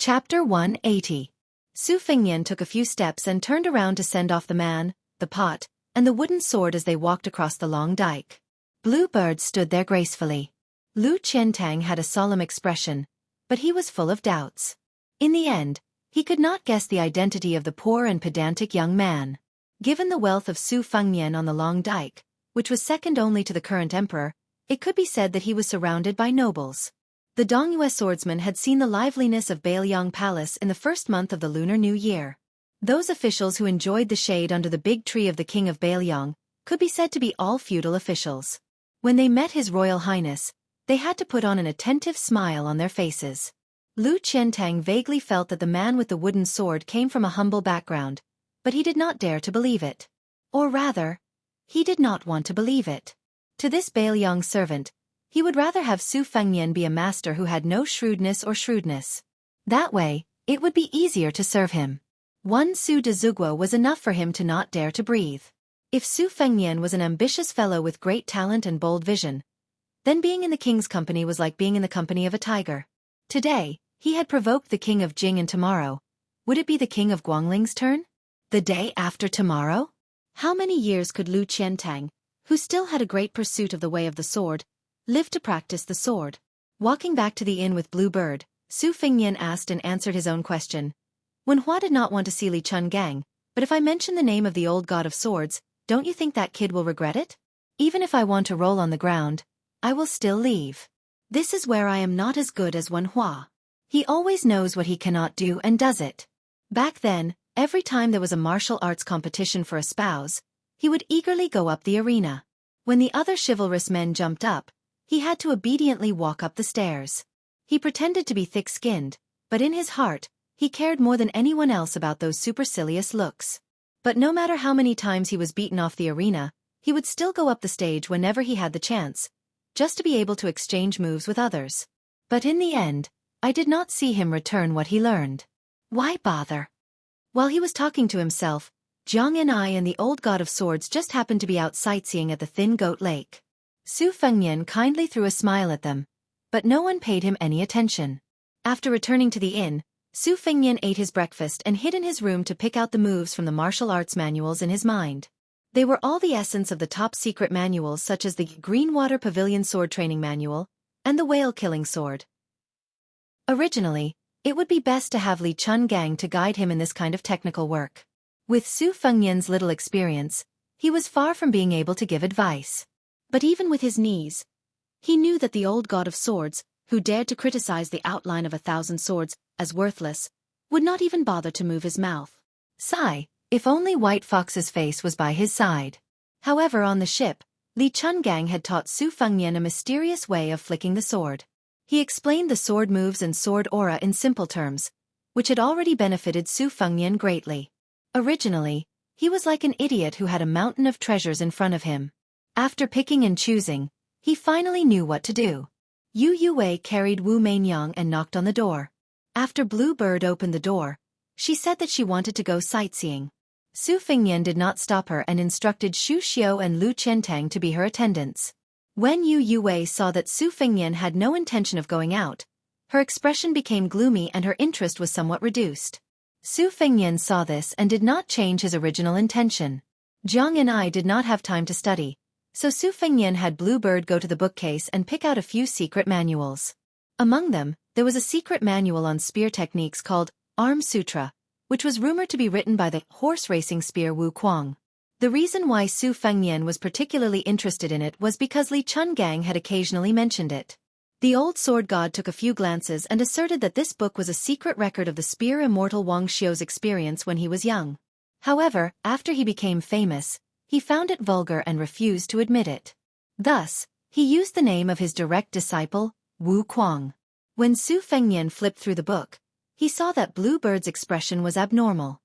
Chapter 180. Su Fengnian took a few steps and turned around to send off the man, the pot, and the wooden sword as they walked across the long dike. Blue Bird stood there gracefully. Lu Qiantang had a solemn expression, but he was full of doubts. In the end, he could not guess the identity of the poor and pedantic young man. Given the wealth of Su Fengnian on the long dike, which was second only to the current emperor, it could be said that he was surrounded by nobles. The Dongyue swordsman had seen the liveliness of Bailiang Palace in the first month of the Lunar New Year. Those officials who enjoyed the shade under the big tree of the king of Bailiang could be said to be all feudal officials. When they met His Royal Highness, they had to put on an attentive smile on their faces. Lu Qiantang vaguely felt that the man with the wooden sword came from a humble background, but he did not dare to believe it. Or rather, he did not want to believe it. To this Bailiang servant, he would rather have Su Fengnian be a master who had no shrewdness. That way, it would be easier to serve him. One Su de Zugwo was enough for him to not dare to breathe. If Su Fengnian was an ambitious fellow with great talent and bold vision, then being in the king's company was like being in the company of a tiger. Today, he had provoked the king of Jing, and tomorrow, would it be the king of Guangling's turn? The day after tomorrow? How many years could Lu Qiantang, who still had a great pursuit of the way of the sword, live to practice the sword? Walking back to the inn with Blue Bird, Su Fengnian asked and answered his own question. Wen Hua did not want to see Li Chun Gang, but if I mention the name of the old god of swords, don't you think that kid will regret it? Even if I want to roll on the ground, I will still leave. This is where I am not as good as Wen Hua. He always knows what he cannot do and does it. Back then, every time there was a martial arts competition for a spouse, he would eagerly go up the arena. When the other chivalrous men jumped up, he had to obediently walk up the stairs. He pretended to be thick-skinned, but in his heart, he cared more than anyone else about those supercilious looks. But no matter how many times he was beaten off the arena, he would still go up the stage whenever he had the chance, just to be able to exchange moves with others. But in the end, I did not see him return what he learned. Why bother? While he was talking to himself, Jiang and I and the old god of swords just happened to be out sightseeing at the Thin Goat Lake. Su Fengnian kindly threw a smile at them, but no one paid him any attention. After returning to the inn, Su Fengnian ate his breakfast and hid in his room to pick out the moves from the martial arts manuals in his mind. They were all the essence of the top-secret manuals, such as the Greenwater Pavilion Sword Training Manual and the Whale-Killing Sword. Originally, it would be best to have Li Chun Gang to guide him in this kind of technical work. With Su Fengnian's little experience, he was far from being able to give advice. But even with his knees, he knew that the old god of swords, who dared to criticize the outline of 1,000 swords as worthless, would not even bother to move his mouth. Sigh, if only White Fox's face was by his side. However, on the ship, Li Chun Gang had taught Su Fengnian a mysterious way of flicking the sword. He explained the sword moves and sword aura in simple terms, which had already benefited Su Fengnian greatly. Originally, he was like an idiot who had a mountain of treasures in front of him. After picking and choosing, he finally knew what to do. Yu Yue carried Wu Mainyang and knocked on the door. After Blue Bird opened the door, she said that she wanted to go sightseeing. Su Fengnian did not stop her and instructed Xu Xiu and Lu Qiantang to be her attendants. When Yu Yue saw that Su Fengnian had no intention of going out, her expression became gloomy and her interest was somewhat reduced. Su Fengnian saw this and did not change his original intention. Jiang and I did not have time to study, so Su Fengnian had Blue Bird go to the bookcase and pick out a few secret manuals. Among them, there was a secret manual on spear techniques called Arm Sutra, which was rumored to be written by the horse racing spear Wu Kuang. The reason why Su Fengnian was particularly interested in it was because Li Chun Gang had occasionally mentioned it. The old sword god took a few glances and asserted that this book was a secret record of the spear immortal Wang Xiu's experience when he was young. However, after he became famous, he found it vulgar and refused to admit it. Thus, he used the name of his direct disciple, Wu Kuang. When Su Fengnian flipped through the book, he saw that Blue Bird's expression was abnormal.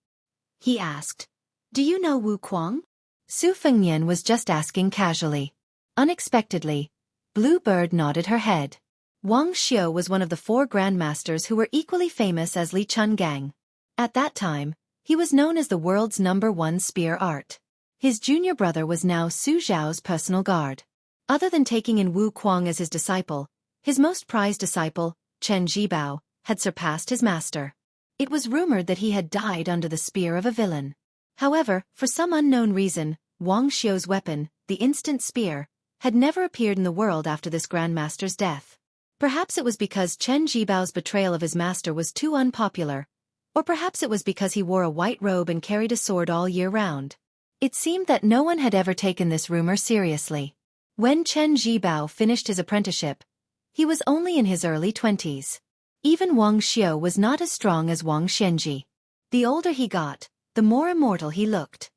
He asked, "Do you know Wu Kuang?" Su Fengnian was just asking casually. Unexpectedly, Blue Bird nodded her head. Wang Xiu was one of the 4 grandmasters who were equally famous as Li Chun Gang. At that time, he was known as the world's #1 spear art. His junior brother was now Su Zhao's personal guard. Other than taking in Wu Kuang as his disciple, his most prized disciple, Chen Zhibao, had surpassed his master. It was rumored that he had died under the spear of a villain. However, for some unknown reason, Wang Xiu's weapon, the instant spear, had never appeared in the world after this grandmaster's death. Perhaps it was because Chen Jibao's betrayal of his master was too unpopular, or perhaps it was because he wore a white robe and carried a sword all year round. It seemed that no one had ever taken this rumor seriously. When Chen Jibao finished his apprenticeship, he was only in his early 20s. Even Wang Xiu was not as strong as Wang Xianji. The older he got, the more immortal he looked.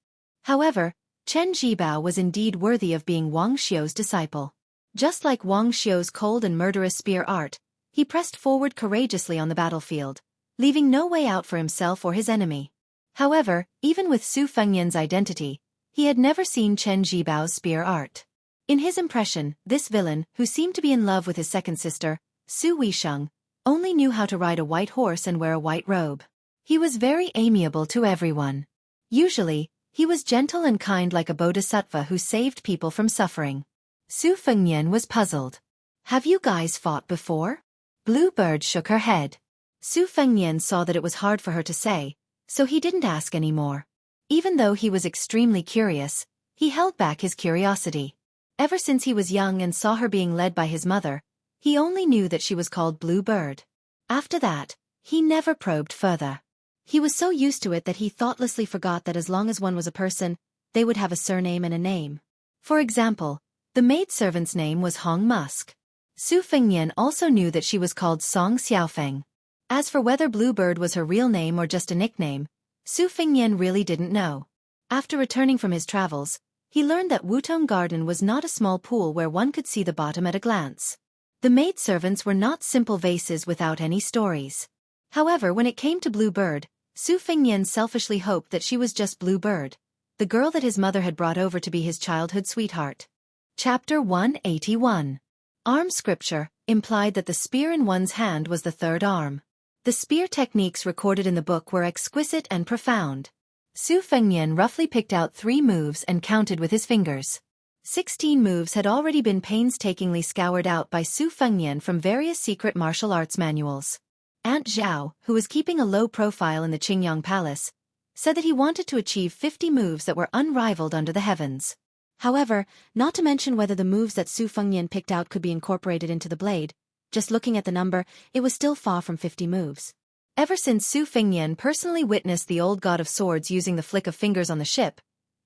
However, Chen Jibao was indeed worthy of being Wang Xiu's disciple. Just like Wang Xiu's cold and murderous spear art, he pressed forward courageously on the battlefield, leaving no way out for himself or his enemy. However, even with Su Fengyan's identity, he had never seen Chen Jibao's spear art. In his impression, this villain, who seemed to be in love with his second sister, Su Weisheng, only knew how to ride a white horse and wear a white robe. He was very amiable to everyone. Usually, he was gentle and kind like a bodhisattva who saved people from suffering. Su Fengyan was puzzled. "Have you guys fought before?" Bluebird shook her head. Su Fengyan saw that it was hard for her to say, so he didn't ask any more. Even though he was extremely curious, he held back his curiosity. Ever since he was young and saw her being led by his mother, he only knew that she was called Bluebird. After that, he never probed further. He was so used to it that he thoughtlessly forgot that as long as one was a person, they would have a surname and a name. For example, the maidservant's name was Hong Musk. Su Fengyan also knew that she was called Song Xiaofeng. As for whether Bluebird was her real name or just a nickname, Su Fengyan really didn't know. After returning from his travels, he learned that Wutong Garden was not a small pool where one could see the bottom at a glance. The maidservants were not simple vases without any stories. However, when it came to Bluebird, Su Fengyan selfishly hoped that she was just Bluebird, the girl that his mother had brought over to be his childhood sweetheart. Chapter 181. Arm scripture implied that the spear in one's hand was the third arm. The spear techniques recorded in the book were exquisite and profound. Su Fengyan roughly picked out 3 moves and counted with his fingers. 16 moves had already been painstakingly scoured out by Su Fengyan from various secret martial arts manuals. Aunt Zhao, who was keeping a low profile in the Qingyang Palace, said that he wanted to achieve 50 moves that were unrivaled under the heavens. However, not to mention whether the moves that Su Fengyan picked out could be incorporated into the blade, just looking at the number, it was still far from 50 moves. Ever since Su Fengyan personally witnessed the old god of swords using the flick of fingers on the ship,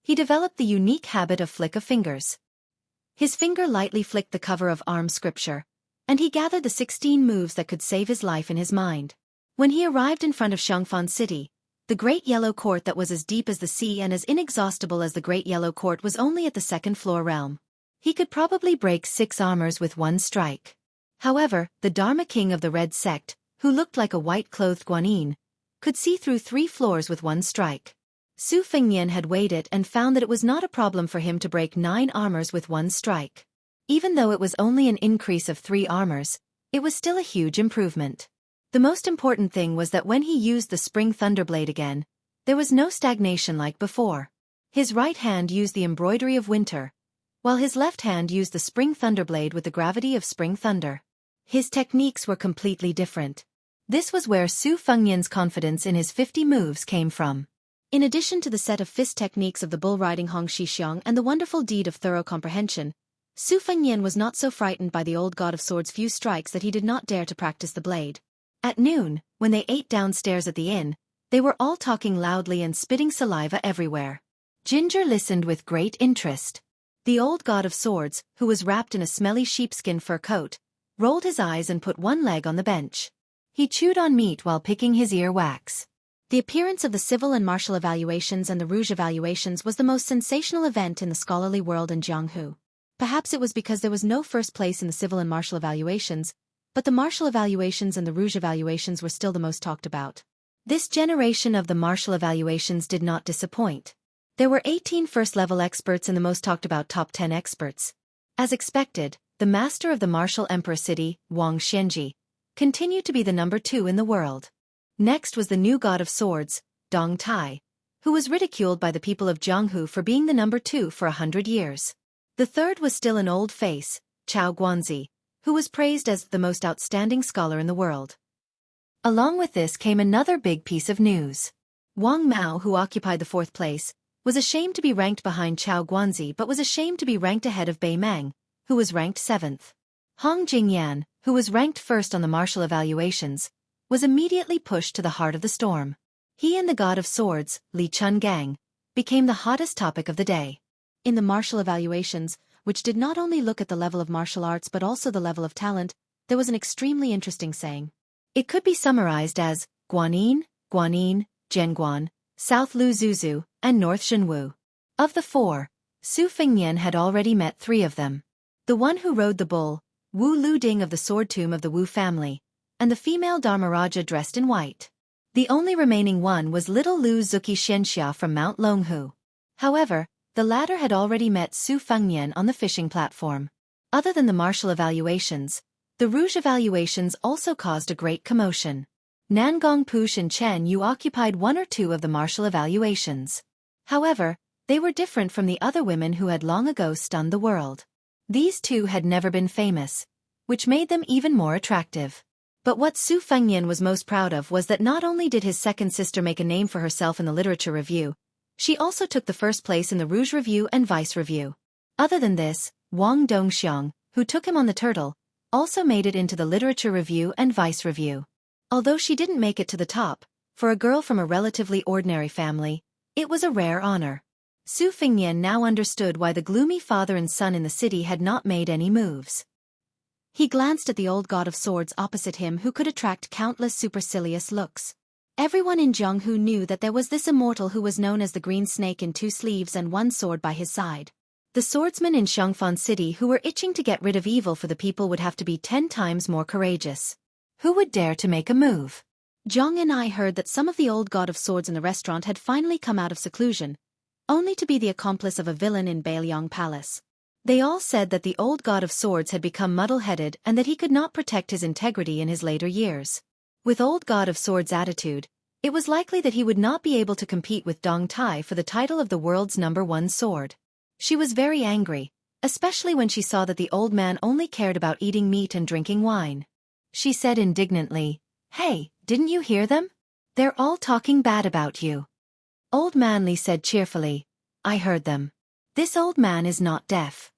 he developed the unique habit of flick of fingers. His finger lightly flicked the cover of Arm Scripture, and he gathered the 16 moves that could save his life in his mind. When he arrived in front of Shangfan City, the Great Yellow Court that was as deep as the sea and as inexhaustible as the Great Yellow Court was only at the second-floor realm. He could probably break 6 armors with one strike. However, the Dharma King of the Red Sect, who looked like a white-clothed guanyin, could see through 3 floors with one strike. Su Fengyan had weighed it and found that it was not a problem for him to break 9 armors with one strike. Even though it was only an increase of 3 armors, it was still a huge improvement. The most important thing was that when he used the Spring Thunderblade again, there was no stagnation like before. His right hand used the embroidery of winter, while his left hand used the Spring Thunderblade with the gravity of spring thunder. His techniques were completely different. This was where Su Fengyan's confidence in his 50 moves came from. In addition to the set of fist techniques of the bull riding Hong Shixiang and the wonderful deed of thorough comprehension, Su Fengyan was not so frightened by the old god of swords' few strikes that he did not dare to practice the blade. At noon, when they ate downstairs at the inn, they were all talking loudly and spitting saliva everywhere. Ginger listened with great interest. The old god of swords, who was wrapped in a smelly sheepskin fur coat, rolled his eyes and put one leg on the bench. He chewed on meat while picking his ear wax. The appearance of the civil and martial evaluations and the rouge evaluations was the most sensational event in the scholarly world in Jianghu. Perhaps it was because there was no first place in the civil and martial evaluations, but the martial evaluations and the rouge evaluations were still the most talked about. This generation of the martial evaluations did not disappoint. There were 18 first-level experts in the most talked-about top 10 experts. As expected, the master of the martial emperor city, Wang Xianji, continued to be the number 2 in the world. Next was the new god of swords, Dong Tai, who was ridiculed by the people of Jianghu for being the number 2 for 100 years. The third was still an old face, Chao Guanzi, who was praised as the most outstanding scholar in the world. Along with this came another big piece of news. Wang Mao, who occupied the 4th place, was ashamed to be ranked behind Chao Guanzi but was ashamed to be ranked ahead of Bai Meng, who was ranked 7th. Hong Jingyan, who was ranked 1st on the martial evaluations, was immediately pushed to the heart of the storm. He and the God of Swords, Li Chungang, became the hottest topic of the day. In the martial evaluations, which did not only look at the level of martial arts but also the level of talent, there was an extremely interesting saying. It could be summarized as Guanyin, Guanyin, Zhenguan, South Lu Zuzu, and North Shenwu. Of the 4, Su Fengnian had already met 3 of them. The one who rode the bull, Wu Lu Ding of the sword tomb of the Wu family, and the female Dharmaraja dressed in white. The only remaining one was little Lu Zuki Xianxia from Mount Longhu. However, the latter had already met Su Fengnian on the fishing platform. Other than the martial evaluations, the Rouge evaluations also caused a great commotion. Nangong Push and Chen Yu occupied 1 or 2 of the martial evaluations. However, they were different from the other women who had long ago stunned the world. These 2 had never been famous, which made them even more attractive. But what Su Fengnian was most proud of was that not only did his second sister make a name for herself in the literature review, she also took the 1st place in the Rouge Review and Vice Review. Other than this, Wang Dongxiang, who took him on the turtle, also made it into the Literature Review and Vice Review. Although she didn't make it to the top, for a girl from a relatively ordinary family, it was a rare honor. Su Fengnian now understood why the gloomy father and son in the city had not made any moves. He glanced at the old God of Swords opposite him who could attract countless supercilious looks. Everyone in Zhonghu knew that there was this immortal who was known as the Green Snake in 2 sleeves and 1 sword by his side. The swordsmen in Xiangfan City who were itching to get rid of evil for the people would have to be 10 times more courageous. Who would dare to make a move? Zhang and I heard that some of the old God of Swords in the restaurant had finally come out of seclusion, only to be the accomplice of a villain in Bailiang Palace. They all said that the old God of Swords had become muddle-headed and that he could not protect his integrity in his later years. With old God of Swords' attitude, it was likely that he would not be able to compete with Dong Tai for the title of the world's #1 sword. She was very angry, especially when she saw that the old man only cared about eating meat and drinking wine. She said indignantly, "Hey, didn't you hear them? They're all talking bad about you." Old Man Li said cheerfully, "I heard them. This old man is not deaf."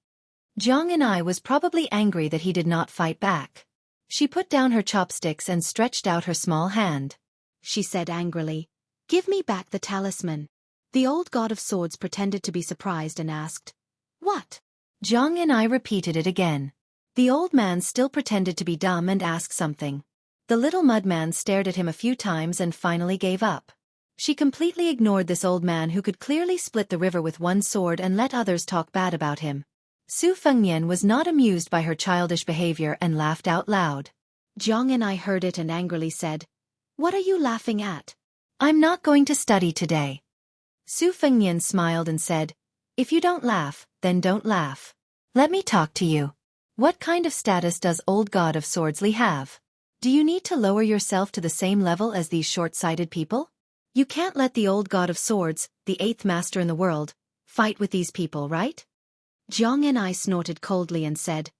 Jiang and I was probably angry that he did not fight back. She put down her chopsticks and stretched out her small hand. She said angrily, "Give me back the talisman." The old God of Swords pretended to be surprised and asked, "What?" Jiang and I repeated it again. The old man still pretended to be dumb and asked something. The little mudman stared at him a few times and finally gave up. She completely ignored this old man who could clearly split the river with 1 sword and let others talk bad about him. Su Fengnian was not amused by her childish behavior and laughed out loud. Jiang and I heard it and angrily said, "What are you laughing at?" "I'm not going to study today." Su Fengnian smiled and said, "If you don't laugh, then don't laugh. Let me talk to you. What kind of status does old God of Swords Li have? Do you need to lower yourself to the same level as these short-sighted people? You can't let the old God of Swords, the 8th master in the world, fight with these people, right?" Jiang and I snorted coldly and said,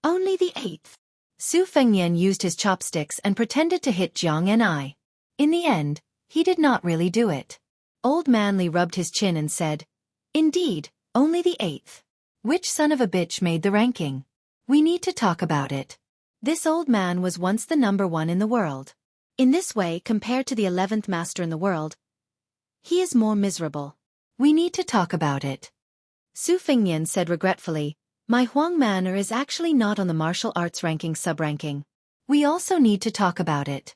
"Only the 8th. Su Fengnian used his chopsticks and pretended to hit Jiang and I. In the end, he did not really do it. Old Man Li rubbed his chin and said, "Indeed, only the 8th. Which son of a bitch made the ranking? We need to talk about it. This old man was once the #1 in the world. In this way, compared to the 11th master in the world, he is more miserable. We need to talk about it." Su Fengnian said regretfully, "My Huang Manor is actually not on the martial arts ranking sub-ranking. We also need to talk about it."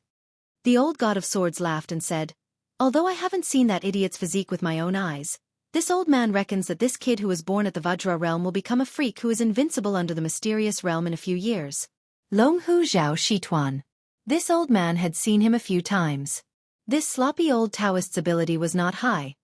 The old God of Swords laughed and said, "Although I haven't seen that idiot's physique with my own eyes, this old man reckons that this kid who was born at the Vajra realm will become a freak who is invincible under the mysterious realm in a few years. Longhu Zhao Shituan." This old man had seen him a few times. This sloppy old Taoist's ability was not high,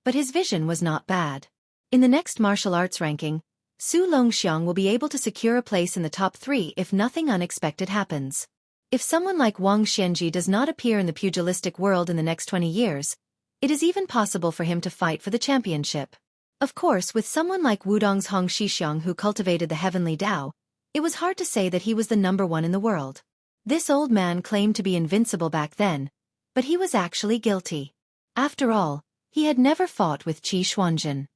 but his vision was not bad. In the next martial arts ranking, Su Longxiang will be able to secure a place in the top 3 if nothing unexpected happens. If someone like Wang Xianji does not appear in the pugilistic world in the next 20 years, it is even possible for him to fight for the championship. Of course, with someone like Wudong's Hong Shixiang who cultivated the heavenly Tao, it was hard to say that he was the #1 in the world. This old man claimed to be invincible back then, but he was actually guilty. After all, he had never fought with Qi Xuanzhen.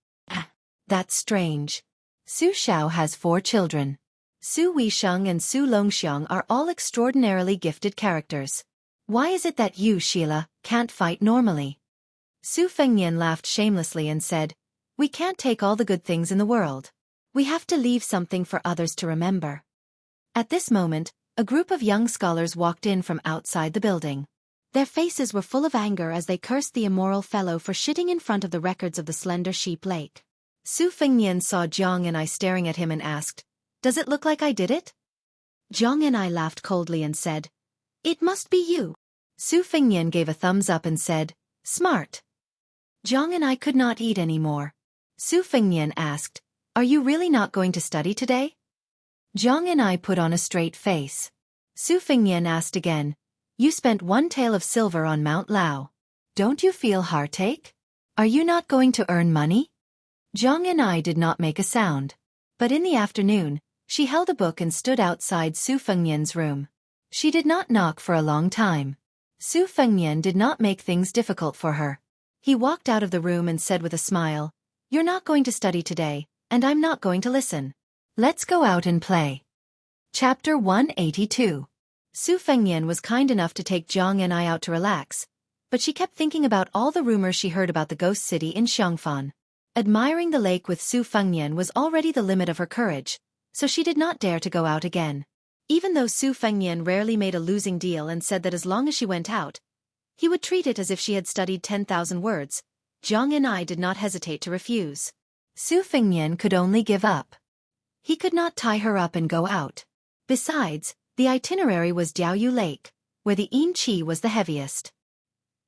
That's strange. Su Xiao has 4 children. Su Weisheng and Su Longxiang are all extraordinarily gifted characters. Why is it that you, Sheila, can't fight normally? Su Fengnian laughed shamelessly and said, "We can't take all the good things in the world. We have to leave something for others to remember." At this moment, a group of young scholars walked in from outside the building. Their faces were full of anger as they cursed the immoral fellow for shitting in front of the records of the Slender Sheep Lake. Su Fengnian saw Jiang and I staring at him and asked, "Does it look like I did it?" Jiang and I laughed coldly and said, "It must be you." Su Fengnian gave a thumbs up and said, "Smart." Jiang and I could not eat anymore. Su Fengnian asked, "Are you really not going to study today?" Jiang and I put on a straight face. Su Fengnian asked again, "You spent 1 tael of silver on Mount Lao. Don't you feel heartache? Are you not going to earn money?" Jiang and I did not make a sound. But in the afternoon, she held a book and stood outside Su Fengnian's room. She did not knock for a long time. Su Fengnian did not make things difficult for her. He walked out of the room and said with a smile, "You're not going to study today, and I'm not going to listen. Let's go out and play." Chapter 182. Su Fengnian was kind enough to take Jiang and I out to relax, but she kept thinking about all the rumors she heard about the ghost city in Xiangfan. Admiring the lake with Su Fengnian was already the limit of her courage, so she did not dare to go out again. Even though Su Fengnian rarely made a losing deal and said that as long as she went out, he would treat it as if she had studied 10,000 words, Jiang and I did not hesitate to refuse. Su Fengnian could only give up. He could not tie her up and go out. Besides, the itinerary was Diaoyu Lake, where the yin qi was the heaviest.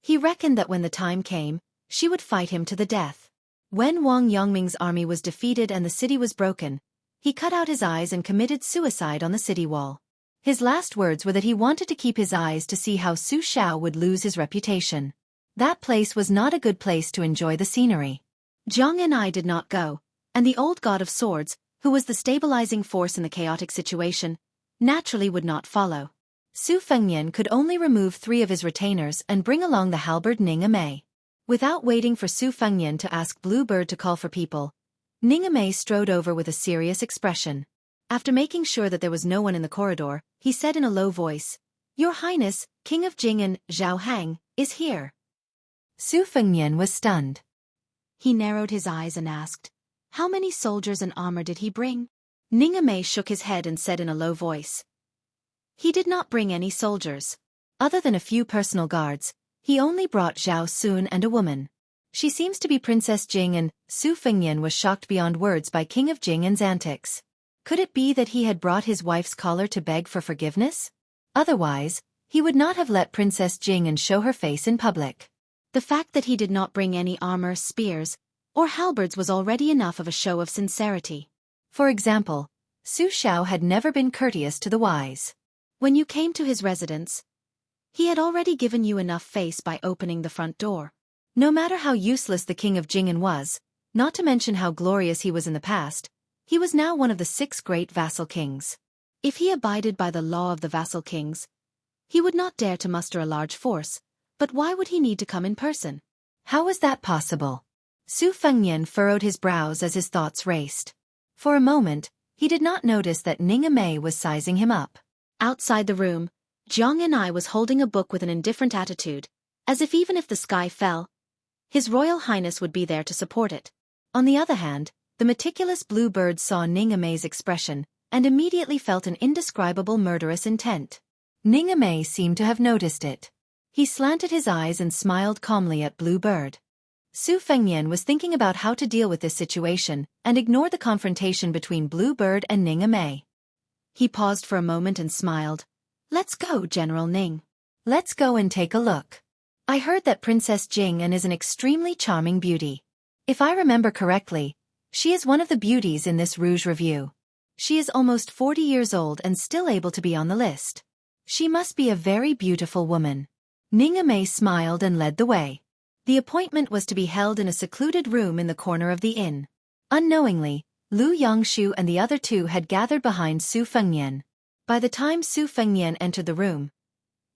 He reckoned that when the time came, she would fight him to the death. When Wang Yongming's army was defeated and the city was broken, he cut out his eyes and committed suicide on the city wall. His last words were that he wanted to keep his eyes to see how Su Xiao would lose his reputation. That place was not a good place to enjoy the scenery. Jiang and I did not go, and the old god of swords, who was the stabilizing force in the chaotic situation, naturally would not follow. Su Fengnian could only remove 3 of his retainers and bring along the halberd Ning Amei. Without waiting for Su Fengnian to ask Bluebird to call for people, Ning Amei strode over with a serious expression. After making sure that there was no one in the corridor, he said in a low voice, "Your Highness, King of Jing and Zhao Hang, is here." Su Fengnian was stunned. He narrowed his eyes and asked, "How many soldiers and armor did he bring?" Ning Amei shook his head and said in a low voice, "He did not bring any soldiers. Other than a few personal guards, he only brought Zhao Sun and a woman. She seems to be Princess Jing," and Su Fengnian was shocked beyond words by King of Jing'an's antics. Could it be that he had brought his wife's collar to beg for forgiveness? Otherwise, he would not have let Princess Jing'an show her face in public. The fact that he did not bring any armor, spears, or halberds was already enough of a show of sincerity. For example, Su Xiao had never been courteous to the wise. When you came to his residence, he had already given you enough face by opening the front door. No matter how useless the King of Jing'an was, not to mention how glorious he was in the past, he was now one of the 6 great vassal kings. If he abided by the law of the vassal kings, he would not dare to muster a large force, but why would he need to come in person? How was that possible? Su Fengnian furrowed his brows as his thoughts raced. For a moment, he did not notice that Ning Amei was sizing him up. Outside the room, Jiang and I was holding a book with an indifferent attitude, as if even if the sky fell, His Royal Highness would be there to support it. On the other hand, the meticulous Bluebird saw Ning Amei's expression, and immediately felt an indescribable murderous intent. Ning Amei seemed to have noticed it. He slanted his eyes and smiled calmly at Bluebird. Su Fengnian was thinking about how to deal with this situation, and ignored the confrontation between Bluebird and Ning Amei. He paused for a moment and smiled. "Let's go, General Ning. Let's go and take a look. I heard that Princess Jing'an is an extremely charming beauty. If I remember correctly, she is one of the beauties in this Rouge Review. She is almost 40 years old and still able to be on the list. She must be a very beautiful woman." Ning Amei smiled and led the way. The appointment was to be held in a secluded room in the corner of the inn. Unknowingly, Lu Yongshu and the other 2 had gathered behind Su Fengnian. By the time Su Fengnian entered the room,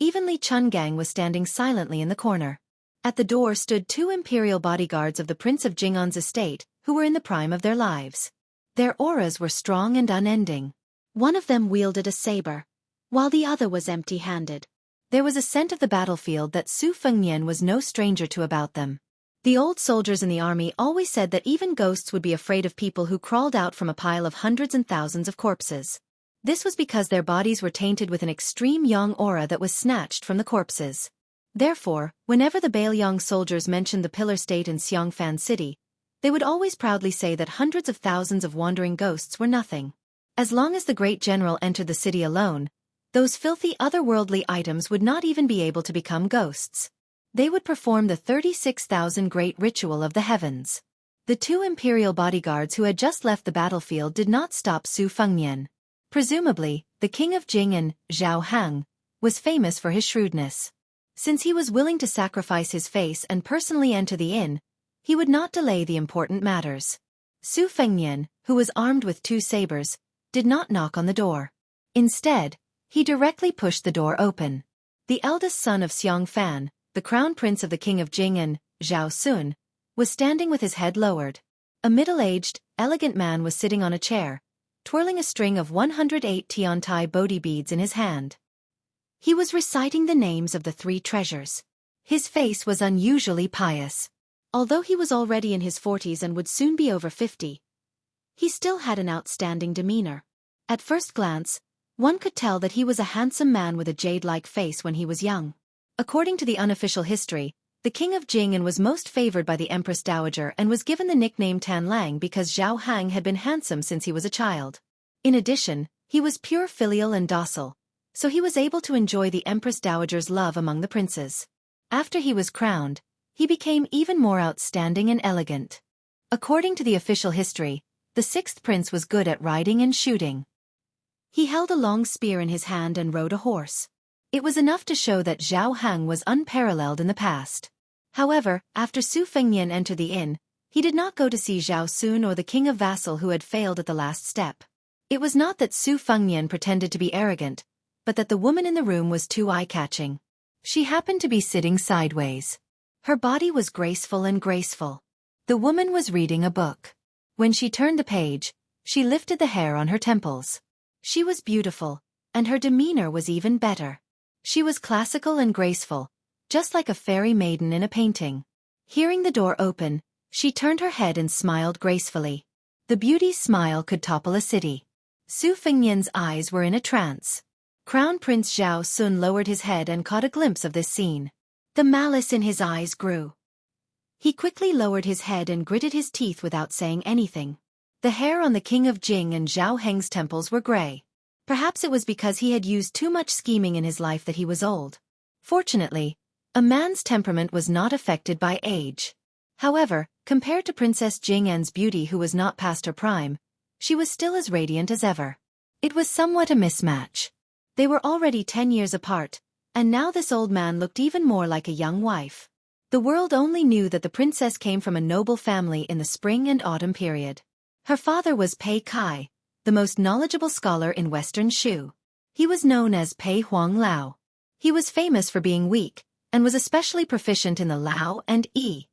even Li Chungang was standing silently in the corner. At the door stood 2 imperial bodyguards of the Prince of Jing'an's estate, who were in the prime of their lives. Their auras were strong and unending. One of them wielded a saber, while the other was empty-handed. There was a scent of the battlefield that Su Fengnian was no stranger to about them. The old soldiers in the army always said that even ghosts would be afraid of people who crawled out from a pile of hundreds and thousands of corpses. This was because their bodies were tainted with an extreme yang aura that was snatched from the corpses. Therefore, whenever the Bailiang soldiers mentioned the Pillar State in Xiongfan City, they would always proudly say that hundreds of thousands of wandering ghosts were nothing. As long as the great general entered the city alone, those filthy otherworldly items would not even be able to become ghosts. They would perform the 36,000 great ritual of the heavens. The 2 imperial bodyguards who had just left the battlefield did not stop Su Fengnian. Presumably, the king of Jing'an, Zhao Hang, was famous for his shrewdness. Since he was willing to sacrifice his face and personally enter the inn, he would not delay the important matters. Su Fengnian, who was armed with 2 sabers, did not knock on the door. Instead, he directly pushed the door open. The eldest son of Xiongfan, the crown prince of the king of Jing'an, Zhao Sun, was standing with his head lowered. A middle-aged, elegant man was sitting on a chair, twirling a string of 108 Tiantai Bodhi beads in his hand. He was reciting the names of the 3 treasures. His face was unusually pious. Although he was already in his 40s and would soon be over 50, he still had an outstanding demeanor. At first glance, one could tell that he was a handsome man with a jade-like face when he was young. According to the unofficial history, the king of Jing'an was most favored by the Empress Dowager and was given the nickname Tan Lang because Zhao Hang had been handsome since he was a child. In addition, he was pure filial and docile, so he was able to enjoy the Empress Dowager's love among the princes. After he was crowned, he became even more outstanding and elegant. According to the official history, the 6th prince was good at riding and shooting. He held a long spear in his hand and rode a horse. It was enough to show that Zhao Hang was unparalleled in the past. However, after Su Fengnian entered the inn, he did not go to see Zhao Sun or the king of Vassal who had failed at the last step. It was not that Su Fengnian pretended to be arrogant, but that the woman in the room was too eye-catching. She happened to be sitting sideways. Her body was graceful and graceful. The woman was reading a book. When she turned the page, she lifted the hair on her temples. She was beautiful, and her demeanor was even better. She was classical and graceful, just like a fairy maiden in a painting. Hearing the door open, she turned her head and smiled gracefully. The beauty's smile could topple a city. Su Fengnian's eyes were in a trance. Crown Prince Zhao Sun lowered his head and caught a glimpse of this scene. The malice in his eyes grew. He quickly lowered his head and gritted his teeth without saying anything. The hair on the king of Jing and Zhao Heng's temples were gray. Perhaps it was because he had used too much scheming in his life that he was old. Fortunately, a man's temperament was not affected by age. However, compared to Princess Jing'an's beauty who was not past her prime, she was still as radiant as ever. It was somewhat a mismatch. They were already 10 years apart, and now this old man looked even more like a young wife. The world only knew that the princess came from a noble family in the spring and autumn period. Her father was Pei Kai, the most knowledgeable scholar in Western Shu. He was known as Pei Huang Lao. He was famous for being weak, and was especially proficient in the Lao and Yi.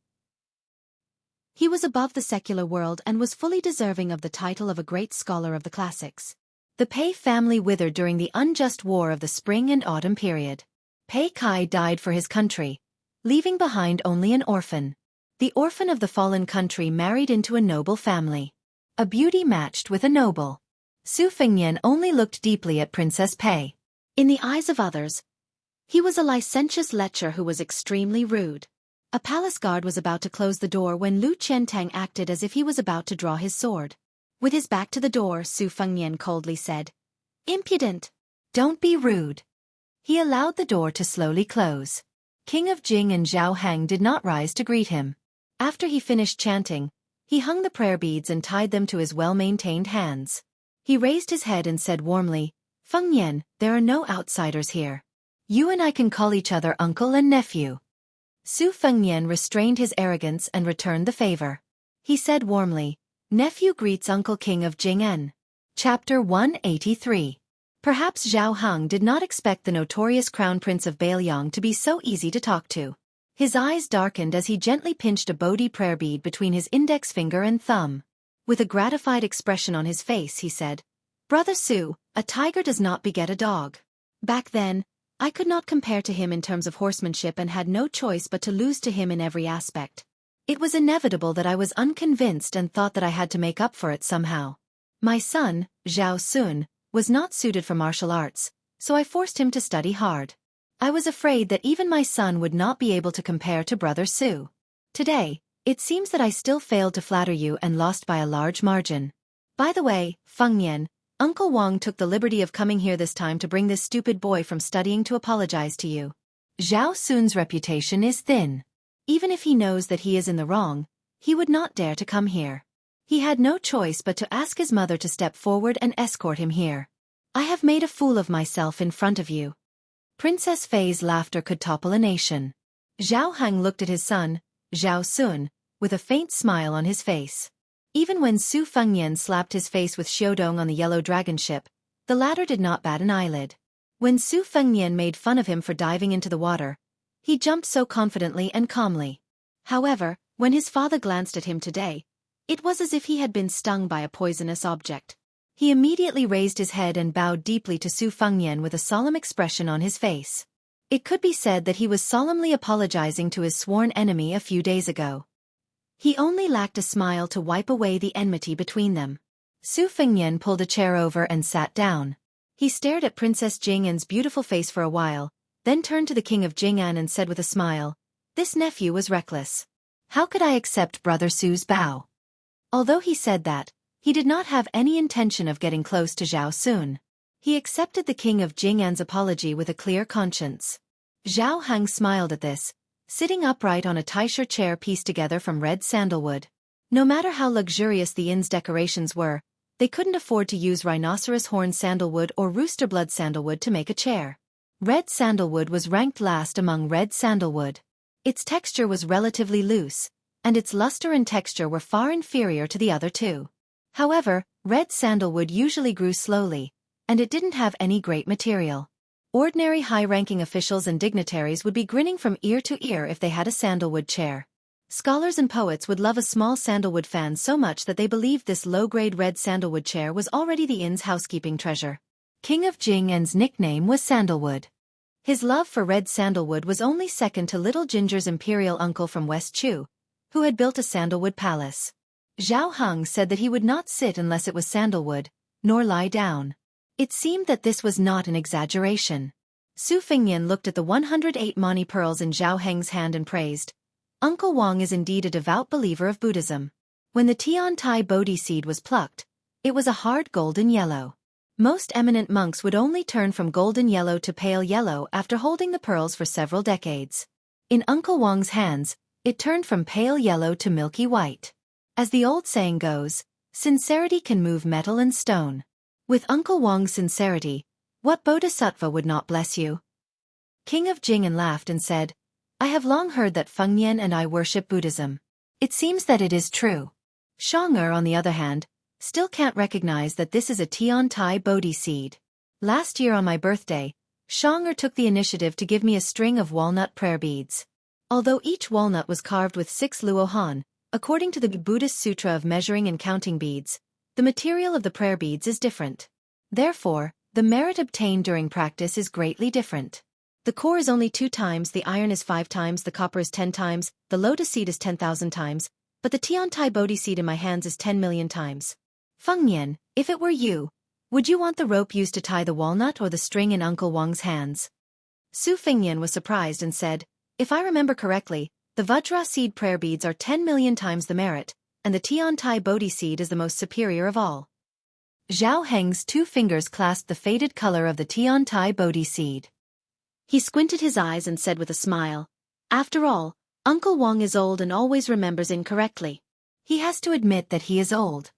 He was above the secular world and was fully deserving of the title of a great scholar of the classics. The Pei family withered during the unjust war of the spring and autumn period. Pei Kai died for his country, leaving behind only an orphan. The orphan of the fallen country married into a noble family. A beauty matched with a noble. Su Fengnian only looked deeply at Princess Pei. In the eyes of others, he was a licentious lecher who was extremely rude. A palace guard was about to close the door when Lu Qiantang acted as if he was about to draw his sword. With his back to the door, Su Fengnian coldly said, "Impudent! Don't be rude." He allowed the door to slowly close. King of Jing and Zhao Hang did not rise to greet him. After he finished chanting, he hung the prayer beads and tied them to his well-maintained hands. He raised his head and said warmly, "Fengnian, there are no outsiders here. You and I can call each other uncle and nephew." Su Fengnian restrained his arrogance and returned the favor. He said warmly, "Nephew greets Uncle King of Jing'an." Chapter 183. Perhaps Zhao Heng did not expect the notorious crown prince of Bailiang to be so easy to talk to. His eyes darkened as he gently pinched a Bodhi prayer bead between his index finger and thumb. With a gratified expression on his face, he said, "Brother Su, a tiger does not beget a dog." Back then, I could not compare to him in terms of horsemanship and had no choice but to lose to him in every aspect. It was inevitable that I was unconvinced and thought that I had to make up for it somehow. My son, Zhao Sun, was not suited for martial arts, so I forced him to study hard. I was afraid that even my son would not be able to compare to Brother Su. Today, it seems that I still failed to flatter you and lost by a large margin. By the way, Feng Yan, Uncle Wang took the liberty of coming here this time to bring this stupid boy from studying to apologize to you. Zhao Sun's reputation is thin. Even if he knows that he is in the wrong, he would not dare to come here. He had no choice but to ask his mother to step forward and escort him here. I have made a fool of myself in front of you. Princess Fei's laughter could topple a nation. Zhao Heng looked at his son, Zhao Sun, with a faint smile on his face. Even when Su Fengyan slapped his face with Xiaodong on the yellow dragon ship, the latter did not bat an eyelid. When Su Fengyan made fun of him for diving into the water, he jumped so confidently and calmly. However, when his father glanced at him today, it was as if he had been stung by a poisonous object. He immediately raised his head and bowed deeply to Su Fengyan with a solemn expression on his face. It could be said that he was solemnly apologizing to his sworn enemy a few days ago. He only lacked a smile to wipe away the enmity between them. Su Fengyan pulled a chair over and sat down. He stared at Princess Jing'an's beautiful face for a while, then turned to the king of Jing'an and said with a smile, "This nephew was reckless. How could I accept Brother Su's bow?" Although he said that, he did not have any intention of getting close to Zhao Sun. He accepted the king of Jing'an's apology with a clear conscience. Zhao Heng smiled at this, sitting upright on a taisha chair pieced together from red sandalwood. No matter how luxurious the inn's decorations were, they couldn't afford to use rhinoceros horn sandalwood or rooster blood sandalwood to make a chair. Red sandalwood was ranked last among red sandalwood. Its texture was relatively loose, and its luster and texture were far inferior to the other two. However, red sandalwood usually grew slowly, and it didn't have any great material. Ordinary high-ranking officials and dignitaries would be grinning from ear to ear if they had a sandalwood chair. Scholars and poets would love a small sandalwood fan so much that they believed this low-grade red sandalwood chair was already the inn's housekeeping treasure. King of Jing'an's nickname was Sandalwood. His love for red sandalwood was only second to Little Ginger's imperial uncle from West Chu, who had built a sandalwood palace. Zhao Heng said that he would not sit unless it was sandalwood, nor lie down. It seemed that this was not an exaggeration. Su Fengyan looked at the 108 mani pearls in Zhao Heng's hand and praised, "Uncle Wang is indeed a devout believer of Buddhism." When the Tiantai Bodhi seed was plucked, it was a hard golden yellow. Most eminent monks would only turn from golden yellow to pale yellow after holding the pearls for several decades. In Uncle Wang's hands, it turned from pale yellow to milky white. As the old saying goes, sincerity can move metal and stone. With Uncle Wang's sincerity, what bodhisattva would not bless you? King of Jing'an laughed and said, "I have long heard that Feng Yan and I worship Buddhism. It seems that it is true." Shang'er, on the other hand, still can't recognize that this is a Tiantai Bodhi seed. Last year on my birthday, Shang'er took the initiative to give me a string of walnut prayer beads. Although each walnut was carved with 6 luohan, according to the Buddhist Sutra of measuring and counting beads, the material of the prayer beads is different. Therefore, the merit obtained during practice is greatly different. The core is only 2 times, the iron is 5 times, the copper is 10 times, the lotus seed is 10,000 times, but the Tiantai Bodhi seed in my hands is 10 million times. Feng Yan, if it were you, would you want the rope used to tie the walnut or the string in Uncle Wang's hands? Su Fengyan was surprised and said, "If I remember correctly, the Vajra seed prayer beads are 10 million times the merit, and the Tiantai Bodhi seed is the most superior of all." Zhao Heng's 2 fingers clasped the faded color of the Tiantai Bodhi seed. He squinted his eyes and said with a smile, "After all, Uncle Wang is old and always remembers incorrectly. He has to admit that he is old."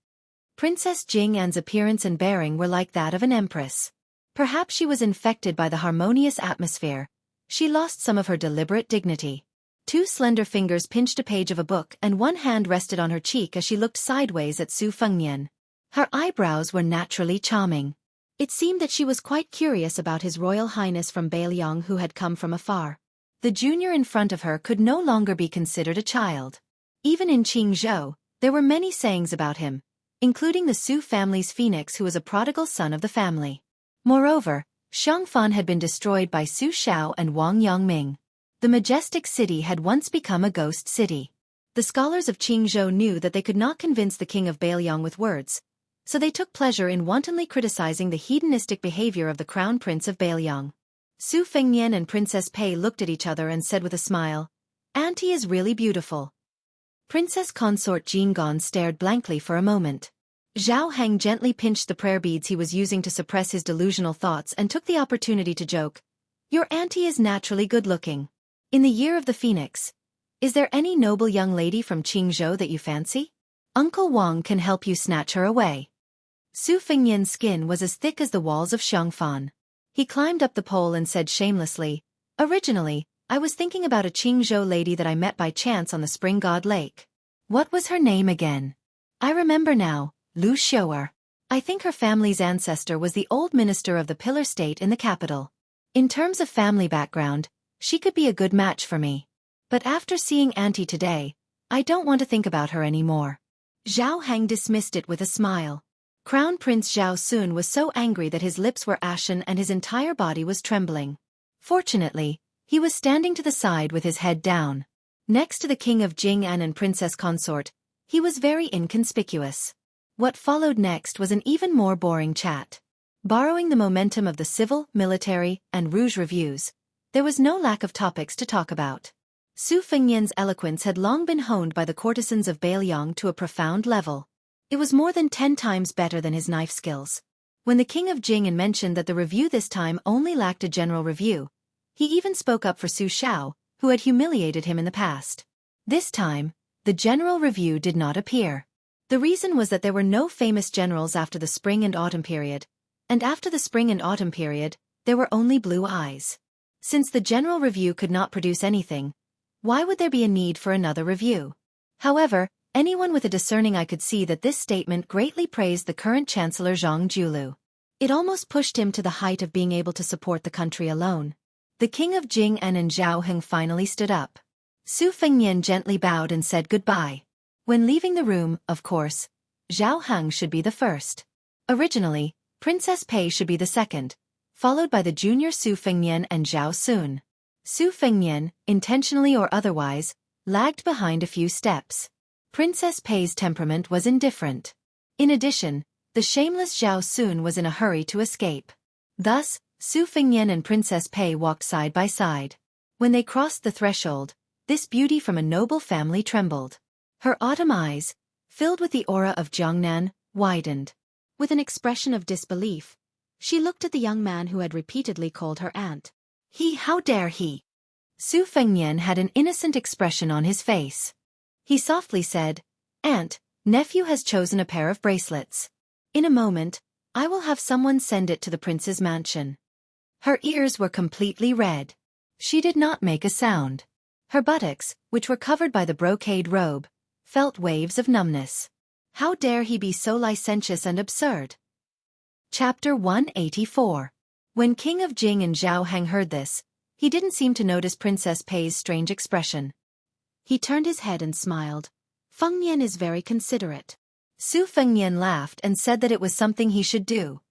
Princess Jing'an's appearance and bearing were like that of an empress. Perhaps she was infected by the harmonious atmosphere. She lost some of her deliberate dignity. 2 slender fingers pinched a page of a book and one hand rested on her cheek as she looked sideways at Su Fengyan. Her eyebrows were naturally charming. It seemed that she was quite curious about His Royal Highness from Bailiang who had come from afar. The junior in front of her could no longer be considered a child. Even in Qingzhou, there were many sayings about him, including the Su family's phoenix who was a prodigal son of the family. Moreover, Xiangfan had been destroyed by Su Xiao and Wang Yongming. The majestic city had once become a ghost city. The scholars of Qingzhou knew that they could not convince the king of Bailiang with words, so they took pleasure in wantonly criticizing the hedonistic behavior of the crown prince of Bailiang. Su Fengnian and Princess Pei looked at each other and said with a smile, "Auntie is really beautiful." Princess consort Jingon stared blankly for a moment. Zhao Heng gently pinched the prayer beads he was using to suppress his delusional thoughts and took the opportunity to joke, "Your auntie is naturally good-looking. In the year of the phoenix, is there any noble young lady from Qingzhou that you fancy? Uncle Wang can help you snatch her away." Su Fengnian's skin was as thick as the walls of Xiangfan. He climbed up the pole and said shamelessly, "Originally, I was thinking about a Qingzhou lady that I met by chance on the Spring God Lake. What was her name again? I remember now, Lu Xiu'er. I think her family's ancestor was the old minister of the Pillar State in the capital. In terms of family background, she could be a good match for me. But after seeing Auntie today, I don't want to think about her anymore." Zhao Heng dismissed it with a smile. Crown Prince Zhao Sun was so angry that his lips were ashen and his entire body was trembling. Fortunately, he was standing to the side with his head down. Next to the king of Jing'an and princess consort, he was very inconspicuous. What followed next was an even more boring chat. Borrowing the momentum of the civil, military, and rouge reviews, there was no lack of topics to talk about. Su Fengnian's eloquence had long been honed by the courtesans of Bailiang to a profound level. It was more than 10 times better than his knife skills. When the king of Jing'an mentioned that the review this time only lacked a general review, he even spoke up for Su Xiao, who had humiliated him in the past. This time, the general review did not appear. The reason was that there were no famous generals after the spring and autumn period, and after the spring and autumn period, there were only blue eyes. Since the general review could not produce anything, why would there be a need for another review? However, anyone with a discerning eye could see that this statement greatly praised the current Chancellor Zhang Julu. It almost pushed him to the height of being able to support the country alone. The king of Jing'an and Zhao Heng finally stood up. Su Fengnian gently bowed and said goodbye. When leaving the room, of course, Zhao Heng should be the first. Originally, Princess Pei should be the second, followed by the junior Su Fengnian and Zhao Sun. Su Fengnian, intentionally or otherwise, lagged behind a few steps. Princess Pei's temperament was indifferent. In addition, the shameless Zhao Sun was in a hurry to escape. Thus, Su Fengnian and Princess Pei walked side by side. When they crossed the threshold, this beauty from a noble family trembled. Her autumn eyes, filled with the aura of Jiangnan, widened. With an expression of disbelief, she looked at the young man who had repeatedly called her aunt. How dare he? Su Fengnian had an innocent expression on his face. He softly said, "Aunt, nephew has chosen a pair of bracelets. In a moment, I will have someone send it to the prince's mansion." Her ears were completely red. She did not make a sound. Her buttocks, which were covered by the brocade robe, felt waves of numbness. How dare he be so licentious and absurd? Chapter 184. When King of Jing and Zhao Heng heard this, he didn't seem to notice Princess Pei's strange expression. He turned his head and smiled. "Fengnian is very considerate." Su Fengnian laughed and said that it was something he should do.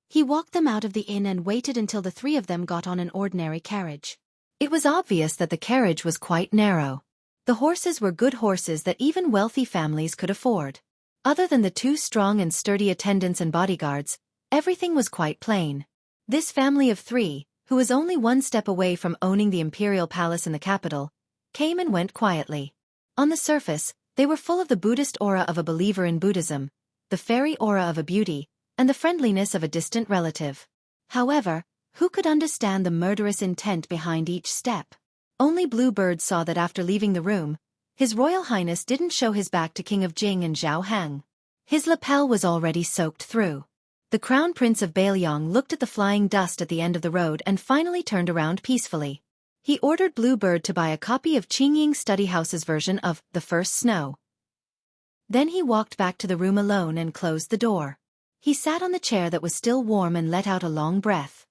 He walked them out of the inn and waited until the three of them got on an ordinary carriage. It was obvious that the carriage was quite narrow. The horses were good horses that even wealthy families could afford. Other than the 2 strong and sturdy attendants and bodyguards, everything was quite plain. This family of 3, who was only 1 step away from owning the imperial palace in the capital, came and went quietly. On the surface, they were full of the Buddhist aura of a believer in Buddhism, the fairy aura of a beauty, and the friendliness of a distant relative. However, who could understand the murderous intent behind each step? Only Bluebird saw that after leaving the room, His Royal Highness didn't show his back to King of Jing and Zhao Heng. His lapel was already soaked through. The Crown Prince of Bailiang looked at the flying dust at the end of the road and finally turned around peacefully. He ordered Bluebird to buy a copy of Qingying Study House's version of The First Snow. Then he walked back to the room alone and closed the door. He sat on the chair that was still warm and let out a long breath.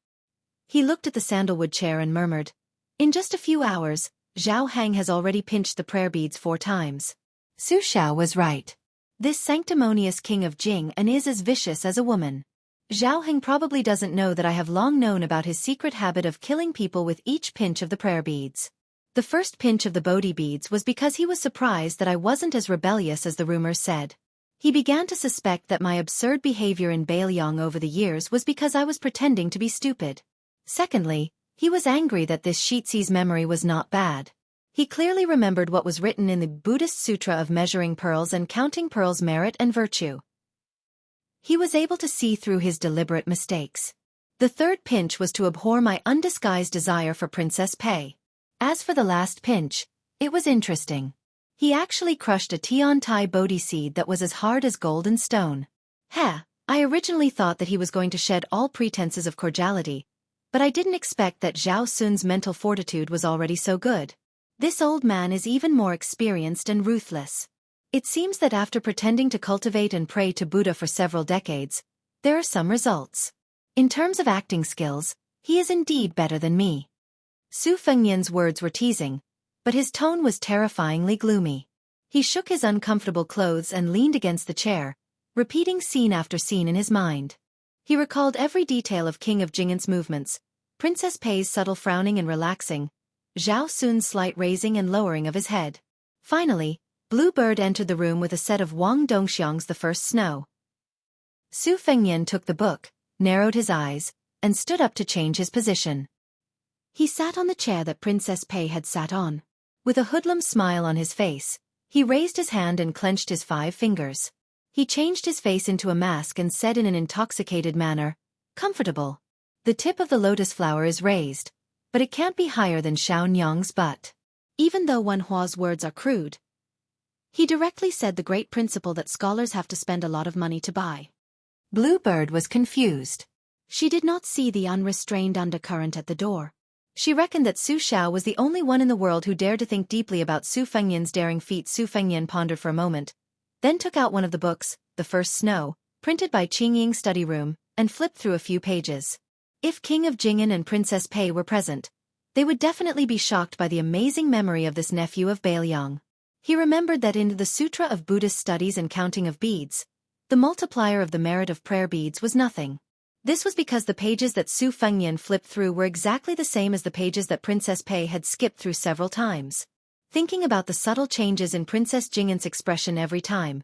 He looked at the sandalwood chair and murmured, "In just a few hours, Zhao Hang has already pinched the prayer beads 4 times. Su Xiao was right. This sanctimonious king of Jing and is as vicious as a woman. Zhao Heng probably doesn't know that I have long known about his secret habit of killing people with each pinch of the prayer beads. The first pinch of the Bodhi beads was because he was surprised that I wasn't as rebellious as the rumors said. He began to suspect that my absurd behavior in Bailiang over the years was because I was pretending to be stupid. Secondly, he was angry that this Shitsi's memory was not bad. He clearly remembered what was written in the Buddhist Sutra of measuring pearls and counting pearls' merit and virtue. He was able to see through his deliberate mistakes. The third pinch was to abhor my undisguised desire for Princess Pei. As for the last pinch, it was interesting. He actually crushed a Tiantai Bodhi seed that was as hard as gold and stone. I originally thought that he was going to shed all pretenses of cordiality, but I didn't expect that Zhao Sun's mental fortitude was already so good. This old man is even more experienced and ruthless. It seems that after pretending to cultivate and pray to Buddha for several decades, there are some results. In terms of acting skills, he is indeed better than me. Su Fengnian's words were teasing, but his tone was terrifyingly gloomy. He shook his uncomfortable clothes and leaned against the chair, repeating scene after scene in his mind. He recalled every detail of King of Jingan's movements, Princess Pei's subtle frowning and relaxing, Zhao Sun's slight raising and lowering of his head. Finally, Blue Bird entered the room with a set of Wang Dongxiang's The First Snow. Su Fengnian took the book, narrowed his eyes, and stood up to change his position. He sat on the chair that Princess Pei had sat on. With a hoodlum smile on his face, he raised his hand and clenched his 5 fingers. He changed his face into a mask and said in an intoxicated manner, "Comfortable. The tip of the lotus flower is raised, but it can't be higher than Xiao Nyang's butt." Even though Wen Hua's words are crude, he directly said the great principle that scholars have to spend a lot of money to buy. Blue Bird was confused. She did not see the unrestrained undercurrent at the door. She reckoned that Su Xiao was the only one in the world who dared to think deeply about Su Fengnian's daring feat. Su Fengnian pondered for a moment, then took out one of the books, The First Snow, printed by Qingying's study room, and flipped through a few pages. If King of Jing'an and Princess Pei were present, they would definitely be shocked by the amazing memory of this nephew of Bailiang. He remembered that in the Sutra of Buddhist Studies and Counting of Beads, the multiplier of the merit of prayer beads was nothing. This was because the pages that Su Fengnian flipped through were exactly the same as the pages that Princess Pei had skipped through several times. Thinking about the subtle changes in Princess Jing'an's expression every time,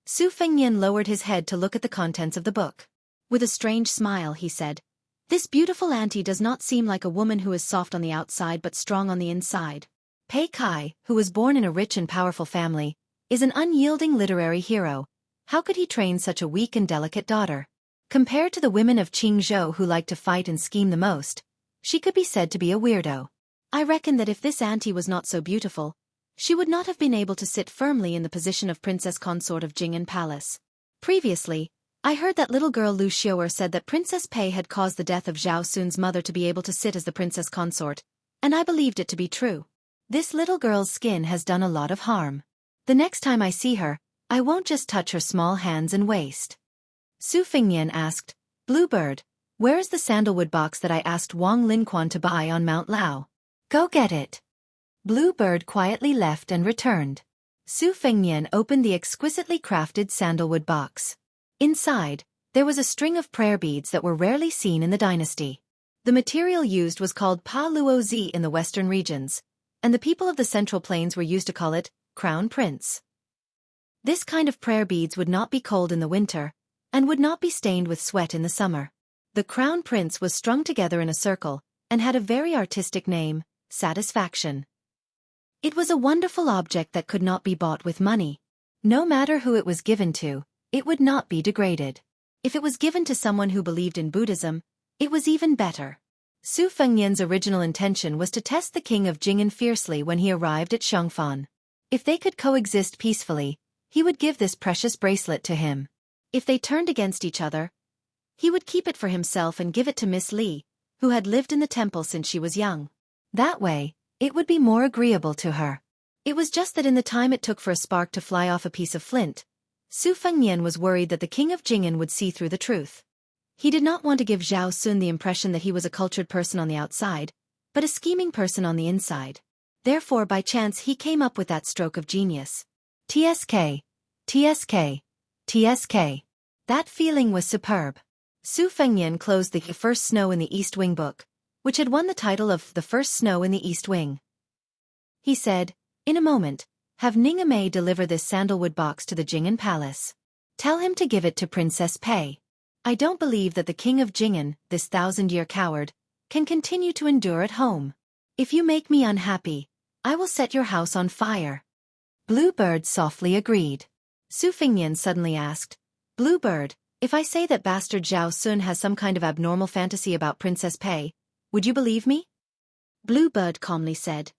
Su Fengnian lowered his head to look at the contents of the book. With a strange smile he said, "This beautiful auntie does not seem like a woman who is soft on the outside but strong on the inside." Pei Kai, who was born in a rich and powerful family, is an unyielding literary hero. How could he train such a weak and delicate daughter? Compared to the women of Qingzhou who like to fight and scheme the most, she could be said to be a weirdo. I reckon that if this auntie was not so beautiful, she would not have been able to sit firmly in the position of princess consort of Jing'an Palace. Previously, I heard that little girl Lu Xiu'er said that Princess Pei had caused the death of Zhao Sun's mother to be able to sit as the princess consort, and I believed it to be true. This little girl's skin has done a lot of harm. The next time I see her, I won't just touch her small hands and waist. Su Fengnian asked, "Bluebird, where is the sandalwood box that I asked Wang Linquan to buy on Mount Lao? Go get it." Bluebird quietly left and returned. Su Fengnian opened the exquisitely crafted sandalwood box. Inside, there was a string of prayer beads that were rarely seen in the dynasty. The material used was called Pa Luo Zi in the western regions, and the people of the Central Plains were used to call it Crown Prince. This kind of prayer beads would not be cold in the winter, and would not be stained with sweat in the summer. The Crown Prince was strung together in a circle, and had a very artistic name, Satisfaction. It was a wonderful object that could not be bought with money. No matter who it was given to, it would not be degraded. If it was given to someone who believed in Buddhism, it was even better. Su Fengnian's original intention was to test the king of Jing'an fiercely when he arrived at Xiongfan. If they could coexist peacefully, he would give this precious bracelet to him. If they turned against each other, he would keep it for himself and give it to Miss Li, who had lived in the temple since she was young. That way, it would be more agreeable to her. It was just that in the time it took for a spark to fly off a piece of flint, Su Fengnian was worried that the king of Jing'an would see through the truth. He did not want to give Zhao Sun the impression that he was a cultured person on the outside, but a scheming person on the inside. Therefore by chance he came up with that stroke of genius. TSK. TSK. TSK. That feeling was superb. Su Fengnian closed the First Snow in the East Wing book, which had won the title of The First Snow in the East Wing. He said, in a moment, have Ningame deliver this sandalwood box to the Jing'an palace. Tell him to give it to Princess Pei. I don't believe that the king of Jing'an, this 1,000-year coward, can continue to endure at home. If you make me unhappy, I will set your house on fire. Bluebird softly agreed. Su Fengnian suddenly asked, Bluebird, if I say that bastard Zhao Sun has some kind of abnormal fantasy about Princess Pei, would you believe me? Bluebird calmly said,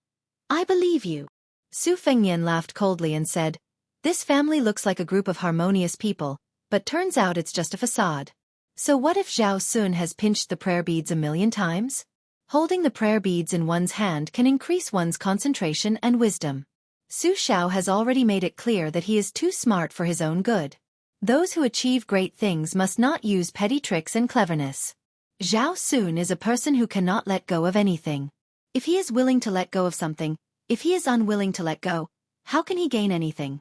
I believe you. Su Fengnian laughed coldly and said, this family looks like a group of harmonious people, but turns out it's just a facade. So what if Zhao Sun has pinched the prayer beads 1,000,000 times? Holding the prayer beads in one's hand can increase one's concentration and wisdom. Su Xiao has already made it clear that he is too smart for his own good. Those who achieve great things must not use petty tricks and cleverness. Zhao Sun is a person who cannot let go of anything. If he is willing to let go of something, if he is unwilling to let go, how can he gain anything?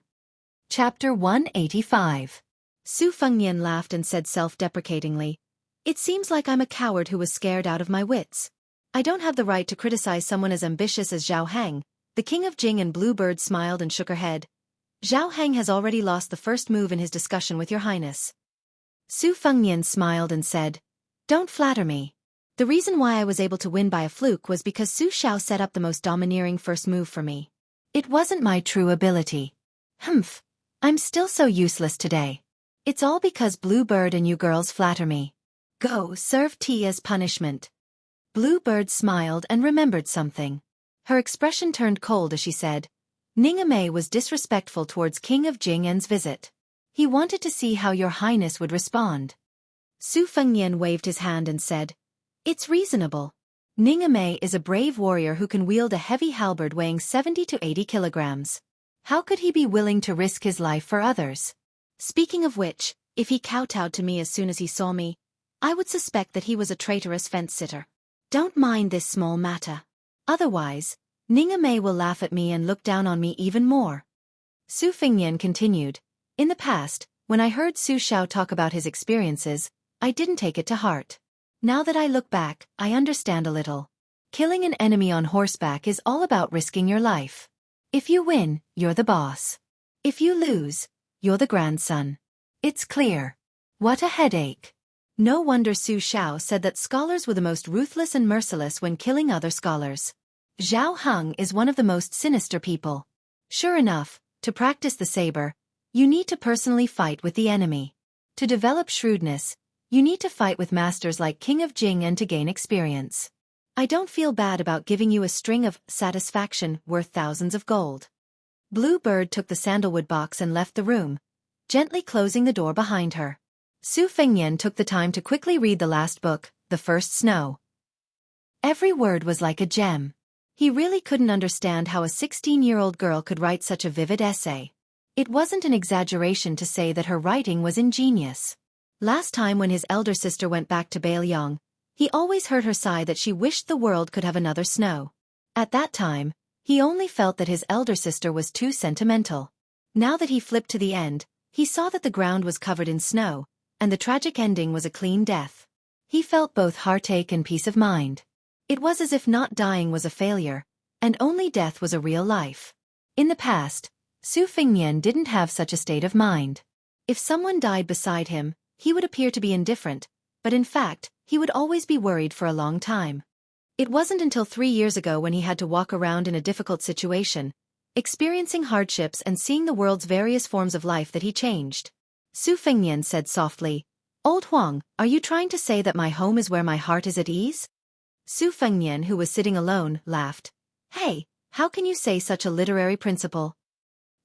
Chapter 185. Su Fengnian laughed and said self-deprecatingly, it seems like I'm a coward who was scared out of my wits. I don't have the right to criticize someone as ambitious as Zhao Hang. The king of Jing and Bluebird smiled and shook her head. Zhao Hang has already lost the first move in his discussion with your highness. Su Fengnian smiled and said, don't flatter me. The reason why I was able to win by a fluke was because Su Xiao set up the most domineering first move for me. It wasn't my true ability. Humph, I'm still so useless today. It's all because Bluebird and you girls flatter me. Go, serve tea as punishment. Bluebird smiled and remembered something. Her expression turned cold as she said, Ningame was disrespectful towards King of Jing'an's visit. He wanted to see how your highness would respond. Su Fengnian waved his hand and said, it's reasonable. Ningame is a brave warrior who can wield a heavy halberd weighing 70 to 80 kilograms. How could he be willing to risk his life for others? Speaking of which, if he kowtowed to me as soon as he saw me, I would suspect that he was a traitorous fence-sitter. Don't mind this small matter. Otherwise, Ningame will laugh at me and look down on me even more. Su Fengnian continued, in the past, when I heard Su Xiao talk about his experiences, I didn't take it to heart. Now that I look back, I understand a little. Killing an enemy on horseback is all about risking your life. If you win, you're the boss. If you lose, you're the grandson. It's clear. What a headache. No wonder Su Xiao said that scholars were the most ruthless and merciless when killing other scholars. Zhao Heng is one of the most sinister people. Sure enough, to practice the saber, you need to personally fight with the enemy. To develop shrewdness, you need to fight with masters like King of Jing'an to gain experience. I don't feel bad about giving you a string of satisfaction worth thousands of gold. Bluebird took the sandalwood box and left the room, gently closing the door behind her. Su Fengnian took the time to quickly read the last book, The First Snow. Every word was like a gem. He really couldn't understand how a 16-year-old girl could write such a vivid essay. It wasn't an exaggeration to say that her writing was ingenious. Last time when his elder sister went back to Bailiang, he always heard her sigh that she wished the world could have another snow. At that time, he only felt that his elder sister was too sentimental. Now that he flipped to the end, he saw that the ground was covered in snow, and the tragic ending was a clean death. He felt both heartache and peace of mind. It was as if not dying was a failure, and only death was a real life. In the past, Su Fengnian didn't have such a state of mind. If someone died beside him, he would appear to be indifferent, but in fact, he would always be worried for a long time. It wasn't until 3 years ago when he had to walk around in a difficult situation, experiencing hardships and seeing the world's various forms of life that he changed. Su Fengnian said softly, Old Huang, are you trying to say that my home is where my heart is at ease? Su Fengnian, who was sitting alone, laughed. Hey, how can you say such a literary principle?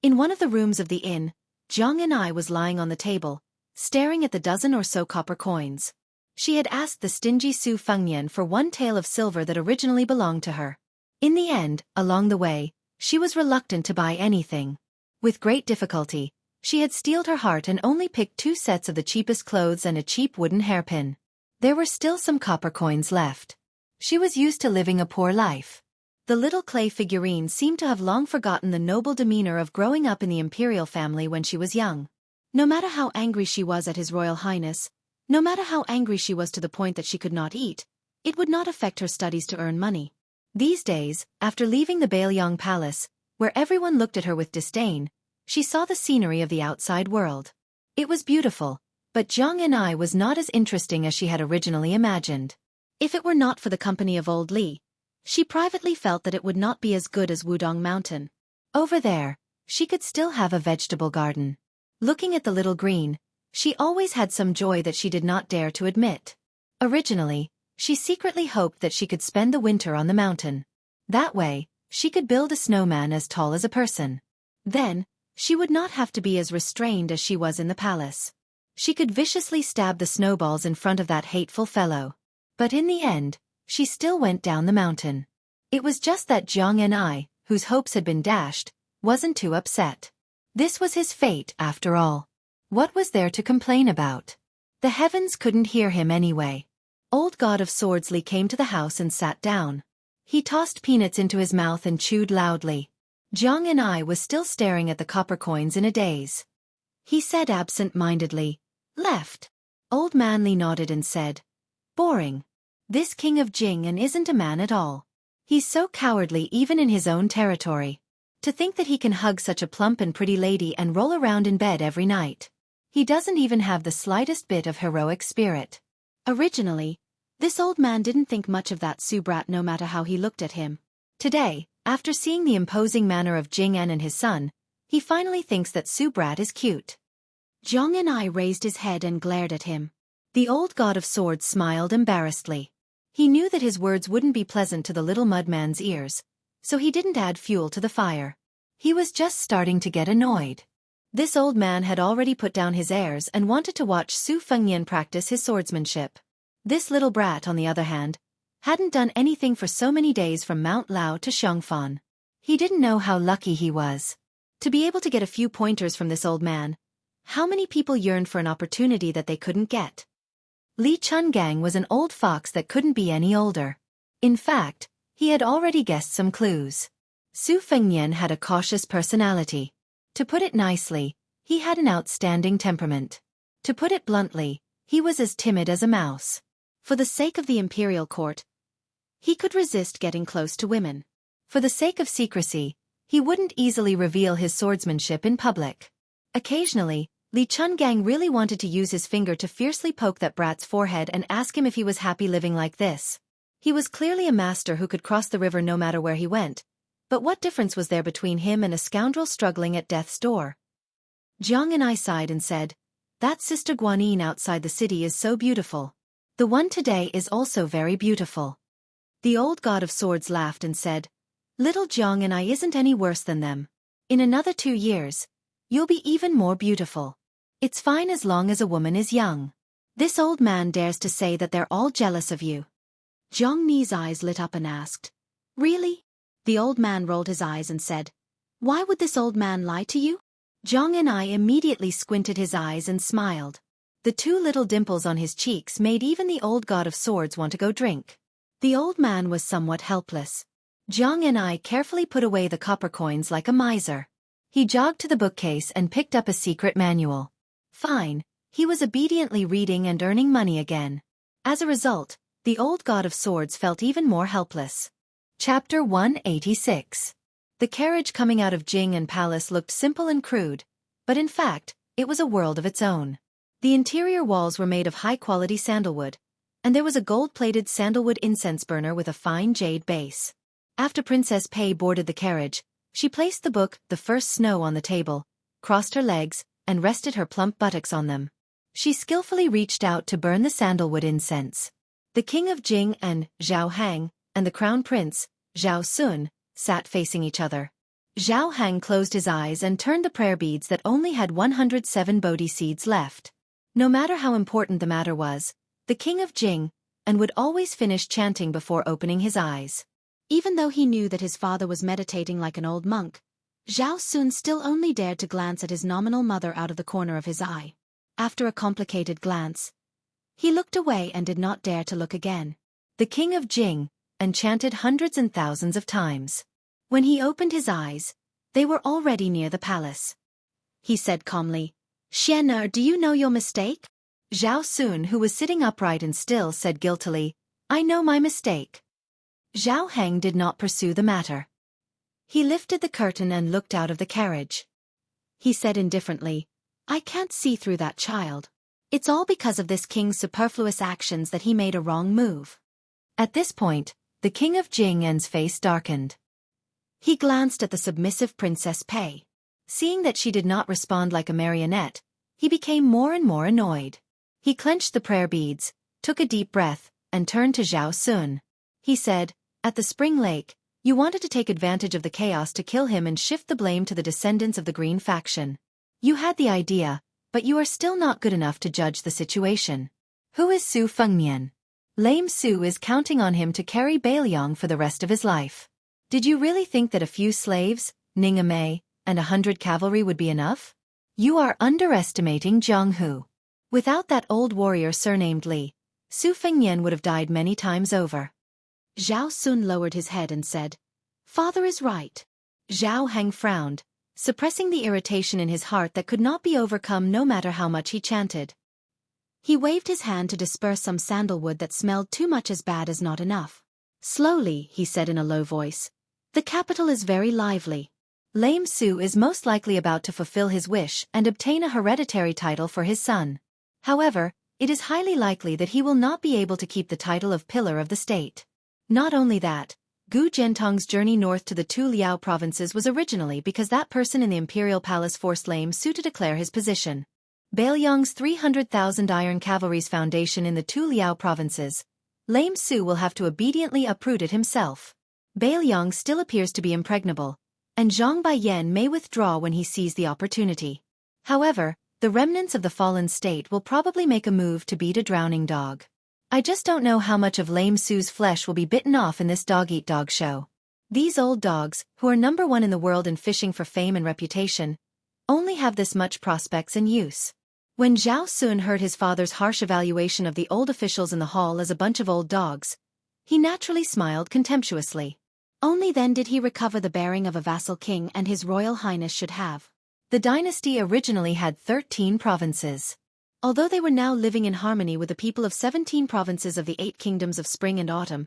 In one of the rooms of the inn, Zhang and I was lying on the table, staring at the dozen or so copper coins. She had asked the stingy Su Fengnian for one tael of silver that originally belonged to her. In the end, along the way, she was reluctant to buy anything. With great difficulty, She had steeled her heart and only picked 2 sets of the cheapest clothes and a cheap wooden hairpin. There were still some copper coins left. She was used to living a poor life. The little clay figurine seemed to have long forgotten the noble demeanor of growing up in the imperial family when she was young. No matter how angry she was at His Royal Highness, no matter how angry she was to the point that she could not eat, it would not affect her studies to earn money. These days, after leaving the Baelyong Palace, where everyone looked at her with disdain, she saw the scenery of the outside world. It was beautiful, but Jiang was not as interesting as she had originally imagined. If it were not for the company of old Li, she privately felt that it would not be as good as Wudong Mountain. Over there, she could still have a vegetable garden. Looking at the little green, she always had some joy that she did not dare to admit. Originally, she secretly hoped that she could spend the winter on the mountain. That way, she could build a snowman as tall as a person. Then, she would not have to be as restrained as she was in the palace. She could viciously stab the snowballs in front of that hateful fellow. But in the end, she still went down the mountain. It was just that Jiang, whose hopes had been dashed, wasn't too upset. This was his fate after all. What was there to complain about? The heavens couldn't hear him anyway. Old God of Swords Li came to the house and sat down. He tossed peanuts into his mouth and chewed loudly. Jiang was still staring at the copper coins in a daze. He said absent-mindedly, "Left." Old Man Li nodded and said, "Boring. This king of Jing isn't a man at all. He's so cowardly even in his own territory. To think that he can hug such a plump and pretty lady and roll around in bed every night. He doesn't even have the slightest bit of heroic spirit." Originally, this old man didn't think much of that Su brat no matter how he looked at him. Today, after seeing the imposing manner of Jing and his son, he finally thinks that Su brat is cute. Jiang raised his head and glared at him. The old God of Swords smiled embarrassedly. He knew that his words wouldn't be pleasant to the little mudman's ears, so he didn't add fuel to the fire. He was just starting to get annoyed. This old man had already put down his airs and wanted to watch Su Fengnian practice his swordsmanship. This little brat, on the other hand, hadn't done anything for so many days from Mount Lao to Xiongfan. He didn't know how lucky he was. To be able to get a few pointers from this old man. How many people yearned for an opportunity that they couldn't get? Li Chungang was an old fox that couldn't be any older. In fact, he had already guessed some clues. Su Fengnian had a cautious personality. To put it nicely, he had an outstanding temperament. To put it bluntly, he was as timid as a mouse. For the sake of the imperial court, he could resist getting close to women. For the sake of secrecy, he wouldn't easily reveal his swordsmanship in public. Occasionally, Li Chungang really wanted to use his finger to fiercely poke that brat's forehead and ask him if he was happy living like this. He was clearly a master who could cross the river no matter where he went, but what difference was there between him and a scoundrel struggling at death's door? Jiang sighed and said, "That Sister Guanyin outside the city is so beautiful. The one today is also very beautiful." The old God of Swords laughed and said, "Little Jiang isn't any worse than them. In another 2 years, you'll be even more beautiful. It's fine as long as a woman is young. This old man dares to say that they're all jealous of you." Jiang Ni's eyes lit up and asked, "Really?" The old man rolled his eyes and said, "Why would this old man lie to you?" Jiang immediately squinted his eyes and smiled. The 2 little dimples on his cheeks made even the old God of Swords want to go drink. The old man was somewhat helpless. Jiang carefully put away the copper coins like a miser. He jogged to the bookcase and picked up a secret manual. Fine, he was obediently reading and earning money again. As a result, the old God of Swords felt even more helpless. Chapter 186. The carriage coming out of Jing Palace looked simple and crude, but in fact, it was a world of its own. The interior walls were made of high-quality sandalwood, and there was a gold-plated sandalwood incense burner with a fine jade base. After Princess Pei boarded the carriage, she placed the book, The First Snow, on the table, crossed her legs, and rested her plump buttocks on them. She skillfully reached out to burn the sandalwood incense. The king of Jing and Zhao Hang, and the crown prince, Zhao Sun, sat facing each other. Zhao Hang closed his eyes and turned the prayer beads that only had 107 Bodhi seeds left. No matter how important the matter was, the king of Jing and would always finish chanting before opening his eyes. Even though he knew that his father was meditating like an old monk, Zhao Sun still only dared to glance at his nominal mother out of the corner of his eye. After a complicated glance, he looked away and did not dare to look again. The king of Jing, enchanted hundreds and thousands of times. When he opened his eyes, they were already near the palace. He said calmly, "Xian'er, do you know your mistake?" Zhao Sun, who was sitting upright and still, said guiltily, "I know my mistake." Zhao Heng did not pursue the matter. He lifted the curtain and looked out of the carriage. He said indifferently, "I can't see through that child. It's all because of this king's superfluous actions that he made a wrong move." At this point, the king of Jing'en's face darkened. He glanced at the submissive Princess Pei. Seeing that she did not respond like a marionette, he became more and more annoyed. He clenched the prayer beads, took a deep breath, and turned to Zhao Sun. He said, "At the Spring Lake, you wanted to take advantage of the chaos to kill him and shift the blame to the descendants of the Green faction. You had the idea, but you are still not good enough to judge the situation. Who is Su Fengmian? Lame Su is counting on him to carry Bailiang for the rest of his life. Did you really think that a few slaves, Ning Mei, and 100 cavalry would be enough? You are underestimating Jiang Hu. Without that old warrior surnamed Li, Su Fengmian would have died many times over." Zhao Sun lowered his head and said, "Father is right." Zhao Heng frowned, suppressing the irritation in his heart that could not be overcome no matter how much he chanted. He waved his hand to disperse some sandalwood that smelled too much as bad as not enough. Slowly, he said in a low voice, "The capital is very lively. Lame Su is most likely about to fulfill his wish and obtain a hereditary title for his son. However, it is highly likely that he will not be able to keep the title of pillar of the state. Not only that, Gu Zhentong's journey north to the two Liao provinces was originally because that person in the imperial palace forced Lame Su to declare his position. Bailiang's 300,000 iron cavalry's foundation in the two Liao provinces. Lame Su will have to obediently uproot it himself. Bailiang still appears to be impregnable, and Zhang Baiyan may withdraw when he sees the opportunity. However, the remnants of the fallen state will probably make a move to beat a drowning dog. I just don't know how much of Lame Su's flesh will be bitten off in this dog-eat-dog show. These old dogs, who are #1 in the world in fishing for fame and reputation, only have this much prospects and use." When Zhao Sun heard his father's harsh evaluation of the old officials in the hall as a bunch of old dogs, he naturally smiled contemptuously. Only then did he recover the bearing of a vassal king and his royal highness should have. The dynasty originally had 13 provinces. Although they were now living in harmony with the people of 17 provinces of the 8 kingdoms of spring and autumn,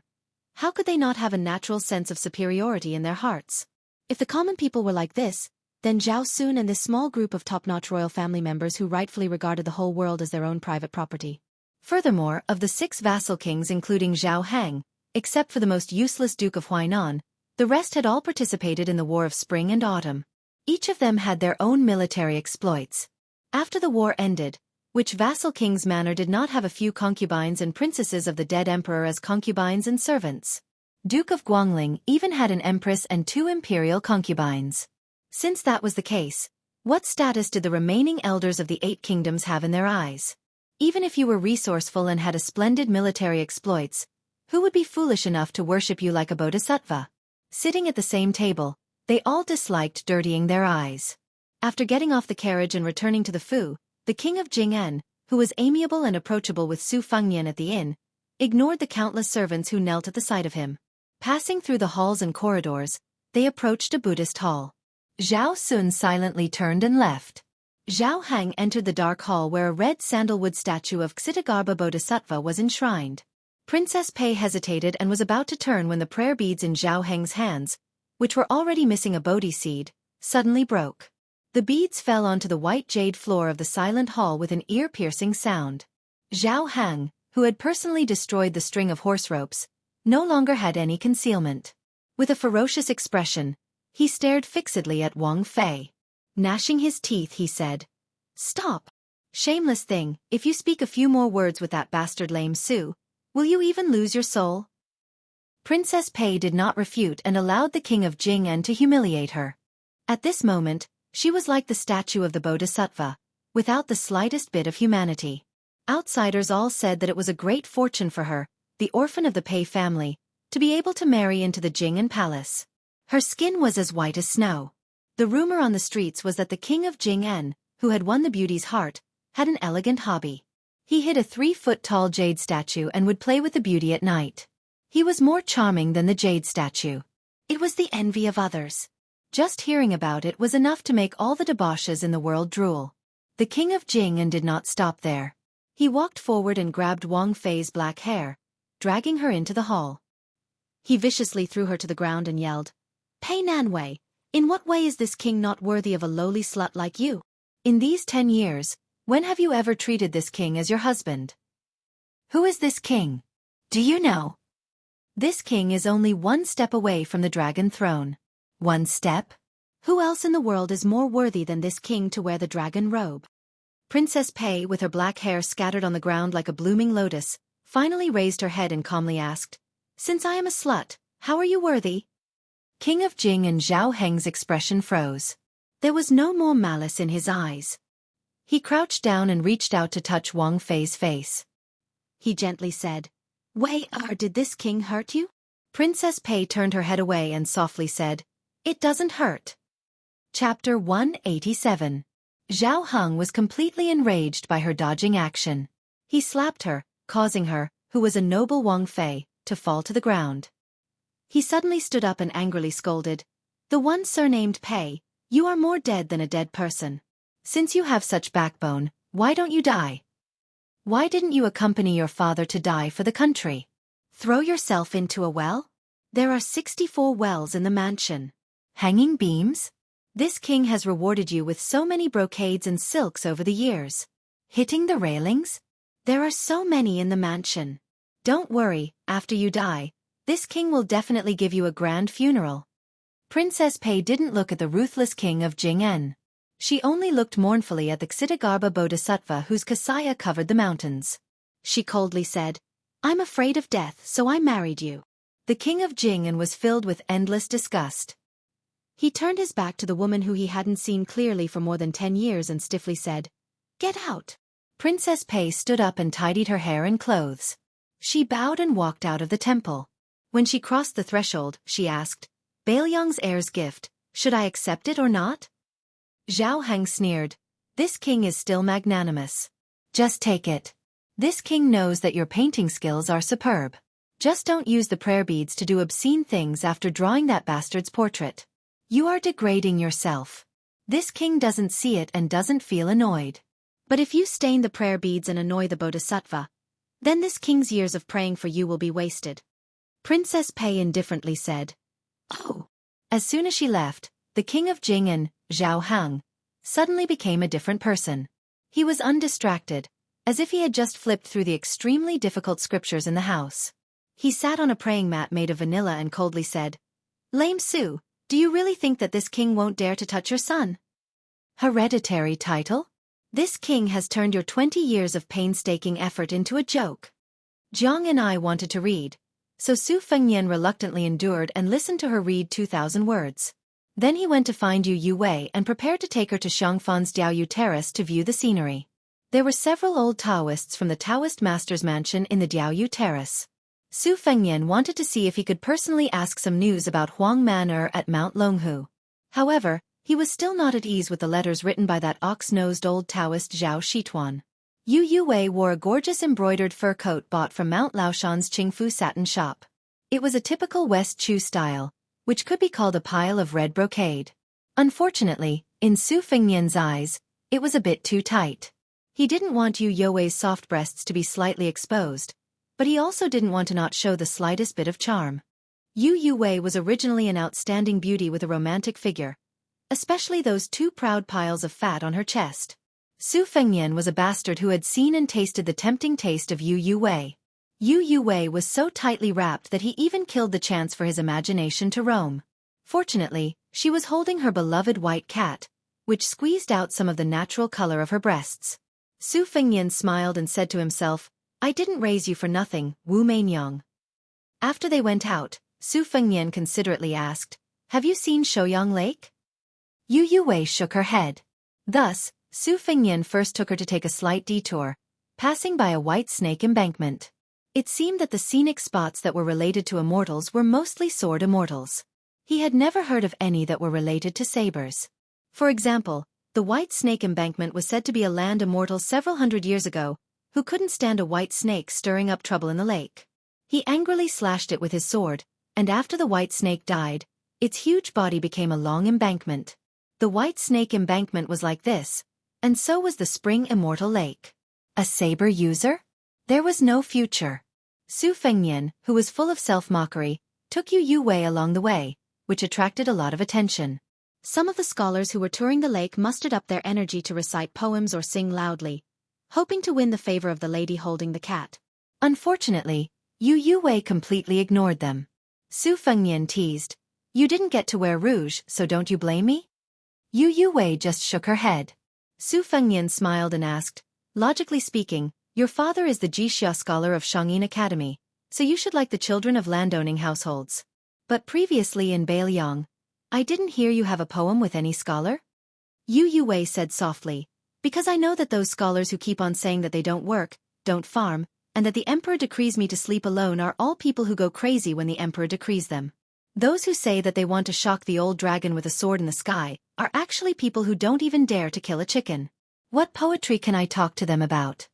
how could they not have a natural sense of superiority in their hearts? If the common people were like this, then Zhao Sun and this small group of top-notch royal family members who rightfully regarded the whole world as their own private property. Furthermore, of the 6 vassal kings including Zhao Heng, except for the most useless Duke of Huainan, the rest had all participated in the War of Spring and Autumn. Each of them had their own military exploits. After the war ended, which vassal king's manor did not have a few concubines and princesses of the dead emperor as concubines and servants. Duke of Guangling even had an empress and 2 imperial concubines. Since that was the case, what status did the remaining elders of the 8 kingdoms have in their eyes? Even if you were resourceful and had a splendid military exploits, who would be foolish enough to worship you like a bodhisattva? Sitting at the same table, they all disliked dirtying their eyes. After getting off the carriage and returning to the Fu, the king of Jing'an, who was amiable and approachable with Su Fengmian at the inn, ignored the countless servants who knelt at the sight of him. Passing through the halls and corridors, they approached a Buddhist hall. Zhao Sun silently turned and left. Zhao Heng entered the dark hall where a red sandalwood statue of Ksitagarbha Bodhisattva was enshrined. Princess Pei hesitated and was about to turn when the prayer beads in Zhao Heng's hands, which were already missing a bodhi seed, suddenly broke. The beads fell onto the white jade floor of the silent hall with an ear-piercing sound. Zhao Heng, who had personally destroyed the string of horse ropes, no longer had any concealment. With a ferocious expression, he stared fixedly at Wang Fei. Gnashing his teeth, he said, "Stop! Shameless thing, if you speak a few more words with that bastard Lame Su, will you even lose your soul?" Princess Pei did not refute and allowed the king of Jing'an to humiliate her. At this moment, she was like the statue of the Bodhisattva, without the slightest bit of humanity. Outsiders all said that it was a great fortune for her, the orphan of the Pei family, to be able to marry into the Jing'an palace. Her skin was as white as snow. The rumor on the streets was that the king of Jing-en, who had won the beauty's heart, had an elegant hobby. He hid a 3-foot-tall jade statue and would play with the beauty at night. He was more charming than the jade statue. It was the envy of others. Just hearing about it was enough to make all the debauches in the world drool. The king of Jing-en did not stop there. He walked forward and grabbed Wang Fei's black hair, dragging her into the hall. He viciously threw her to the ground and yelled, "Pei Nanwei, in what way is this king not worthy of a lowly slut like you? In these 10 years, when have you ever treated this king as your husband? Who is this king? Do you know? This king is only 1 step away from the dragon throne." 1 step? Who else in the world is more worthy than this king to wear the dragon robe? Princess Pei, with her black hair scattered on the ground like a blooming lotus, finally raised her head and calmly asked, "Since I am a slut, how are you worthy?" King of Jing and Zhao Heng's expression froze. There was no more malice in his eyes. He crouched down and reached out to touch Wang Fei's face. He gently said, "Wei did this king hurt you?" Princess Pei turned her head away and softly said, "It doesn't hurt." Chapter 187. Zhao Heng was completely enraged by her dodging action. He slapped her, causing her, who was a noble Wang Fei, to fall to the ground. He suddenly stood up and angrily scolded, "The one surnamed Pei, you are more dead than a dead person. Since you have such backbone, why don't you die? Why didn't you accompany your father to die for the country? Throw yourself into a well? There are 64 wells in the mansion. Hanging beams? This king has rewarded you with so many brocades and silks over the years. Hitting the railings? There are so many in the mansion. Don't worry, after you die, this king will definitely give you a grand funeral." Princess Pei didn't look at the ruthless king of Jing-en. She only looked mournfully at the Ksitigarbha Bodhisattva whose kasaya covered the mountains. She coldly said, "I'm afraid of death, so I married you." The king of Jing-en was filled with endless disgust. He turned his back to the woman who he hadn't seen clearly for more than 10 years and stiffly said, "Get out." Princess Pei stood up and tidied her hair and clothes. She bowed and walked out of the temple. When she crossed the threshold, she asked, "Baelyang's heir's gift, should I accept it or not?" Zhao Heng sneered, "This king is still magnanimous. Just take it. This king knows that your painting skills are superb. Just don't use the prayer beads to do obscene things after drawing that bastard's portrait. You are degrading yourself. This king doesn't see it and doesn't feel annoyed. But if you stain the prayer beads and annoy the bodhisattva, then this king's years of praying for you will be wasted." Princess Pei indifferently said, "Oh." As soon as she left, the king of Jing-en, Zhao Heng, suddenly became a different person. He was undistracted, as if he had just flipped through the extremely difficult scriptures in the house. He sat on a praying mat made of vanilla and coldly said, "Lame Su, do you really think that this king won't dare to touch your son? Hereditary title? This king has turned your 20 years of painstaking effort into a joke." Jiang and I wanted to read, so Su Fengnian reluctantly endured and listened to her read 2,000 words. Then he went to find Yu Wei and prepared to take her to Xiangfan's Diaoyu Terrace to view the scenery. There were several old Taoists from the Taoist master's mansion in the Diaoyu Terrace. Su Fengnian wanted to see if he could personally ask some news about Huang Man at Mount Longhu. However, he was still not at ease with the letters written by that ox-nosed old Taoist Zhao Shituan. Yu Wei wore a gorgeous embroidered fur coat bought from Mount Laoshan's Qingfu satin shop. It was a typical West Chu style, which could be called a pile of red brocade. Unfortunately, in Su Fengnian's eyes, it was a bit too tight. He didn't want Yu Wei's soft breasts to be slightly exposed, but he also didn't want to not show the slightest bit of charm. Yu Wei was originally an outstanding beauty with a romantic figure, especially those 2 proud piles of fat on her chest. Su Fengnian was a bastard who had seen and tasted the tempting taste of Yu Wei. Yu Wei was so tightly wrapped that he even killed the chance for his imagination to roam. Fortunately, she was holding her beloved white cat, which squeezed out some of the natural color of her breasts. Su Fengnian smiled and said to himself, "I didn't raise you for nothing, Wu Mainyang." After they went out, Su Fengnian considerately asked, "Have you seen Shouyang Lake?" Yu Wei shook her head. Thus, Su Fengnian first took her to take a slight detour, passing by a white snake embankment. It seemed that the scenic spots that were related to immortals were mostly sword immortals. He had never heard of any that were related to sabers. For example, the White Snake Embankment was said to be a land immortal several hundred years ago, who couldn't stand a white snake stirring up trouble in the lake. He angrily slashed it with his sword, and after the white snake died, its huge body became a long embankment. The White Snake Embankment was like this, and so was the Spring Immortal Lake. A saber user? There was no future. Su Fengnian, who was full of self-mockery, took Yu Wei along the way, which attracted a lot of attention. Some of the scholars who were touring the lake mustered up their energy to recite poems or sing loudly, hoping to win the favor of the lady holding the cat. Unfortunately, Yu Wei completely ignored them. Su Fengnian teased, "You didn't get to wear rouge, so don't you blame me?" Yu Wei just shook her head. Su Fengnian smiled and asked, "Logically speaking, your father is the Jixia scholar of Shangyin Academy, so you should like the children of landowning households. But previously in Bailiang, I didn't hear you have a poem with any scholar?" Yu Wei said softly, "Because I know that those scholars who keep on saying that they don't work, don't farm, and that the emperor decrees me to sleep alone are all people who go crazy when the emperor decrees them. Those who say that they want to shock the old dragon with a sword in the sky are actually people who don't even dare to kill a chicken. What poetry can I talk to them about?"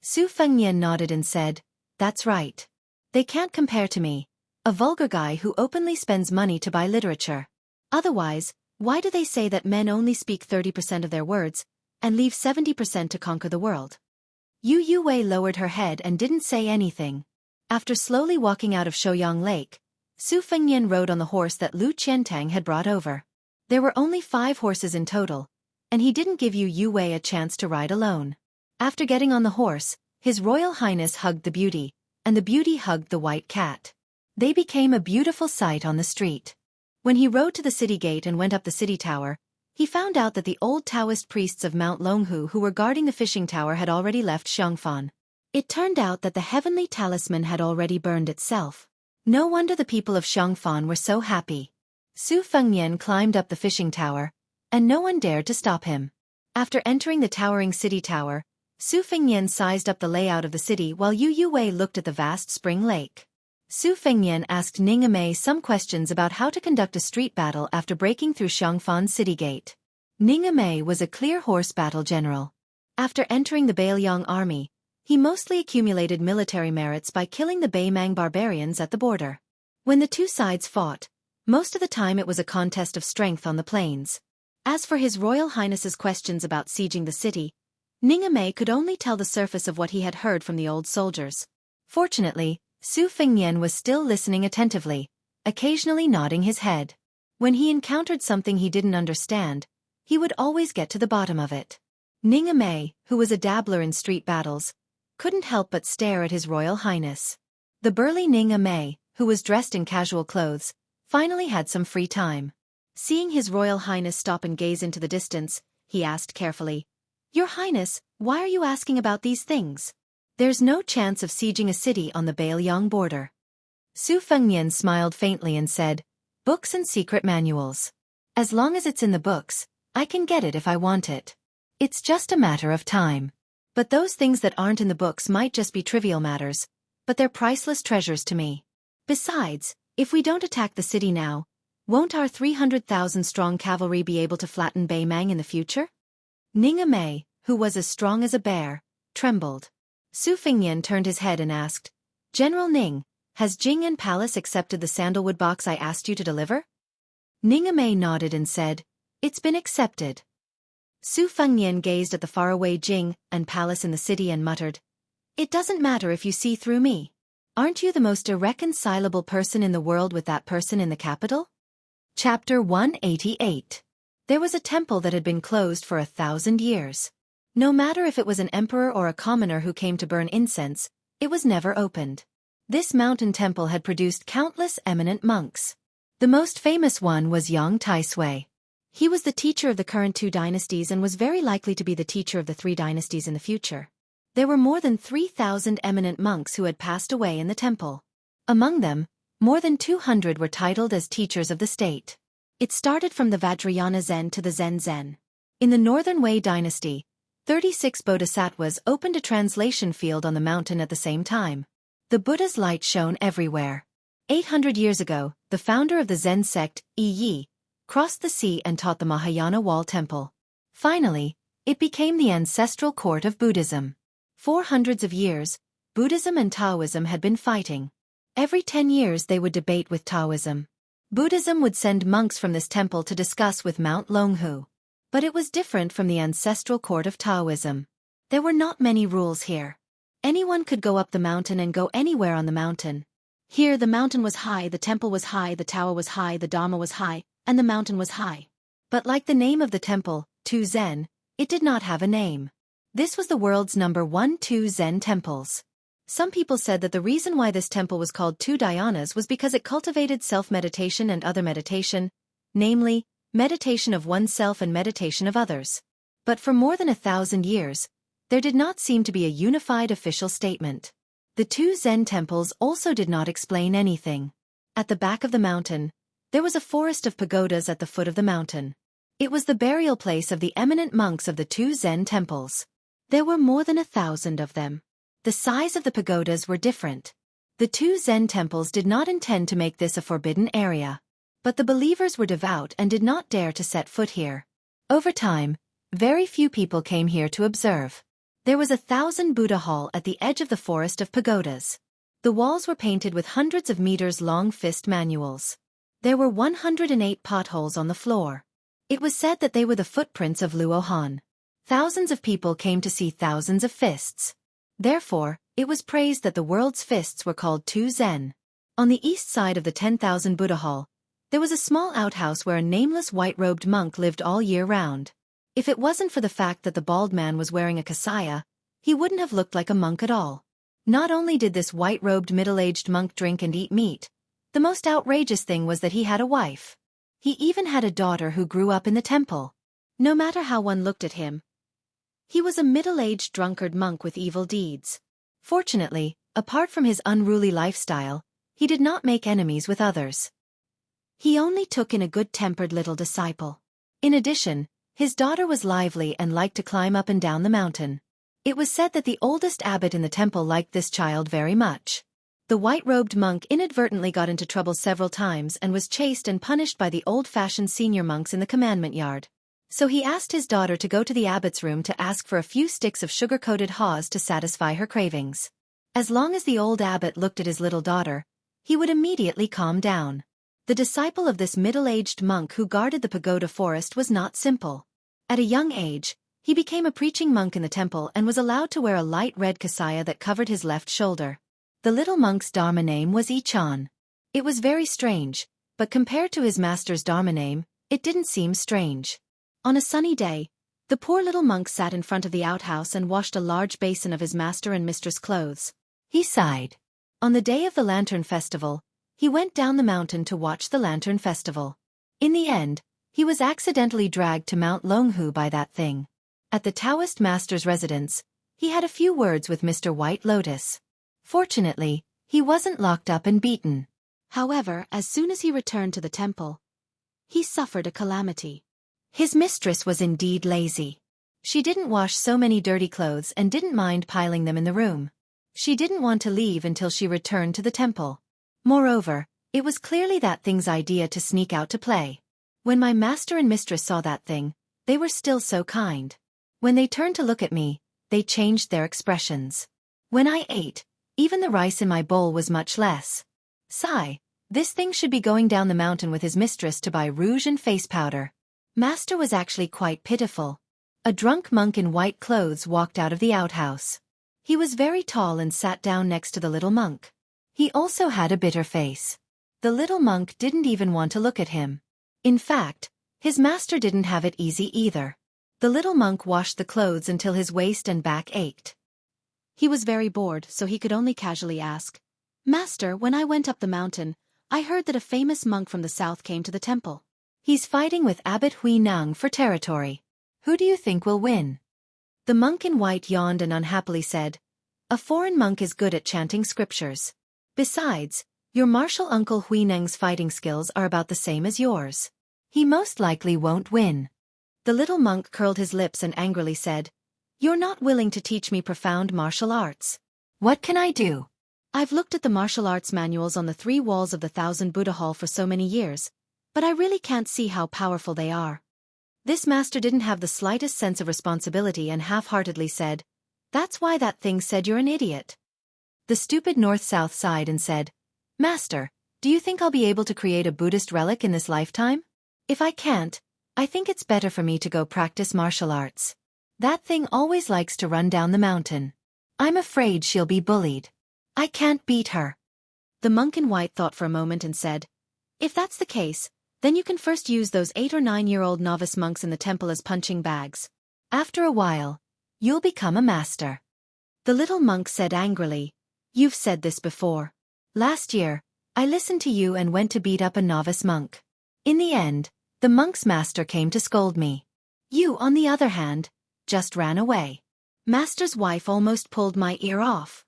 Su Fengnian nodded and said, "That's right. They can't compare to me, a vulgar guy who openly spends money to buy literature. Otherwise, why do they say that men only speak 30% of their words, and leave 70% to conquer the world?" Yu Wei lowered her head and didn't say anything. After slowly walking out of Shouyang Lake, Su Fengnian rode on the horse that Lu Qiantang had brought over. There were only 5 horses in total, and he didn't give Yu Wei a chance to ride alone. After getting on the horse, His Royal Highness hugged the beauty, and the beauty hugged the white cat. They became a beautiful sight on the street. When he rode to the city gate and went up the city tower, he found out that the old Taoist priests of Mount Longhu who were guarding the fishing tower had already left Xiangfan. It turned out that the heavenly talisman had already burned itself. No wonder the people of Xiangfan were so happy. Su Fengnian climbed up the fishing tower, and no one dared to stop him. After entering the towering city tower, Su Fengnian sized up the layout of the city while Yu Wei looked at the vast spring lake. Su Fengnian asked Ning Amei some questions about how to conduct a street battle after breaking through Xiangfan's city gate. Ning Amei was a clear horse battle general. After entering the Bailiang army, he mostly accumulated military merits by killing the Baimang barbarians at the border. When the two sides fought, most of the time it was a contest of strength on the plains. As for His Royal Highness's questions about sieging the city, Ning Amei could only tell the surface of what he had heard from the old soldiers. Fortunately, Su Fengnian was still listening attentively, occasionally nodding his head. When he encountered something he didn't understand, he would always get to the bottom of it. Ning Amei, who was a dabbler in street battles, couldn't help but stare at His Royal Highness. The burly Ning Amei, who was dressed in casual clothes, finally had some free time. Seeing His Royal Highness stop and gaze into the distance, he asked carefully, "Your Highness, why are you asking about these things? There's no chance of sieging a city on the Bailiang border." Su Fengnian smiled faintly and said, "Books and secret manuals. As long as it's in the books, I can get it if I want it. It's just a matter of time. But those things that aren't in the books might just be trivial matters, but they're priceless treasures to me. Besides, if we don't attack the city now, won't our 300,000-strong cavalry be able to flatten Baimang in the future?" Ning Amei, who was as strong as a bear, trembled. Su Fengnian turned his head and asked, "General Ning, has Jing'an Palace accepted the sandalwood box I asked you to deliver?" Ning Amei nodded and said, "It's been accepted." Su Fengnian gazed at the faraway Jing'an Palace in the city and muttered, "It doesn't matter if you see through me. Aren't you the most irreconcilable person in the world with that person in the capital?" Chapter 188. There was a temple that had been closed for 1,000 years. No matter if it was an emperor or a commoner who came to burn incense, it was never opened. This mountain temple had produced countless eminent monks. The most famous one was Yang Taisui. He was the teacher of the current 2 dynasties and was very likely to be the teacher of the 3 dynasties in the future. There were more than 3,000 eminent monks who had passed away in the temple. Among them, more than 200 were titled as teachers of the state. It started from the Vajrayana Zen to the Zen Zen. In the Northern Wei dynasty, 36 bodhisattvas opened a translation field on the mountain at the same time. The Buddha's light shone everywhere. 800 years ago, the founder of the Zen sect, Yi, crossed the sea and taught the Mahayana wall temple. Finally, it became the ancestral court of Buddhism. For hundreds of years, Buddhism and Taoism had been fighting. Every 10 years they would debate with Taoism. Buddhism would send monks from this temple to discuss with Mount Longhu. But it was different from the ancestral court of Taoism. There were not many rules here. Anyone could go up the mountain and go anywhere on the mountain. Here the mountain was high, the temple was high, the tower was high, the Dharma was high, and the mountain was high. But like the name of the temple, Tu Zen, it did not have a name. This was the world's number 1 2 Zen temples. Some people said that the reason why this temple was called Two Dhyanas was because it cultivated self-meditation and other meditation, namely, meditation of oneself and meditation of others. But for more than 1,000 years, there did not seem to be a unified official statement. The two Zen temples also did not explain anything. At the back of the mountain, there was a forest of pagodas at the foot of the mountain. It was the burial place of the eminent monks of the two Zen temples. There were more than 1,000 of them. The size of the pagodas were different. The two Zen temples did not intend to make this a forbidden area. But the believers were devout and did not dare to set foot here. Over time, very few people came here to observe. There was 1,000 Buddha hall at the edge of the forest of pagodas. The walls were painted with hundreds of meters-long fist manuals. There were 108 potholes on the floor. It was said that they were the footprints of Luo Han. Thousands of people came to see thousands of fists. Therefore, it was praised that the world's fists were called Tu Zen. On the east side of the 10,000 Buddha hall, there was a small outhouse where a nameless white-robed monk lived all year round. If it wasn't for the fact that the bald man was wearing a kasaya, he wouldn't have looked like a monk at all. Not only did this white-robed middle-aged monk drink and eat meat, the most outrageous thing was that he had a wife. He even had a daughter who grew up in the temple. No matter how one looked at him, he was a middle-aged drunkard monk with evil deeds. Fortunately, apart from his unruly lifestyle, he did not make enemies with others. He only took in a good-tempered little disciple. In addition, his daughter was lively and liked to climb up and down the mountain. It was said that the oldest abbot in the temple liked this child very much. The white-robed monk inadvertently got into trouble several times and was chased and punished by the old-fashioned senior monks in the commandment yard. So he asked his daughter to go to the abbot's room to ask for a few sticks of sugar-coated haws to satisfy her cravings. As long as the old abbot looked at his little daughter, he would immediately calm down. The disciple of this middle-aged monk who guarded the pagoda forest was not simple. At a young age, he became a preaching monk in the temple and was allowed to wear a light red kasaya that covered his left shoulder. The little monk's Dharma name was Ichan. It was very strange, but compared to his master's Dharma name, it didn't seem strange. On a sunny day, the poor little monk sat in front of the outhouse and washed a large basin of his master and mistress' clothes. He sighed. On the day of the Lantern Festival, he went down the mountain to watch the Lantern Festival. In the end, he was accidentally dragged to Mount Longhu by that thing. At the Taoist master's residence, he had a few words with Mr. White Lotus. Fortunately, he wasn't locked up and beaten. However, as soon as he returned to the temple, he suffered a calamity. His mistress was indeed lazy. She didn't wash so many dirty clothes and didn't mind piling them in the room. She didn't want to leave until she returned to the temple. Moreover, it was clearly that thing's idea to sneak out to play. When my master and mistress saw that thing, they were still so kind. When they turned to look at me, they changed their expressions. When I ate, even the rice in my bowl was much less. Sigh, this thing should be going down the mountain with his mistress to buy rouge and face powder. Master was actually quite pitiful. A drunk monk in white clothes walked out of the outhouse. He was very tall and sat down next to the little monk. He also had a bitter face. The little monk didn't even want to look at him. In fact, his master didn't have it easy either. The little monk washed the clothes until his waist and back ached. He was very bored, so he could only casually ask, "Master, when I went up the mountain, I heard that a famous monk from the south came to the temple. He's fighting with Abbot Hui Nang for territory. Who do you think will win?" The monk in white yawned and unhappily said, "A foreign monk is good at chanting scriptures. Besides, your martial uncle Hui Nang's fighting skills are about the same as yours. He most likely won't win." The little monk curled his lips and angrily said, "You're not willing to teach me profound martial arts. What can I do?" I've looked at the martial arts manuals on the 3 walls of the 1000 Buddha Hall for so many years, but I really can't see how powerful they are. This master didn't have the slightest sense of responsibility and half-heartedly said, "That's why that thing said you're an idiot." The stupid North-South sighed and said, "Master, do you think I'll be able to create a Buddhist relic in this lifetime? If I can't, I think it's better for me to go practice martial arts. That thing always likes to run down the mountain. I'm afraid she'll be bullied. I can't beat her." The monk in white thought for a moment and said, "If that's the case, then you can first use those 8 or 9-year-old novice monks in the temple as punching bags. After a while, you'll become a master." The little monk said angrily, "You've said this before. Last year, I listened to you and went to beat up a novice monk. In the end, the monk's master came to scold me. You, on the other hand, just ran away. Master's wife almost pulled my ear off."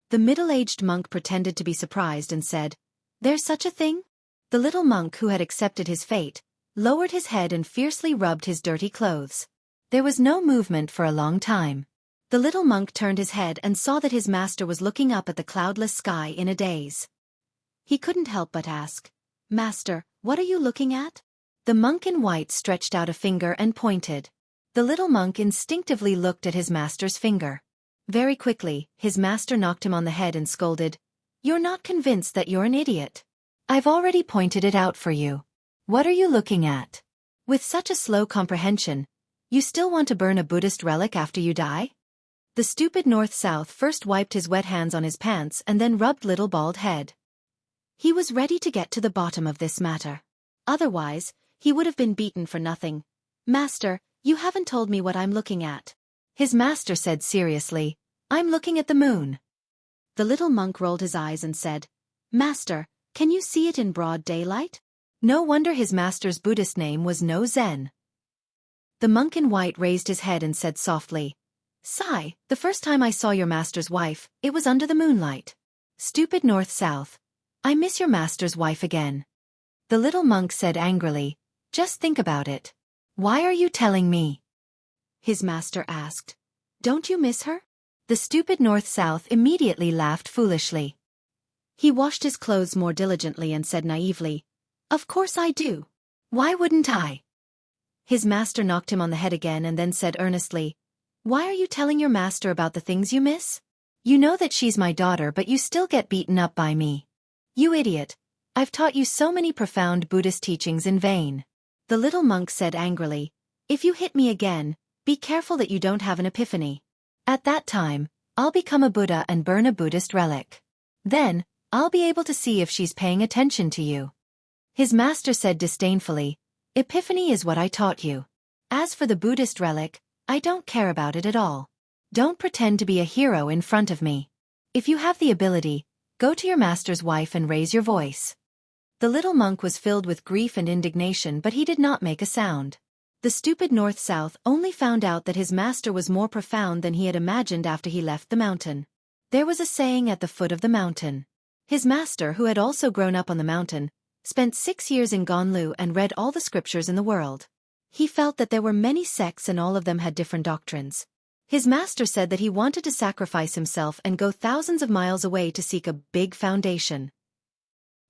The middle-aged monk pretended to be surprised and said, "There's such a thing?" The little monk, who had accepted his fate, lowered his head and fiercely rubbed his dirty clothes. There was no movement for a long time. The little monk turned his head and saw that his master was looking up at the cloudless sky in a daze. He couldn't help but ask, "Master, what are you looking at?" The monk in white stretched out a finger and pointed. The little monk instinctively looked at his master's finger. Very quickly, his master knocked him on the head and scolded, "You're not convinced that you're an idiot. I've already pointed it out for you. What are you looking at? With such a slow comprehension, you still want to burn a Buddhist relic after you die?" The stupid North-South first wiped his wet hands on his pants and then rubbed little bald head. He was ready to get to the bottom of this matter. Otherwise, he would have been beaten for nothing. "Master, you haven't told me what I'm looking at." His master said seriously, "I'm looking at the moon." The little monk rolled his eyes and said, "Master, can you see it in broad daylight?" No wonder his master's Buddhist name was No Zen. The monk in white raised his head and said softly, "Sigh, the first time I saw your master's wife, it was under the moonlight. Stupid North-South, I miss your master's wife again." The little monk said angrily, "Just think about it. Why are you telling me?" His master asked, "Don't you miss her?" The stupid North-South immediately laughed foolishly. He washed his clothes more diligently and said naively, "Of course I do. Why wouldn't I?" His master knocked him on the head again and then said earnestly, "Why are you telling your master about the things you miss? You know that she's my daughter, but you still get beaten up by me. You idiot, I've taught you so many profound Buddhist teachings in vain." The little monk said angrily, "If you hit me again, be careful that you don't have an epiphany. At that time, I'll become a Buddha and burn a Buddhist relic. Then, I'll be able to see if she's paying attention to you." His master said disdainfully, "Epiphany is what I taught you. As for the Buddhist relic, I don't care about it at all. Don't pretend to be a hero in front of me. If you have the ability, go to your master's wife and raise your voice." The little monk was filled with grief and indignation, but he did not make a sound. The stupid North-South only found out that his master was more profound than he had imagined after he left the mountain. There was a saying at the foot of the mountain. His master, who had also grown up on the mountain, spent 6 years in Gonlu and read all the scriptures in the world. He felt that there were many sects and all of them had different doctrines. His master said that he wanted to sacrifice himself and go thousands of miles away to seek a big foundation.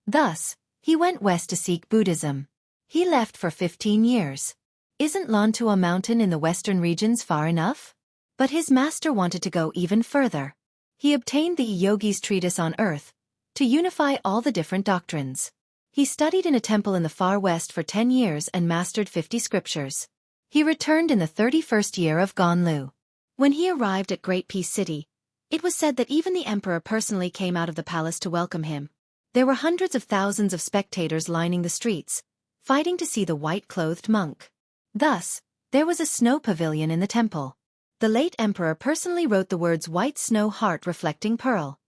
Thus, he went west to seek Buddhism. He left for 15 years. Isn't Lantua Mountain in the western regions far enough? But his master wanted to go even further. He obtained the Yogi's treatise on earth, to unify all the different doctrines. He studied in a temple in the far west for 10 years and mastered 50 scriptures. He returned in the 31st year of Gonlu. When he arrived at Great Peace City, it was said that even the emperor personally came out of the palace to welcome him. There were hundreds of thousands of spectators lining the streets, fighting to see the white-clothed monk. Thus, there was a snow pavilion in the temple. The late emperor personally wrote the words "White Snow Heart Reflecting Pearl."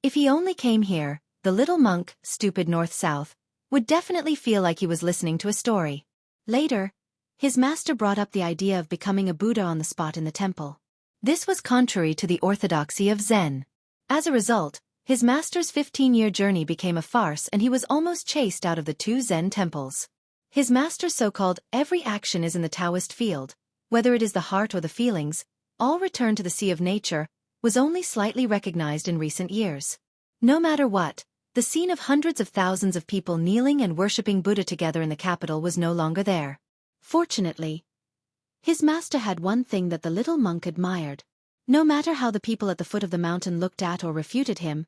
If he only came here, the little monk, stupid North-South, would definitely feel like he was listening to a story. Later, his master brought up the idea of becoming a Buddha on the spot in the temple. This was contrary to the orthodoxy of Zen. As a result, his master's 15-year journey became a farce and he was almost chased out of the 2 Zen temples. His master's so-called "every action is in the Taoist field, whether it is the heart or the feelings, all return to the sea of nature," was only slightly recognized in recent years. No matter what, the scene of hundreds of thousands of people kneeling and worshipping Buddha together in the capital was no longer there. Fortunately, his master had one thing that the little monk admired. No matter how the people at the foot of the mountain looked at or refuted him,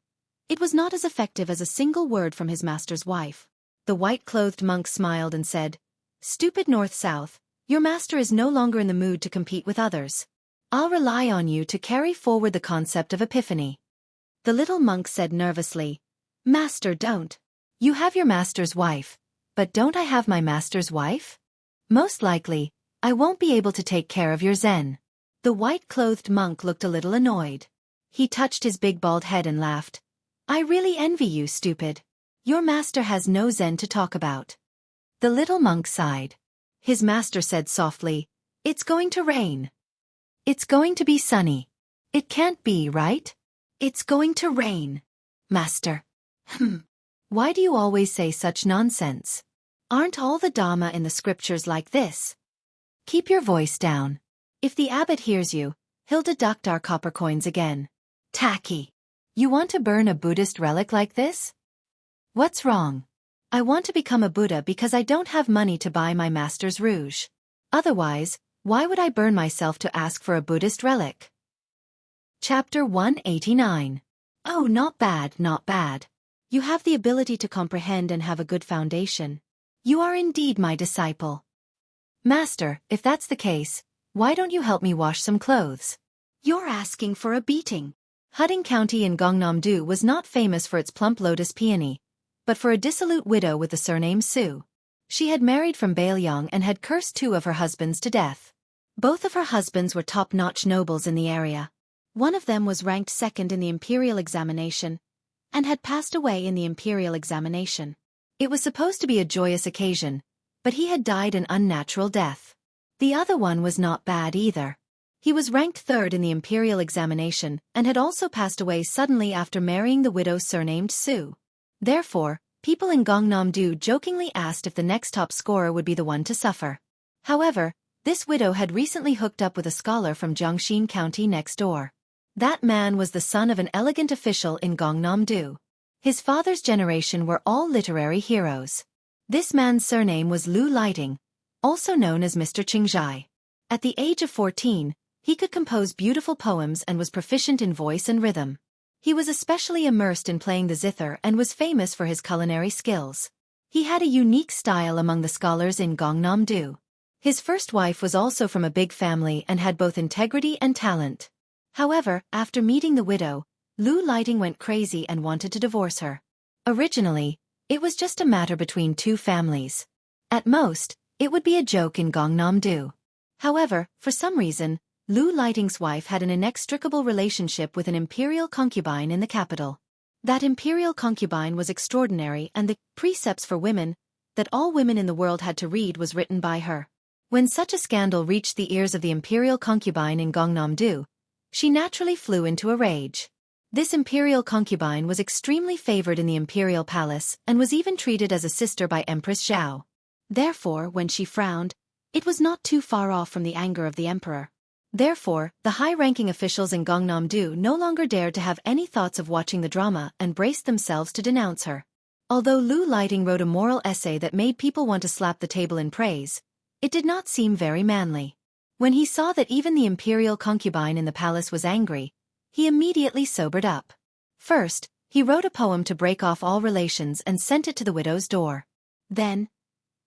it was not as effective as a single word from his master's wife. The white-clothed monk smiled and said, "Stupid North-South, your master is no longer in the mood to compete with others. I'll rely on you to carry forward the concept of epiphany." The little monk said nervously, "Master, don't. You have your master's wife, but don't I have my master's wife? Most likely, I won't be able to take care of your Zen." The white-clothed monk looked a little annoyed. He touched his big bald head and laughed. "I really envy you, stupid. Your master has no Zen to talk about." The little monk sighed. His master said softly, "It's going to rain. It's going to be sunny. It can't be, right? It's going to rain. Master. Why do you always say such nonsense? Aren't all the Dhamma in the scriptures like this? Keep your voice down. If the abbot hears you, he'll deduct our copper coins again. Tacky. You want to burn a Buddhist relic like this? What's wrong? I want to become a Buddha because I don't have money to buy my master's rouge. Otherwise, why would I burn myself to ask for a Buddhist relic?" Chapter 189. Oh, not bad, not bad. You have the ability to comprehend and have a good foundation. You are indeed my disciple. Master, if that's the case, why don't you help me wash some clothes? You're asking for a beating. Hutting County in Gangnam-do was not famous for its plump lotus peony, but for a dissolute widow with the surname Su. She had married from Baelyong and had cursed 2 of her husbands to death. Both of her husbands were top-notch nobles in the area. One of them was ranked second in the imperial examination, and had passed away in the imperial examination. It was supposed to be a joyous occasion, but he had died an unnatural death. The other one was not bad either. He was ranked third in the imperial examination and had also passed away suddenly after marrying the widow surnamed Su. Therefore, people in Gangnam-do jokingly asked if the next top scorer would be the one to suffer. However, this widow had recently hooked up with a scholar from Jiangxin County next door. That man was the son of an elegant official in Gangnam-do. His father's generation were all literary heroes. This man's surname was Lu Lighting, also known as Mr. Qingzhai. At the age of 14, he could compose beautiful poems and was proficient in voice and rhythm. He was especially immersed in playing the zither and was famous for his culinary skills. He had a unique style among the scholars in Gangnam-do. His first wife was also from a big family and had both integrity and talent. However, after meeting the widow, Lu Lighting went crazy and wanted to divorce her. Originally, it was just a matter between 2 families. At most, it would be a joke in Gangnam-do. However, for some reason, Lu Lighting's wife had an inextricable relationship with an imperial concubine in the capital. That imperial concubine was extraordinary, and the precepts for women that all women in the world had to read was written by her. When such a scandal reached the ears of the imperial concubine in Gangnam-do, she naturally flew into a rage. This imperial concubine was extremely favored in the imperial palace and was even treated as a sister by Empress Zhao. Therefore, when she frowned, it was not too far off from the anger of the emperor. Therefore, the high-ranking officials in Gangnam-do no longer dared to have any thoughts of watching the drama and braced themselves to denounce her. Although Lu Lighting wrote a moral essay that made people want to slap the table in praise, it did not seem very manly. When he saw that even the imperial concubine in the palace was angry, he immediately sobered up. First, he wrote a poem to break off all relations and sent it to the widow's door. Then,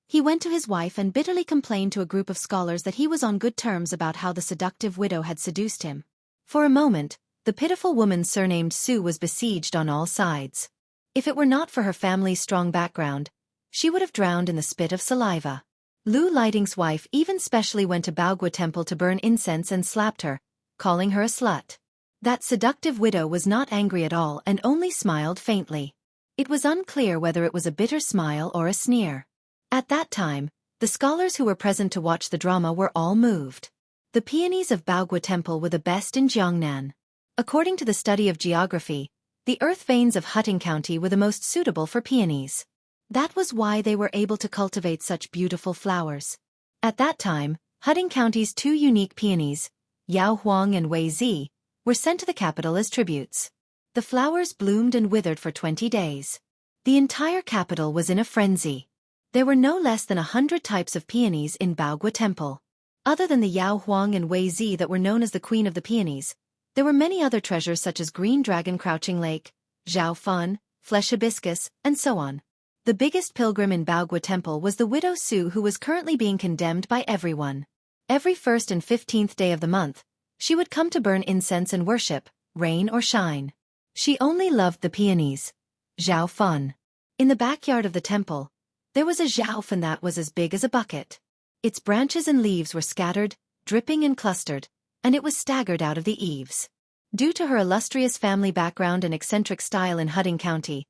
he went to his wife and bitterly complained to a group of scholars that he was on good terms about how the seductive widow had seduced him. For a moment, the pitiful woman surnamed Su was besieged on all sides. If it were not for her family's strong background, she would have drowned in the spit of saliva. Lu Lighting's wife even specially went to Baogwa Temple to burn incense and slapped her, calling her a slut. That seductive widow was not angry at all and only smiled faintly. It was unclear whether it was a bitter smile or a sneer. At that time, the scholars who were present to watch the drama were all moved. The peonies of Baogwa Temple were the best in Jiangnan. According to the study of geography, the earth veins of Hutting County were the most suitable for peonies. That was why they were able to cultivate such beautiful flowers. At that time, Hutting County's 2 unique peonies, Yao Huang and Wei Zi, were sent to the capital as tributes. The flowers bloomed and withered for 20 days. The entire capital was in a frenzy. There were no less than 100 types of peonies in Baogua Temple. Other than the Yao Huang and Wei Zi that were known as the Queen of the Peonies, there were many other treasures such as Green Dragon Crouching Lake, Zhao Fan, Flesh Hibiscus, and so on. The biggest pilgrim in Baogua Temple was the widow Su, who was currently being condemned by everyone. Every 1st and 15th day of the month, she would come to burn incense and worship, rain or shine. She only loved the peonies. Zhao Fan. In the backyard of the temple, there was a Zhao Fan that was as big as a bucket. Its branches and leaves were scattered, dripping and clustered, and it was staggered out of the eaves. Due to her illustrious family background and eccentric style in Hudding County,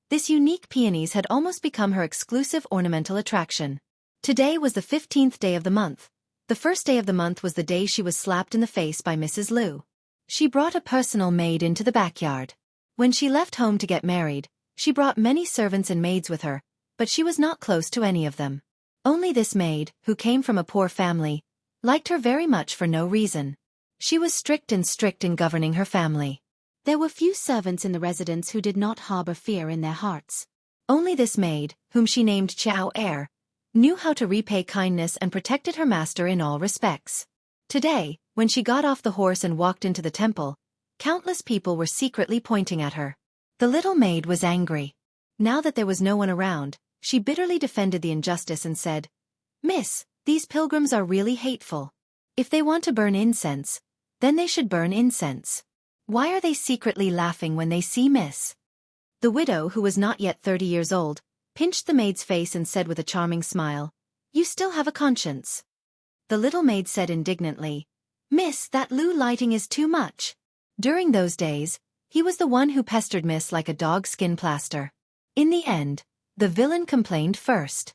this unique peonies had almost become her exclusive ornamental attraction. Today was the 15th day of the month. The first day of the month was the day she was slapped in the face by Mrs. Liu. She brought a personal maid into the backyard. When she left home to get married, she brought many servants and maids with her, but she was not close to any of them. Only this maid, who came from a poor family, liked her very much for no reason. She was strict in governing her family. There were few servants in the residence who did not harbor fear in their hearts. Only this maid, whom she named Chao Er, knew how to repay kindness and protected her master in all respects. Today, when she got off the horse and walked into the temple, countless people were secretly pointing at her. The little maid was angry. Now that there was no one around, she bitterly defended the injustice and said, "Miss, these pilgrims are really hateful. If they want to burn incense, then they should burn incense. Why are they secretly laughing when they see Miss?" The widow, who was not yet 30 years old, pinched the maid's face and said with a charming smile, "You still have a conscience." The little maid said indignantly, "Miss, that Liu lighting is too much." During those days, he was the one who pestered Miss like a dog skin plaster. In the end, the villain complained first.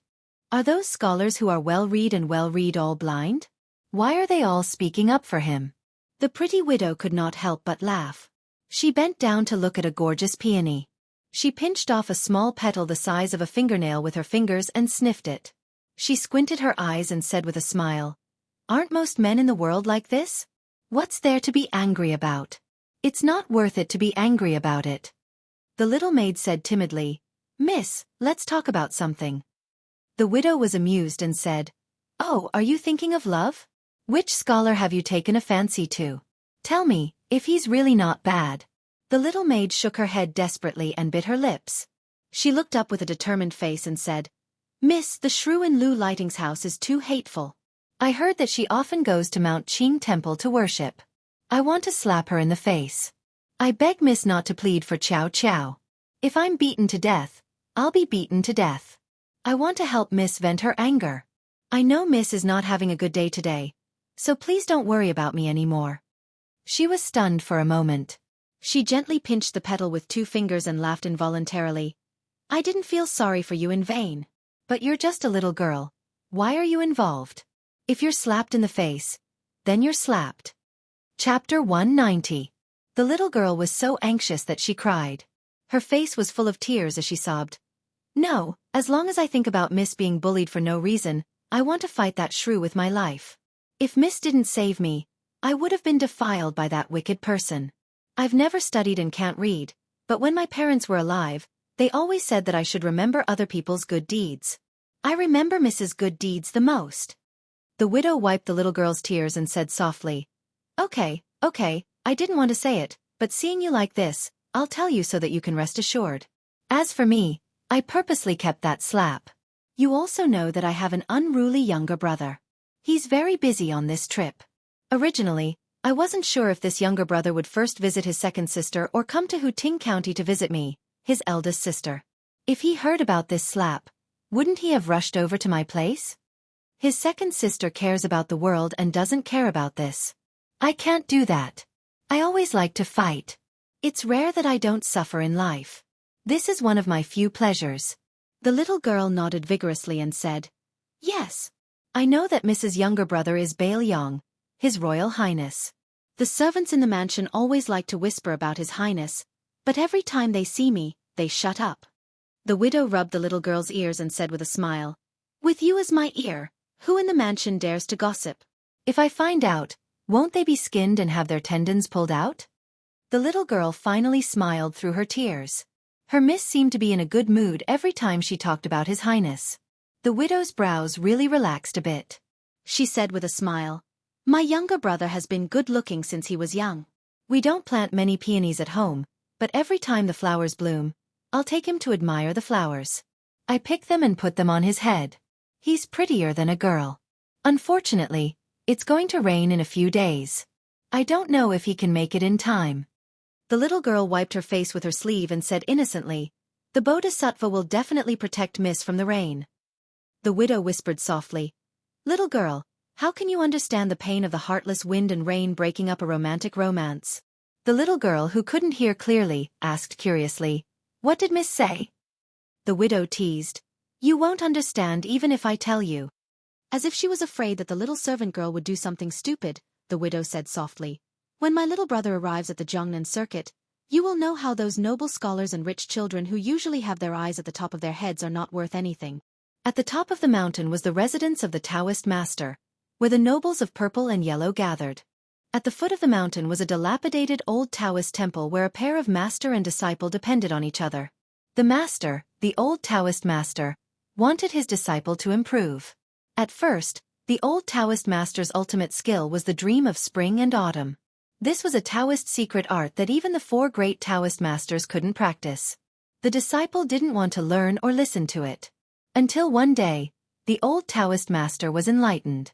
"Are those scholars who are well-read and well-read all blind? Why are they all speaking up for him?" The pretty widow could not help but laugh. She bent down to look at a gorgeous peony. She pinched off a small petal the size of a fingernail with her fingers and sniffed it. She squinted her eyes and said with a smile, "Aren't most men in the world like this? What's there to be angry about? It's not worth it to be angry about it." The little maid said timidly, "Miss, let's talk about something." The widow was amused and said, "Oh, are you thinking of love? Which scholar have you taken a fancy to? Tell me, if he's really not bad." The little maid shook her head desperately and bit her lips. She looked up with a determined face and said, "Miss, the shrew in Liu Lighting's house is too hateful. I heard that she often goes to Mount Qing Temple to worship. I want to slap her in the face. I beg Miss not to plead for Chow Chow. If I'm beaten to death, I'll be beaten to death. I want to help Miss vent her anger. I know Miss is not having a good day today, so please don't worry about me anymore." She was stunned for a moment. She gently pinched the petal with 2 fingers and laughed involuntarily. "I didn't feel sorry for you in vain. But you're just a little girl. Why are you involved? If you're slapped in the face, then you're slapped." Chapter 190. The little girl was so anxious that she cried. Her face was full of tears as she sobbed, "No, as long as I think about Miss being bullied for no reason, I want to fight that shrew with my life. If Miss didn't save me, I would have been defiled by that wicked person. I've never studied and can't read, but when my parents were alive, they always said that I should remember other people's good deeds. I remember Mrs. Good Deeds the most." The widow wiped the little girl's tears and said softly, Okay, I didn't want to say it, but seeing you like this, I'll tell you so that you can rest assured. As for me, I purposely kept that slap. You also know that I have an unruly younger brother. He's very busy on this trip. Originally, I wasn't sure if this younger brother would first visit his second sister or come to Huting County to visit me, his eldest sister. If he heard about this slap, wouldn't he have rushed over to my place? His second sister cares about the world and doesn't care about this. I can't do that. I always like to fight. It's rare that I don't suffer in life. This is one of my few pleasures." The little girl nodded vigorously and said, "Yes. I know that Mrs. younger brother is Bail Yong, His Royal Highness. The servants in the mansion always like to whisper about His Highness, but every time they see me, they shut up." The widow rubbed the little girl's ears and said with a smile, "With you as my ear, who in the mansion dares to gossip? If I find out, Won't they be skinned and have their tendons pulled out? The little girl finally smiled through her tears. Her miss seemed to be in a good mood every time she talked about His Highness. The widow's brows really relaxed a bit. She said with a smile, "My younger brother has been good-looking since he was young. We don't plant many peonies at home, but every time the flowers bloom, I'll take him to admire the flowers. I pick them and put them on his head. He's prettier than a girl. Unfortunately, it's going to rain in a few days. I don't know if he can make it in time." The little girl wiped her face with her sleeve and said innocently, "The Bodhisattva will definitely protect Miss from the rain." The widow whispered softly, "Little girl, how can you understand the pain of the heartless wind and rain breaking up a romantic romance?" The little girl, who couldn't hear clearly, asked curiously, "What did Miss say?" The widow teased, "You won't understand even if I tell you." As if she was afraid that the little servant girl would do something stupid, the widow said softly, "When my little brother arrives at the Jungnan circuit, you will know how those noble scholars and rich children who usually have their eyes at the top of their heads are not worth anything." At the top of the mountain was the residence of the Taoist master, where the nobles of purple and yellow gathered. At the foot of the mountain was a dilapidated old Taoist temple where a pair of master and disciple depended on each other. The master, the old Taoist master, wanted his disciple to improve. At first, the old Taoist master's ultimate skill was the dream of spring and autumn. This was a Taoist secret art that even the four great Taoist masters couldn't practice. The disciple didn't want to learn or listen to it. Until one day, the old Taoist master was enlightened.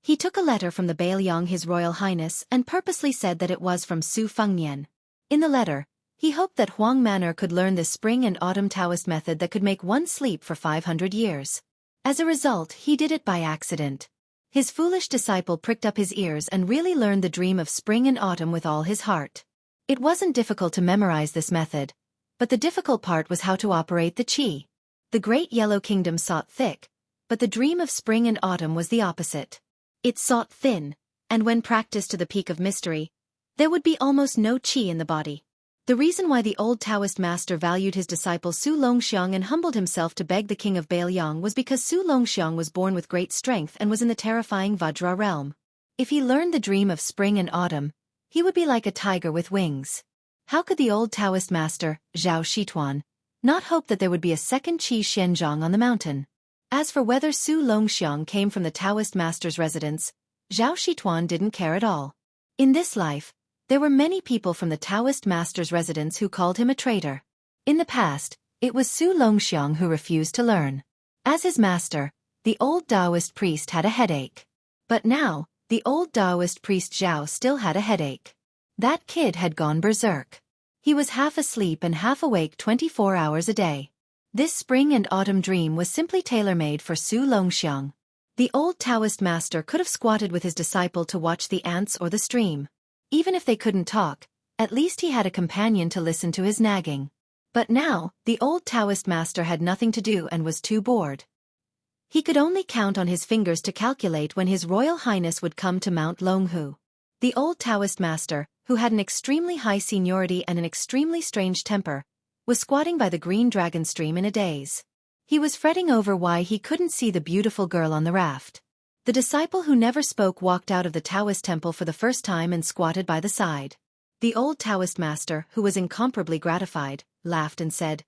He took a letter from the Bailiang His Royal Highness and purposely said that it was from Su Fengnian. In the letter, he hoped that Huang Manor could learn this spring and autumn Taoist method that could make one sleep for 500 years. As a result, he did it by accident. His foolish disciple pricked up his ears and really learned the dream of spring and autumn with all his heart. It wasn't difficult to memorize this method, but the difficult part was how to operate the qi. The Great Yellow Kingdom sought thick, but the dream of spring and autumn was the opposite. It sought thin, and when practiced to the peak of mystery, there would be almost no qi in the body. The reason why the old Taoist master valued his disciple Su Longxiang and humbled himself to beg the king of Bailiang was because Su Longxiang was born with great strength and was in the terrifying Vajra realm. If he learned the dream of spring and autumn, he would be like a tiger with wings. How could the old Taoist master, Zhao Shituan, not hope that there would be a second Qi Xianzhang on the mountain? As for whether Su Longxiang came from the Taoist master's residence, Zhao Shituan didn't care at all. In this life, there were many people from the Taoist master's residence who called him a traitor. In the past, it was Su Longxiang who refused to learn. As his master, the old Taoist priest had a headache. But now, the old Taoist priest Zhao still had a headache. That kid had gone berserk. He was half asleep and half awake 24 hours a day. This spring and autumn dream was simply tailor-made for Su Longxiang. The old Taoist master could have squatted with his disciple to watch the ants or the stream. Even if they couldn't talk, at least he had a companion to listen to his nagging. But now, the old Taoist master had nothing to do and was too bored. He could only count on his fingers to calculate when His Royal Highness would come to Mount Longhu. The old Taoist master, who had an extremely high seniority and an extremely strange temper, was squatting by the green dragon stream in a daze. He was fretting over why he couldn't see the beautiful girl on the raft. The disciple who never spoke walked out of the Taoist temple for the first time and squatted by the side. The old Taoist master, who was incomparably gratified, laughed and said,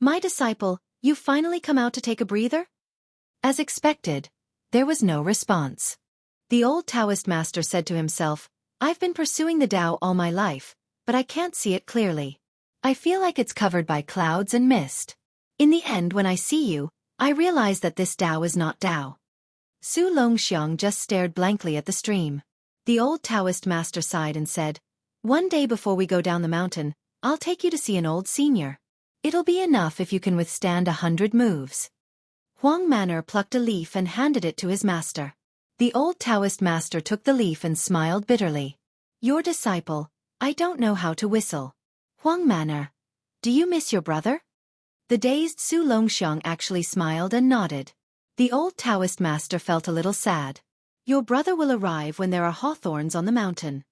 "My disciple, you've finally come out to take a breather?" As expected, there was no response. The old Taoist master said to himself, "I've been pursuing the Tao all my life, but I can't see it clearly. I feel like it's covered by clouds and mist. In the end, when I see you, I realize that this Tao is not Tao." Su Longxiang just stared blankly at the stream. The old Taoist master sighed and said, "One day before we go down the mountain, I'll take you to see an old senior. It'll be enough if you can withstand 100 moves." Huang Manor plucked a leaf and handed it to his master. The old Taoist master took the leaf and smiled bitterly. "Your disciple, I don't know how to whistle. Huang Manor, do you miss your brother?" The dazed Su Longxiang actually smiled and nodded. The old Taoist master felt a little sad. "Your brother will arrive when there are hawthorns on the mountain."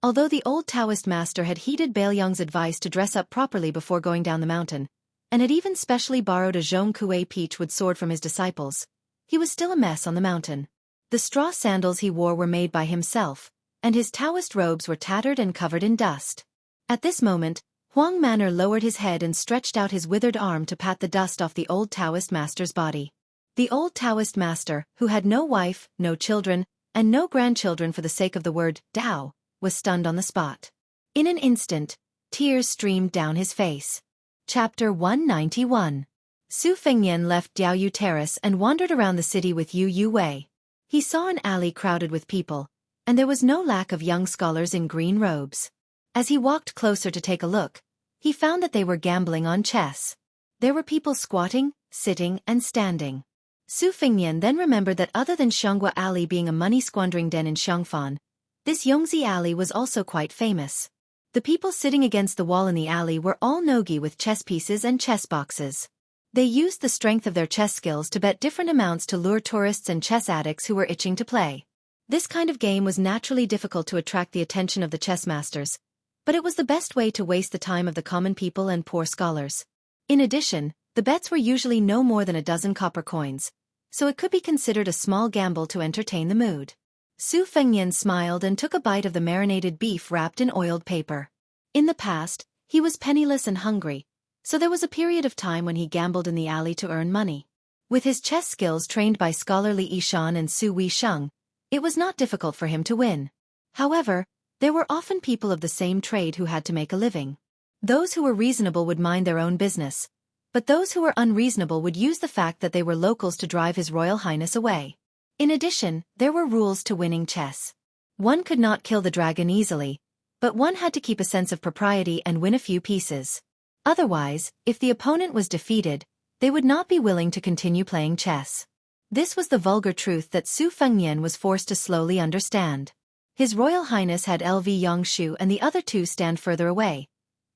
Although the old Taoist master had heeded Bailiang's advice to dress up properly before going down the mountain, and had even specially borrowed a Zhong Kuei peach wood sword from his disciples, he was still a mess on the mountain. The straw sandals he wore were made by himself, and his Taoist robes were tattered and covered in dust. At this moment, Huang Manor lowered his head and stretched out his withered arm to pat the dust off the old Taoist master's body. The old Taoist master, who had no wife, no children, and no grandchildren for the sake of the word Tao, was stunned on the spot. In an instant, tears streamed down his face. Chapter 191. Su Fengyan left Diaoyu Terrace and wandered around the city with Yu Wei. He saw an alley crowded with people, and there was no lack of young scholars in green robes. As he walked closer to take a look, he found that they were gambling on chess. There were people squatting, sitting, and standing. Su Fengyan then remembered that other than Xianghua Alley being a money-squandering den in Xiangfan, this Yongzi Alley was also quite famous. The people sitting against the wall in the alley were all nogi with chess pieces and chess boxes. They used the strength of their chess skills to bet different amounts to lure tourists and chess addicts who were itching to play. This kind of game was naturally difficult to attract the attention of the chess masters, but it was the best way to waste the time of the common people and poor scholars. In addition, the bets were usually no more than a dozen copper coins, so it could be considered a small gamble to entertain the mood. Su Fengyan smiled and took a bite of the marinated beef wrapped in oiled paper. In the past, he was penniless and hungry, so there was a period of time when he gambled in the alley to earn money. With his chess skills trained by scholarly Yishan and Su Weisheng, it was not difficult for him to win. However, there were often people of the same trade who had to make a living. Those who were reasonable would mind their own business, but those who were unreasonable would use the fact that they were locals to drive His Royal Highness away. In addition, there were rules to winning chess. One could not kill the dragon easily, but one had to keep a sense of propriety and win a few pieces. Otherwise, if the opponent was defeated, they would not be willing to continue playing chess. This was the vulgar truth that Su Fengyan was forced to slowly understand. His Royal Highness had LV Yangshu and the other two stand further away,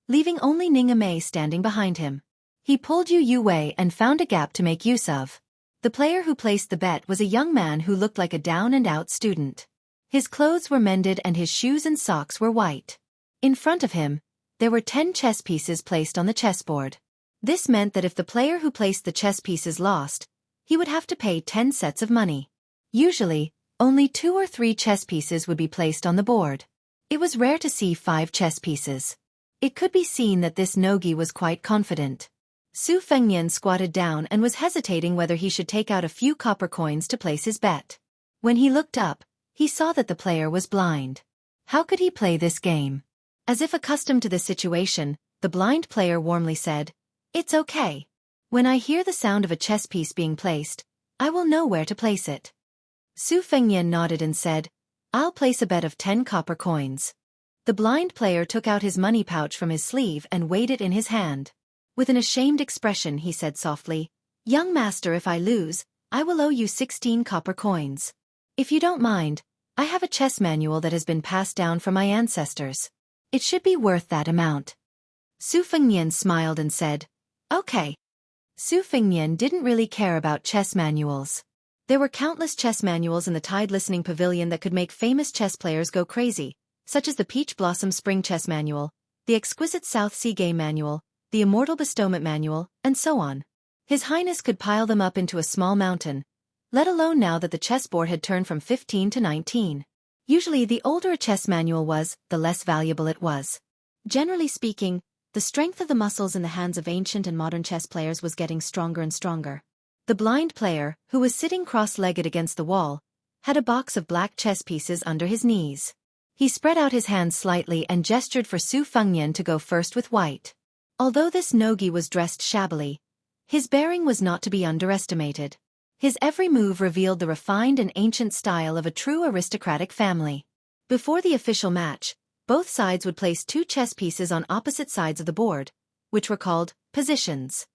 leaving only Ning Mei standing behind him. He pulled Yu Wei and found a gap to make use of. The player who placed the bet was a young man who looked like a down-and-out student. His clothes were mended and his shoes and socks were white. In front of him, there were 10 chess pieces placed on the chessboard. This meant that if the player who placed the chess pieces lost, he would have to pay 10 sets of money. Usually, only 2 or 3 chess pieces would be placed on the board. It was rare to see 5 chess pieces. It could be seen that this nogi was quite confident. Su Fengyan squatted down and was hesitating whether he should take out a few copper coins to place his bet. When he looked up, he saw that the player was blind. How could he play this game? As if accustomed to this situation, the blind player warmly said, "It's okay. When I hear the sound of a chess piece being placed, I will know where to place it." Su Fengyan nodded and said, "I'll place a bet of 10 copper coins." The blind player took out his money pouch from his sleeve and weighed it in his hand. With an ashamed expression he said softly, "Young master, if I lose, I will owe you 16 copper coins. If you don't mind, I have a chess manual that has been passed down from my ancestors. It should be worth that amount." Su Fengyan smiled and said, "Okay." Su Fengyan didn't really care about chess manuals. There were countless chess manuals in the Tide Listening Pavilion that could make famous chess players go crazy, such as the Peach Blossom Spring Chess Manual, the Exquisite South Sea Game Manual, the Immortal Bestowment Manual, and so on. His Highness could pile them up into a small mountain, let alone now that the chessboard had turned from 15 to 19. Usually the older a chess manual was, the less valuable it was. Generally speaking, the strength of the muscles in the hands of ancient and modern chess players was getting stronger and stronger. The blind player, who was sitting cross-legged against the wall, had a box of black chess pieces under his knees. He spread out his hands slightly and gestured for Su Fengyan to go first with white. Although this nogi was dressed shabbily, his bearing was not to be underestimated. His every move revealed the refined and ancient style of a true aristocratic family. Before the official match, both sides would place 2 chess pieces on opposite sides of the board, which were called positions.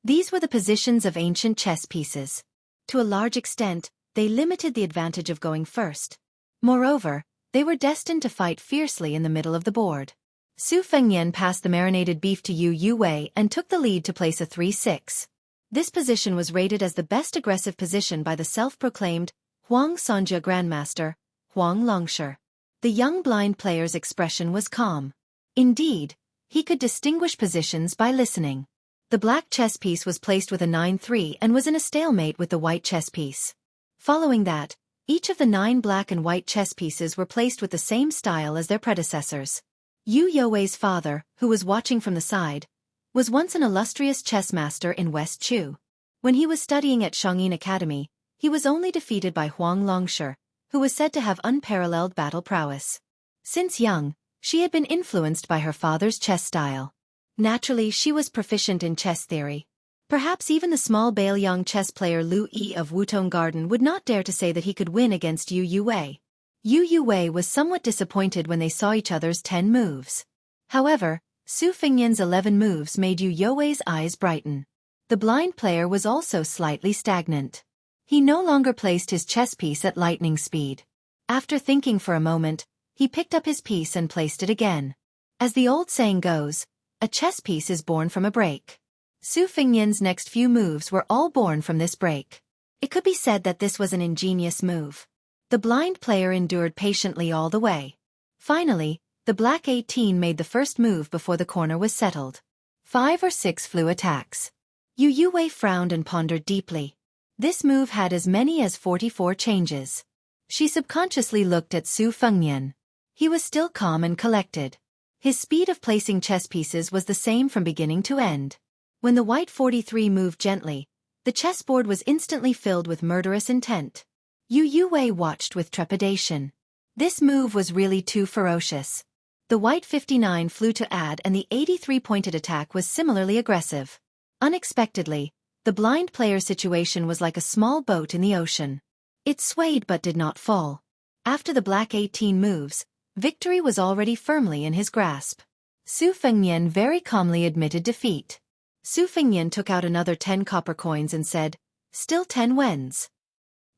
These were the positions of ancient chess pieces. To a large extent, they limited the advantage of going first. Moreover, they were destined to fight fiercely in the middle of the board. Su Fengyan passed the marinated beef to Yu Wei and took the lead to place a 3-6. This position was rated as the best aggressive position by the self-proclaimed Huang Sonjia Grandmaster, Huang Longshi. The young blind player's expression was calm. Indeed, he could distinguish positions by listening. The black chess piece was placed with a 9-3 and was in a stalemate with the white chess piece. Following that, Each of the 9 black and white chess pieces were placed with the same style as their predecessors. Yu Youwei's father, who was watching from the side, was once an illustrious chess master in West Chu. When he was studying at Shangyin Academy, he was only defeated by Huang Longshi, who was said to have unparalleled battle prowess. Since young, she had been influenced by her father's chess style. Naturally, she was proficient in chess theory. Perhaps even the small Bailiang chess player Lu Yi of Wutong Garden would not dare to say that he could win against Yu Youwei. Yu Youwei was somewhat disappointed when they saw each other's 10 moves. However, Su Fengnian's 11 moves made Yu Youwei's eyes brighten. The blind player was also slightly stagnant. He no longer placed his chess piece at lightning speed. After thinking for a moment, he picked up his piece and placed it again. As the old saying goes, a chess piece is born from a break. Su Fengnian's next few moves were all born from this break. It could be said that this was an ingenious move. The blind player endured patiently all the way. Finally, the black 18 made the first move before the corner was settled. 5 or 6 flew attacks. Yu Youwei frowned and pondered deeply. This move had as many as 44 changes. She subconsciously looked at Su Fengnian. He was still calm and collected. His speed of placing chess pieces was the same from beginning to end. When the white 43 moved gently, the chessboard was instantly filled with murderous intent. Yu Youwei watched with trepidation. This move was really too ferocious. The white 59 flew to add and the 83-pointed attack was similarly aggressive. Unexpectedly, the blind player's situation was like a small boat in the ocean. It swayed but did not fall. After the black 18 moves, victory was already firmly in his grasp. Su Fengnian very calmly admitted defeat. Su Fengnian took out another 10 copper coins and said, "Still 10 wens."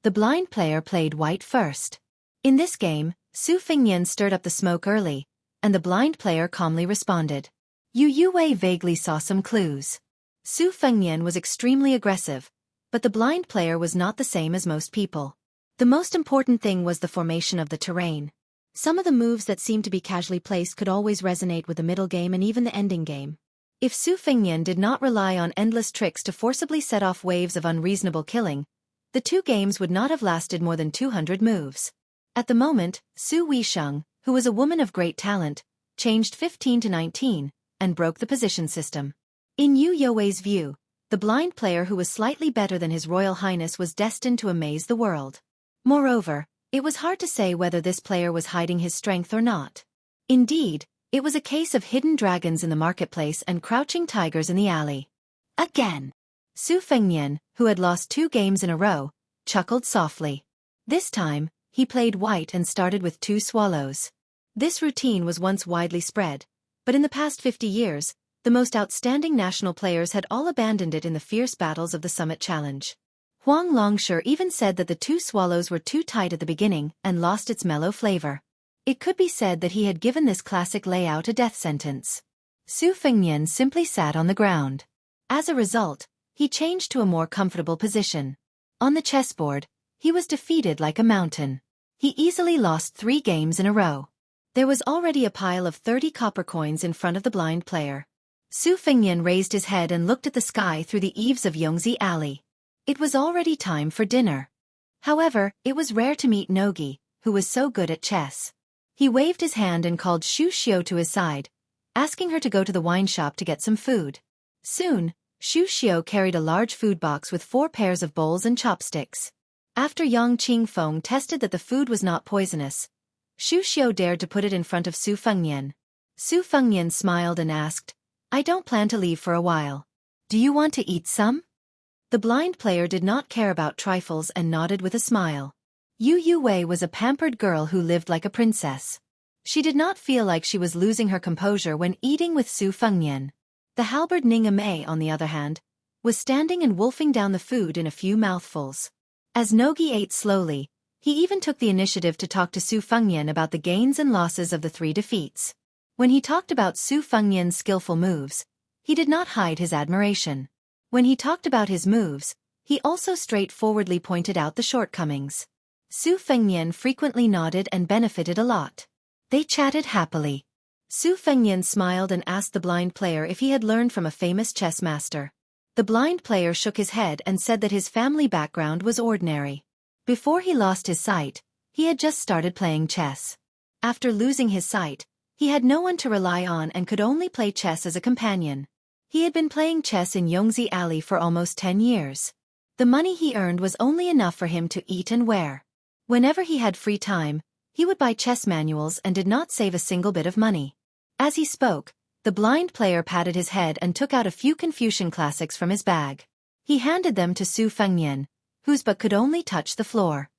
The blind player played white first. In this game, Su Fengnian stirred up the smoke early, and the blind player calmly responded. Yu Youwei vaguely saw some clues. Su Fengnian was extremely aggressive, but the blind player was not the same as most people. The most important thing was the formation of the terrain. Some of the moves that seemed to be casually placed could always resonate with the middle game and even the ending game. If Su Fengnian did not rely on endless tricks to forcibly set off waves of unreasonable killing, the 2 games would not have lasted more than 200 moves. At the moment, Su Weisheng, who was a woman of great talent, changed 15 to 19, and broke the position system. In Yu Youwei's view, the blind player who was slightly better than His Royal Highness was destined to amaze the world. Moreover, it was hard to say whether this player was hiding his strength or not. Indeed, it was a case of hidden dragons in the marketplace and crouching tigers in the alley. Again! Su Fengnian, who had lost 2 games in a row, chuckled softly. This time, he played white and started with 2 swallows. This routine was once widely spread, but in the past 50 years, the most outstanding national players had all abandoned it in the fierce battles of the Summit Challenge. Huang Longshi even said that the 2 swallows were too tight at the beginning and lost its mellow flavor. It could be said that he had given this classic layout a death sentence. Su Fengnian simply sat on the ground. As a result, he changed to a more comfortable position. On the chessboard, he was defeated like a mountain. He easily lost 3 games in a row. There was already a pile of 30 copper coins in front of the blind player. Su Fengnian raised his head and looked at the sky through the eaves of Yongzi Alley. It was already time for dinner. However, it was rare to meet Nogi, who was so good at chess. He waved his hand and called Xu Xiu to his side, asking her to go to the wine shop to get some food. Soon, Xu Xiu carried a large food box with 4 pairs of bowls and chopsticks. After Yang Qingfeng tested that the food was not poisonous, Xu Xiu dared to put it in front of Su Fengnian. Su Fengnian smiled and asked, "I don't plan to leave for a while. Do you want to eat some?" The blind player did not care about trifles and nodded with a smile. Yu Youwei was a pampered girl who lived like a princess. She did not feel like she was losing her composure when eating with Su Fengnian. The halberd Ning Amei, on the other hand, was standing and wolfing down the food in a few mouthfuls. As Nogi ate slowly, he even took the initiative to talk to Su Fengnian about the gains and losses of the 3 defeats. When he talked about Su Fengnian's skillful moves, he did not hide his admiration. When he talked about his moves, he also straightforwardly pointed out the shortcomings. Su Fengnian frequently nodded and benefited a lot. They chatted happily. Su Fengnian smiled and asked the blind player if he had learned from a famous chess master. The blind player shook his head and said that his family background was ordinary. Before he lost his sight, he had just started playing chess. After losing his sight, he had no one to rely on and could only play chess as a companion. He had been playing chess in Yongzi Alley for almost 10 years. The money he earned was only enough for him to eat and wear. Whenever he had free time, he would buy chess manuals and did not save a single bit of money. As he spoke, the blind player patted his head and took out a few Confucian classics from his bag. He handed them to Su Fengnian, whose book could only touch the floor.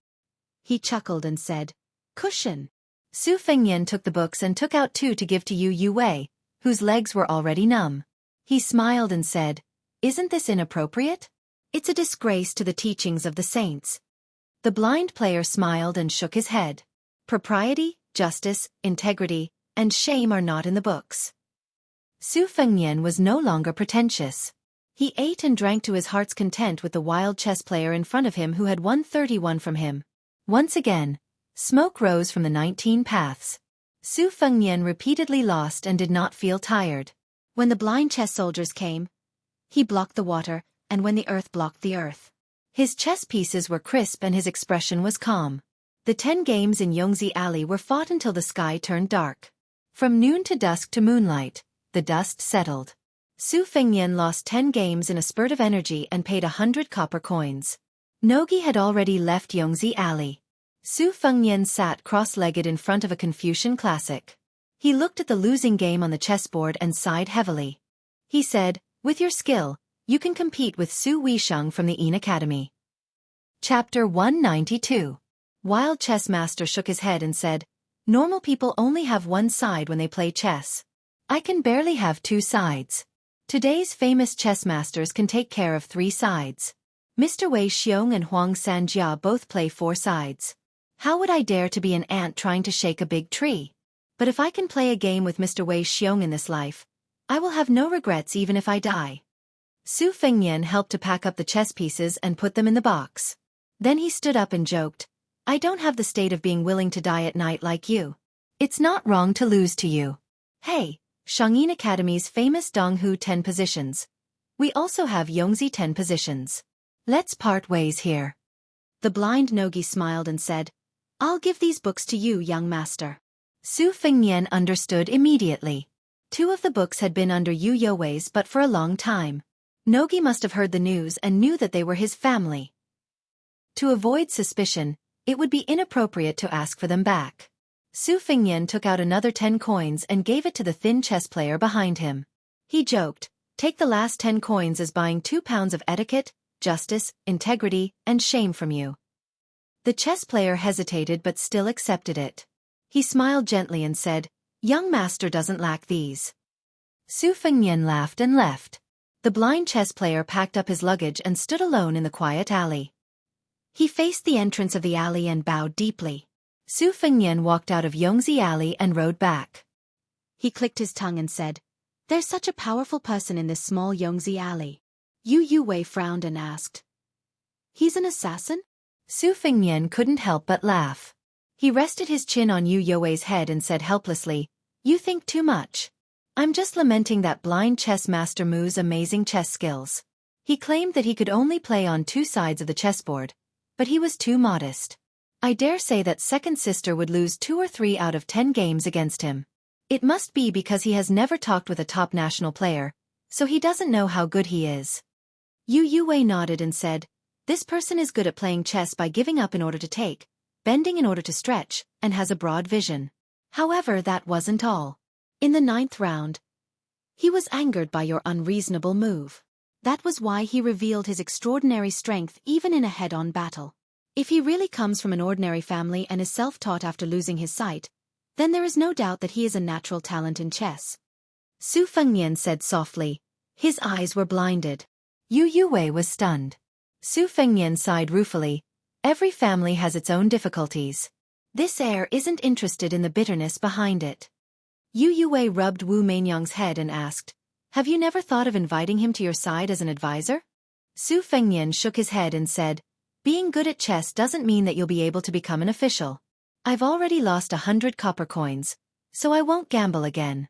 He chuckled and said, "Cushion." Su Fengnian took the books and took out 2 to give to Yu Yuwei, whose legs were already numb. He smiled and said, "Isn't this inappropriate? It's a disgrace to the teachings of the saints." The blind player smiled and shook his head. Propriety, justice, integrity, and shame are not in the books. Su Fengnian was no longer pretentious. He ate and drank to his heart's content with the wild chess player in front of him who had won 31 from him. Once again, smoke rose from the 19 paths. Su Fengnian repeatedly lost and did not feel tired. When the blind chess soldiers came, he blocked the water, and when the earth blocked the earth. His chess pieces were crisp and his expression was calm. The 10 games in Yongzi Alley were fought until the sky turned dark. From noon to dusk to moonlight, the dust settled. Su Fengnian lost 10 games in a spurt of energy and paid 100 copper coins. Nogi had already left Yongzi Alley. Su Fengnian sat cross-legged in front of a Confucian classic. He looked at the losing game on the chessboard and sighed heavily. He said, "With your skill, you can compete with Su Weisheng from the Yin Academy." Chapter 192. Wild Chess Master shook his head and said, "Normal people only have one side when they play chess. I can barely have 2 sides. Today's famous chess masters can take care of 3 sides. Mr. Wei Xiong and Huang Sanjia both play 4 sides. How would I dare to be an ant trying to shake a big tree? But if I can play a game with Mr. Wei Xiong in this life, I will have no regrets even if I die." Su Fengnian helped to pack up the chess pieces and put them in the box. Then he stood up and joked, "I don't have the state of being willing to die at night like you. It's not wrong to lose to you. Hey, Shangyin Academy's famous Donghu 10 positions. We also have Yongzi 10 positions. Let's part ways here." The blind Nogi smiled and said, "I'll give these books to you, young master." Su Fengnian understood immediately. 2 of the books had been under Yu Youwei's but for a long time. Nogi must have heard the news and knew that they were his family. To avoid suspicion, it would be inappropriate to ask for them back. Su Fengnian took out another 10 coins and gave it to the thin chess player behind him. He joked, "Take the last 10 coins as buying 2 pounds of etiquette, justice, integrity, and shame from you." The chess player hesitated but still accepted it. He smiled gently and said, "Young master doesn't lack these." Su Fengnian laughed and left. The blind chess player packed up his luggage and stood alone in the quiet alley. He faced the entrance of the alley and bowed deeply. Su Fengnian walked out of Yongzi Alley and rode back. He clicked his tongue and said, "There's such a powerful person in this small Yongzi Alley." Yu Yuwei frowned and asked, "He's an assassin?" Su Fengnian couldn't help but laugh. He rested his chin on Yu Youwei's head and said helplessly, "You think too much. I'm just lamenting that blind chess master Mu's amazing chess skills. He claimed that he could only play on 2 sides of the chessboard, but he was too modest. I dare say that second sister would lose 2 or 3 out of 10 games against him. It must be because he has never talked with a top national player, so he doesn't know how good he is." Yu Yuwei nodded and said, "This person is good at playing chess by giving up in order to take, bending in order to stretch, and has a broad vision. However, that wasn't all. In the 9th round, he was angered by your unreasonable move. That was why he revealed his extraordinary strength even in a head-on battle. If he really comes from an ordinary family and is self-taught after losing his sight, then there is no doubt that he is a natural talent in chess." Su Fengnian said softly. His eyes were blinded. Yu Yuwei was stunned. Su Fengnian sighed ruefully. Every family has its own difficulties. This heir isn't interested in the bitterness behind it. Yu Yuwei rubbed Wu Meinyang's head and asked, "Have you never thought of inviting him to your side as an advisor?" Su Fengnian shook his head and said, "Being good at chess doesn't mean that you'll be able to become an official. I've already lost 100 copper coins, so I won't gamble again."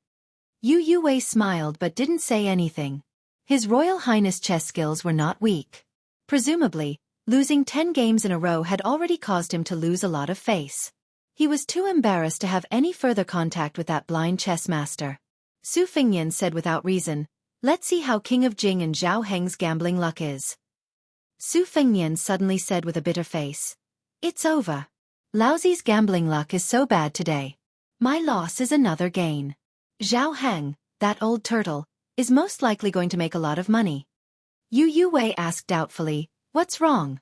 Yu Yuwei smiled but didn't say anything. His Royal Highness chess skills were not weak. Presumably, Losing 10 games in a row had already caused him to lose a lot of face. He was too embarrassed to have any further contact with that blind chess master. Su Fengnian said without reason, "Let's see how King of Jing and Zhao Heng's gambling luck is." Su Fengnian suddenly said with a bitter face, "It's over. Laozi's gambling luck is so bad today. My loss is another gain. Zhao Heng, that old turtle, is most likely going to make a lot of money." Yu Yuwei asked doubtfully, "What's wrong?"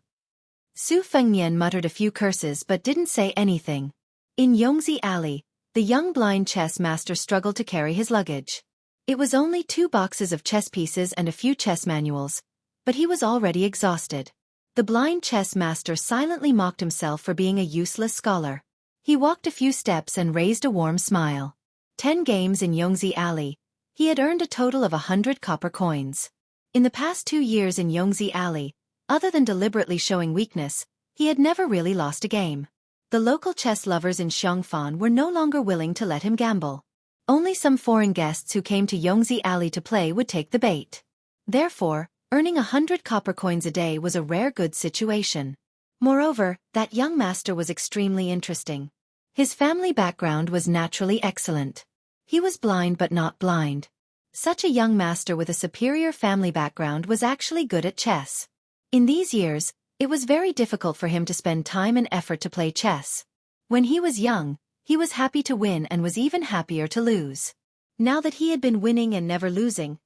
Su Fengnian muttered a few curses but didn't say anything. In Yongzi Alley, the young blind chess master struggled to carry his luggage. It was only 2 boxes of chess pieces and a few chess manuals, but he was already exhausted. The blind chess master silently mocked himself for being a useless scholar. He walked a few steps and raised a warm smile. 10 games in Yongzi Alley. He had earned a total of 100 copper coins. In the past 2 years in Yongzi Alley, other than deliberately showing weakness, he had never really lost a game. The local chess lovers in Xiongfan were no longer willing to let him gamble. Only some foreign guests who came to Yongzi Alley to play would take the bait. Therefore, earning 100 copper coins a day was a rare good situation. Moreover, that young master was extremely interesting. His family background was naturally excellent. He was blind but not blind. Such a young master with a superior family background was actually good at chess. In these years, it was very difficult for him to spend time and effort to play chess. When he was young, he was happy to win and was even happier to lose. Now that he had been winning and never losing,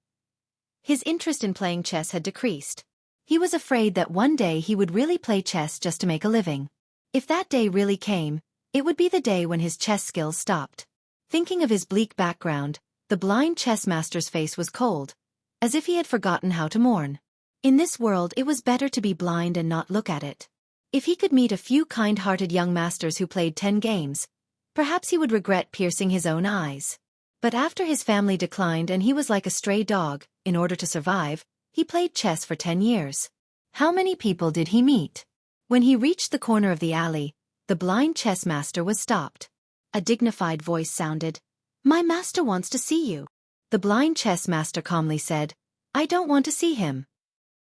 his interest in playing chess had decreased. He was afraid that one day he would really play chess just to make a living. If that day really came, it would be the day when his chess skills stopped. Thinking of his bleak background, the blind chess master's face was cold, as if he had forgotten how to mourn. In this world it was better to be blind and not look at it. If he could meet a few kind-hearted young masters who played 10 games, perhaps he would regret piercing his own eyes. But after his family declined and he was like a stray dog, in order to survive, he played chess for 10 years. How many people did he meet? When he reached the corner of the alley, the blind chess master was stopped. A dignified voice sounded, "My master wants to see you." The blind chess master calmly said, "I don't want to see him."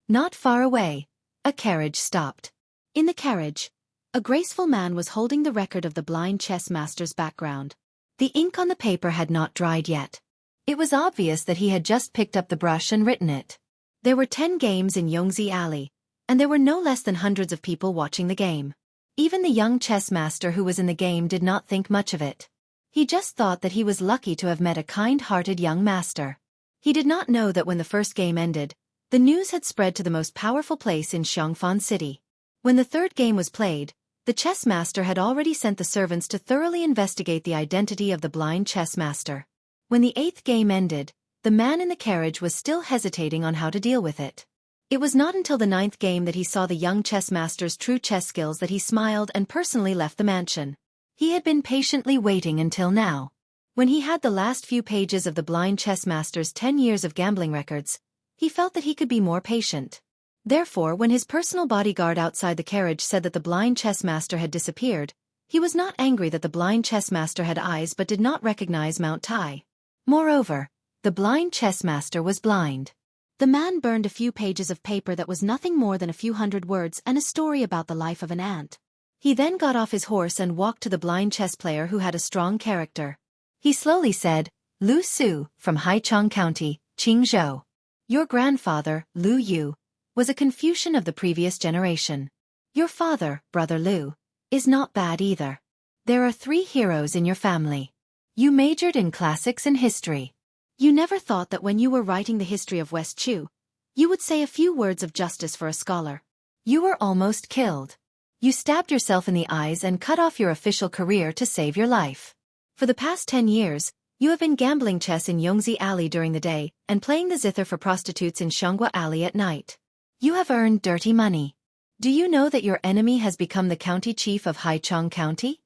Not far away, a carriage stopped. In the carriage, a graceful man was holding the record of the blind chess master's background. The ink on the paper had not dried yet. It was obvious that he had just picked up the brush and written it. There were 10 games in Yongzi Alley, and there were no less than hundreds of people watching the game. Even the young chess master who was in the game did not think much of it. He just thought that he was lucky to have met a kind-hearted young master. He did not know that when the first game ended, the news had spread to the most powerful place in Xiongfan City. When the third game was played, the chess master had already sent the servants to thoroughly investigate the identity of the blind chess master. When the 8th game ended, the man in the carriage was still hesitating on how to deal with it. It was not until the 9th game that he saw the young chess master's true chess skills that he smiled and personally left the mansion. He had been patiently waiting until now. When he had the last few pages of the blind chess master's 10 years of gambling records, he felt that he could be more patient. Therefore, when his personal bodyguard outside the carriage said that the blind chess master had disappeared, he was not angry that the blind chess master had eyes but did not recognize Mount Tai. Moreover, the blind chess master was blind. The man burned a few pages of paper that was nothing more than a few hundred words and a story about the life of an ant. He then got off his horse and walked to the blind chess player who had a strong character. He slowly said, "Lu Su, from Haichang County, Qingzhou. Your grandfather, Lu Yu, was a Confucian of the previous generation. Your father, Brother Lu, is not bad either. There are 3 heroes in your family. You majored in classics and history. You never thought that when you were writing the history of West Chu, you would say a few words of justice for a scholar. You were almost killed. You stabbed yourself in the eyes and cut off your official career to save your life. For the past 10 years, you have been gambling chess in Yongzi Alley during the day and playing the zither for prostitutes in Xianghua Alley at night. You have earned dirty money. Do you know that your enemy has become the county chief of Haichang County?"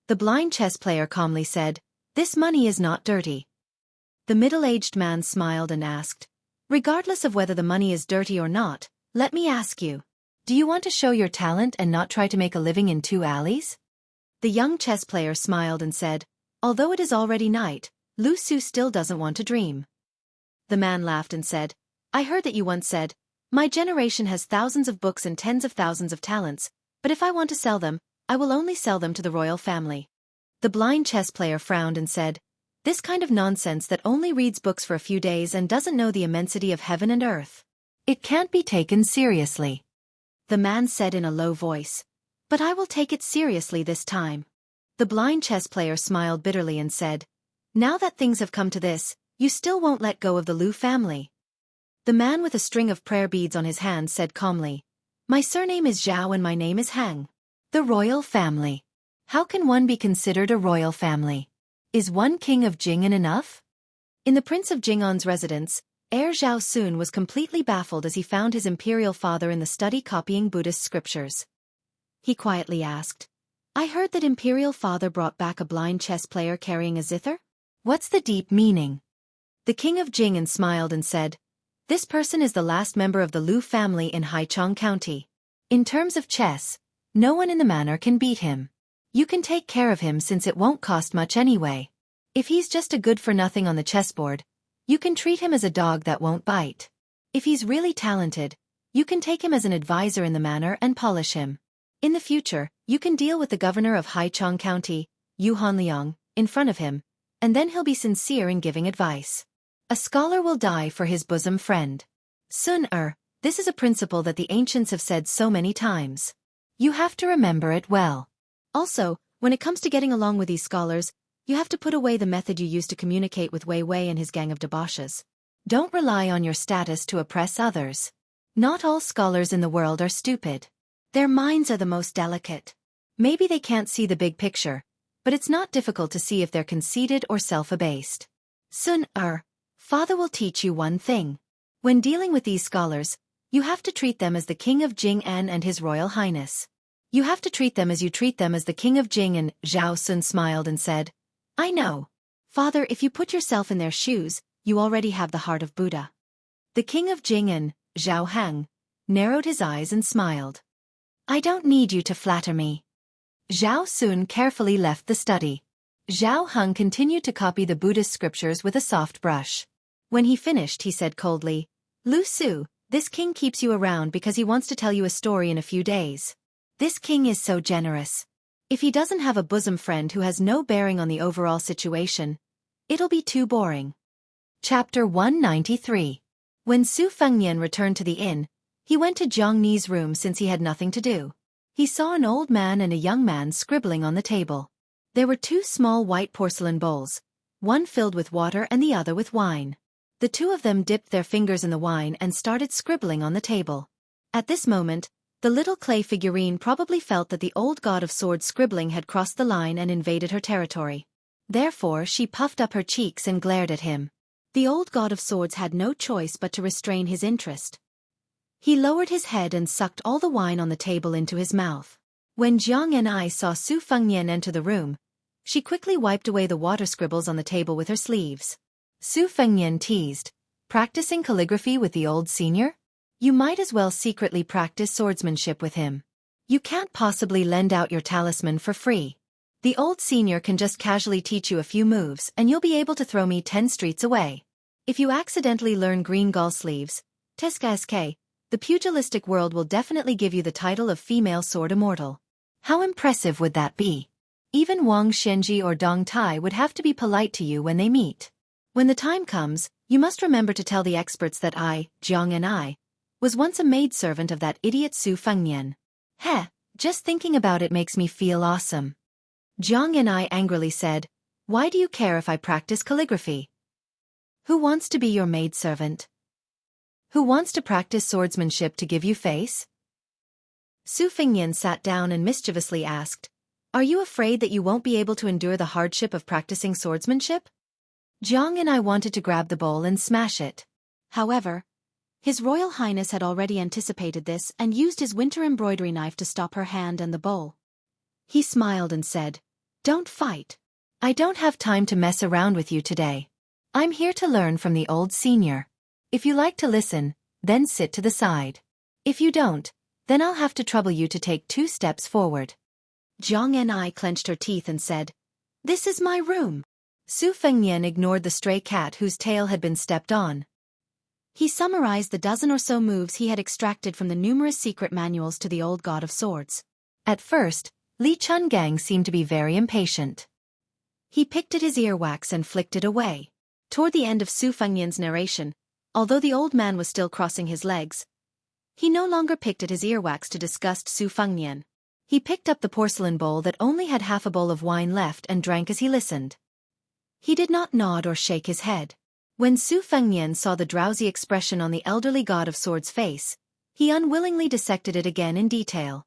The blind chess player calmly said, "This money is not dirty." The middle-aged man smiled and asked, "Regardless of whether the money is dirty or not, let me ask you, do you want to show your talent and not try to make a living in 2 alleys?" The young chess player smiled and said, "Although it is already night, Lu Su still doesn't want to dream." The man laughed and said, "I heard that you once said, My generation has thousands of books and tens of thousands of talents, but if I want to sell them, I will only sell them to the royal family. The blind chess player frowned and said, "This kind of nonsense that only reads books for a few days and doesn't know the immensity of heaven and earth. It can't be taken seriously." The man said in a low voice, "But I will take it seriously this time." The blind chess player smiled bitterly and said, "Now that things have come to this, you still won't let go of the Lu family." The man with a string of prayer beads on his hand said calmly, "My surname is Zhao and my name is Hang." The royal family. How can one be considered a royal family? Is one king of Jing'an enough? In the Prince of Jing'an's residence, heir Zhao Sun was completely baffled as he found his imperial father in the study copying Buddhist scriptures. He quietly asked, "I heard that imperial father brought back a blind chess player carrying a zither? What's the deep meaning?" The king of Jing'an smiled and said, "This person is the last member of the Lu family in Haichang County. In terms of chess, no one in the manor can beat him. You can take care of him since it won't cost much anyway. If he's just a good-for-nothing on the chessboard, you can treat him as a dog that won't bite. If he's really talented, you can take him as an advisor in the manor and polish him. In the future, you can deal with the governor of Haichang County, Yu Hanliang, in front of him, and then he'll be sincere in giving advice. A scholar will die for his bosom friend. Sun this is a principle that the ancients have said so many times. You have to remember it well. Also, when it comes to getting along with these scholars, you have to put away the method you used to communicate with Wei Wei and his gang of debauches. Don't rely on your status to oppress others. Not all scholars in the world are stupid. Their minds are the most delicate. Maybe they can't see the big picture, but it's not difficult to see if they're conceited or self-abased. Sun Father will teach you one thing. When dealing with these scholars, you have to treat them as the King of Jing'an and His Royal Highness. You have to treat them as you treat them as the King of Jing'an. Zhao Sun smiled and said, "I know. Father, if you put yourself in their shoes, you already have the heart of Buddha." The King of Jing'an, Zhao Hang, narrowed his eyes and smiled. "I don't need you to flatter me." Zhao Sun carefully left the study. Zhao Hung continued to copy the Buddhist scriptures with a soft brush. When he finished, he said coldly, "Lu Su, this king keeps you around because he wants to tell you a story in a few days. This king is so generous. If he doesn't have a bosom friend who has no bearing on the overall situation, it'll be too boring." Chapter 193. When Su Fengnian returned to the inn, he went to Jiang Ni's room since he had nothing to do. He saw an old man and a young man scribbling on the table. There were two small white porcelain bowls, one filled with water and the other with wine. The two of them dipped their fingers in the wine and started scribbling on the table. At this moment, the little clay figurine probably felt that the old god of swords scribbling had crossed the line and invaded her territory. Therefore she puffed up her cheeks and glared at him. The old god of swords had no choice but to restrain his interest. He lowered his head and sucked all the wine on the table into his mouth. When Jiang Ni saw Su Fengnian enter the room, she quickly wiped away the water scribbles on the table with her sleeves. Su Fengnian teased, "Practicing calligraphy with the old senior? You might as well secretly practice swordsmanship with him. You can't possibly lend out your talisman for free. The old senior can just casually teach you a few moves and you'll be able to throw me 10 streets away. If you accidentally learn green gull sleeves, Teska, the pugilistic world will definitely give you the title of female sword immortal." How impressive would that be? Even Wang Shenji or Dong Tai would have to be polite to you when they meet. When the time comes, you must remember to tell the experts that I, Jiang Ni, was once a maidservant of that idiot Su Fengnian. Just thinking about it makes me feel awesome. Jiang Ni angrily said, "Why do you care if I practice calligraphy? Who wants to be your maidservant? Who wants to practice swordsmanship to give you face?" Su Fengnian sat down and mischievously asked, "Are you afraid that you won't be able to endure the hardship of practicing swordsmanship?" Jiang Ni wanted to grab the bowl and smash it. However, His Royal Highness had already anticipated this and used his winter embroidery knife to stop her hand and the bowl. He smiled and said, "Don't fight. I don't have time to mess around with you today. I'm here to learn from the old senior. If you like to listen, then sit to the side. If you don't, then I'll have to trouble you to take 2 steps forward." Jiang Ni clenched her teeth and said, "This is my room." Su Fengnian ignored the stray cat whose tail had been stepped on. He summarized the dozen or so moves he had extracted from the numerous secret manuals to the old god of swords. At first, Li Chungang seemed to be very impatient. He picked at his earwax and flicked it away. Toward the end of Su Fengnian's narration, although the old man was still crossing his legs, he no longer picked at his earwax to disgust Su Fengnian. He picked up the porcelain bowl that only had half a bowl of wine left and drank as he listened. He did not nod or shake his head. When Su Fengnian saw the drowsy expression on the elderly god of swords' face, he unwillingly dissected it again in detail.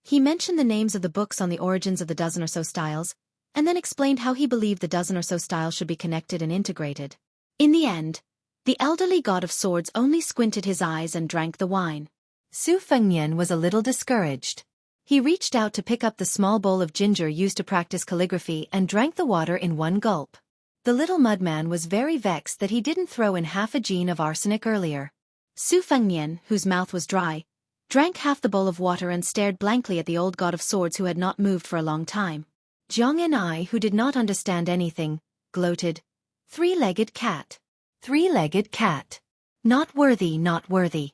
He mentioned the names of the books on the origins of the dozen or so styles, and then explained how he believed the dozen or so styles should be connected and integrated. In the end, the elderly god of swords only squinted his eyes and drank the wine. Su Fengnian was a little discouraged. He reached out to pick up the small bowl of ginger used to practice calligraphy and drank the water in one gulp. The little mudman was very vexed that he didn't throw in half a gene of arsenic earlier. Su Fengnian, whose mouth was dry, drank half the bowl of water and stared blankly at the old god of swords who had not moved for a long time. Jiang and I, who did not understand anything, gloated. Three-legged cat. Three-legged cat. Not worthy, not worthy.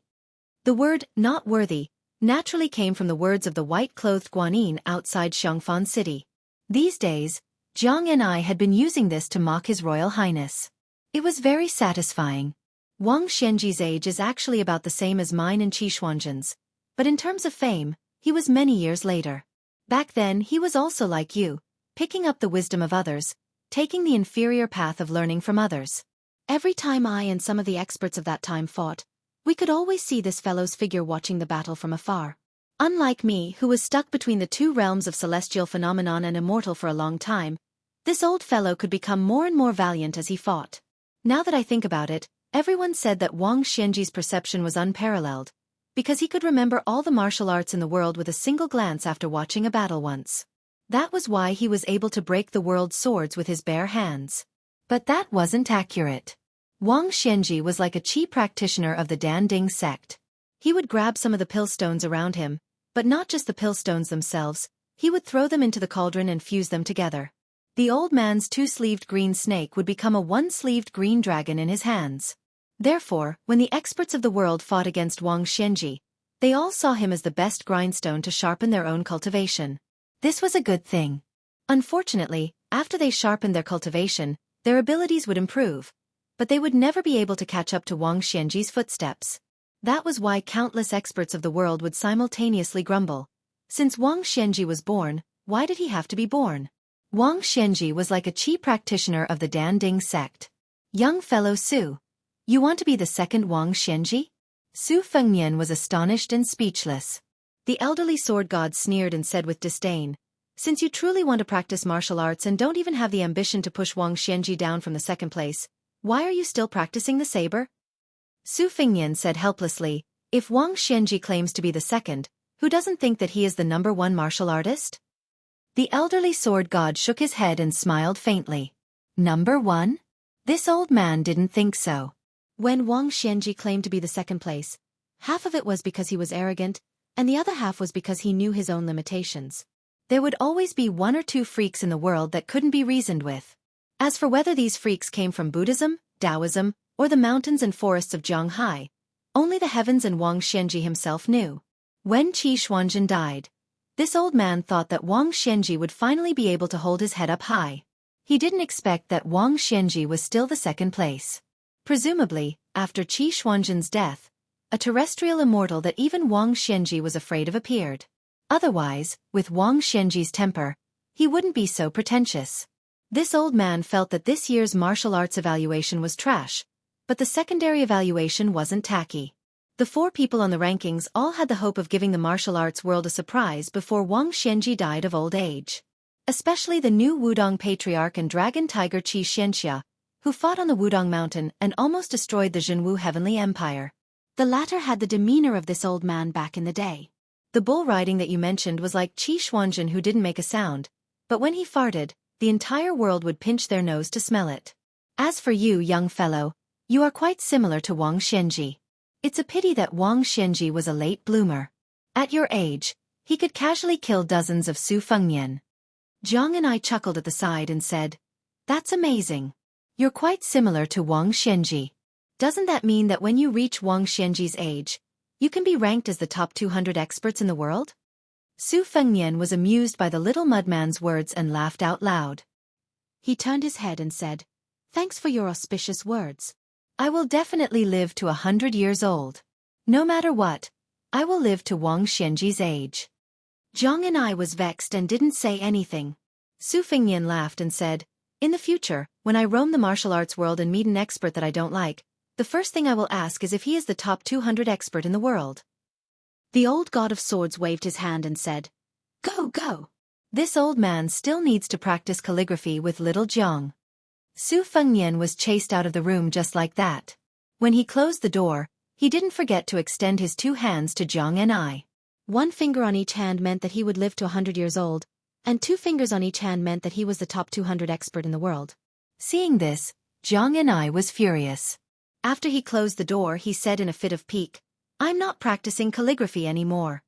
The word, not worthy, naturally came from the words of the white-clothed guanyin outside Xiongfan City. These days, Jiang and I had been using this to mock His Royal Highness. It was very satisfying. Wang Xianji's age is actually about the same as mine and Qi Xuanzhen's, but in terms of fame, he was many years later. Back then he was also like you, picking up the wisdom of others, taking the inferior path of learning from others. Every time I and some of the experts of that time fought, we could always see this fellow's figure watching the battle from afar. Unlike me, who was stuck between the two realms of celestial phenomenon and immortal for a long time, this old fellow could become more and more valiant as he fought. Now that I think about it, everyone said that Wang Xianji's perception was unparalleled, because he could remember all the martial arts in the world with a single glance after watching a battle once. That was why he was able to break the world's swords with his bare hands. But that wasn't accurate. Wang Xianji was like a Qi practitioner of the Danding sect. He would grab some of the pill stones around him, but not just the pill stones themselves, he would throw them into the cauldron and fuse them together. The old man's two-sleeved green snake would become a one-sleeved green dragon in his hands. Therefore, when the experts of the world fought against Wang Xianji, they all saw him as the best grindstone to sharpen their own cultivation. This was a good thing. Unfortunately, after they sharpened their cultivation, their abilities would improve, but they would never be able to catch up to Wang Xianji's footsteps. That was why countless experts of the world would simultaneously grumble. Since Wang Xianji was born, why did he have to be born? Wang Xianji was like a Qi practitioner of the Danding sect. Young fellow Su, you want to be the second Wang Xianji? Su Fengnian was astonished and speechless. The elderly sword god sneered and said with disdain, "Since you truly want to practice martial arts and don't even have the ambition to push Wang Xianji down from the second place, why are you still practicing the saber?" Su Fengnian said helplessly, "If Wang Xianji claims to be the second, who doesn't think that he is the #1 martial artist?" The elderly sword god shook his head and smiled faintly. #1? This old man didn't think so. When Wang Xianji claimed to be the second place, half of it was because he was arrogant, and the other half was because he knew his own limitations. There would always be one or two freaks in the world that couldn't be reasoned with. As for whether these freaks came from Buddhism, Taoism, or the mountains and forests of Zhanghai, only the heavens and Wang Xianji himself knew. When Qi Xuanzhen died, this old man thought that Wang Xianji would finally be able to hold his head up high. He didn't expect that Wang Xianji was still the second place. Presumably, after Qi Xuanzhen's death, a terrestrial immortal that even Wang Xianji was afraid of appeared. Otherwise, with Wang Xianji's temper, he wouldn't be so pretentious. This old man felt that this year's martial arts evaluation was trash, but the secondary evaluation wasn't tacky. The 4 people on the rankings all had the hope of giving the martial arts world a surprise before Wang Xianji died of old age. Especially the new Wudong patriarch and dragon tiger Qi Xianxia, who fought on the Wudong mountain and almost destroyed the Zhenwu Heavenly Empire. The latter had the demeanor of this old man back in the day. The bull riding that you mentioned was like Qi Xuanzhen, who didn't make a sound, but when he farted, the entire world would pinch their nose to smell it. As for you, young fellow, you are quite similar to Wang Xianji. It's a pity that Wang Xianji was a late bloomer. At your age, he could casually kill dozens of Su Fengnian. Jiang and I chuckled at the side and said, "That's amazing. You're quite similar to Wang Xianji." Doesn't that mean that when you reach Wang Xianji's age, you can be ranked as the top 200 experts in the world? Su Fengnian was amused by the little mudman's words and laughed out loud. He turned his head and said, "Thanks for your auspicious words. I will definitely live to 100 years old. No matter what, I will live to Wang Xianji's age." Zhang and I was vexed and didn't say anything. Su Fengnian laughed and said, "In the future, when I roam the martial arts world and meet an expert that I don't like, the first thing I will ask is if he is the top 200 expert in the world." The old god of swords waved his hand and said, "Go, go." This old man still needs to practice calligraphy with little Zhang. Su Fengnian was chased out of the room just like that. When he closed the door, he didn't forget to extend his 2 hands to Zhang and I. 1 finger on each hand meant that he would live to 100 years old, and 2 fingers on each hand meant that he was the top 200 expert in the world. Seeing this, Zhang and I was furious. After he closed the door, he said in a fit of pique, "I'm not practicing calligraphy anymore."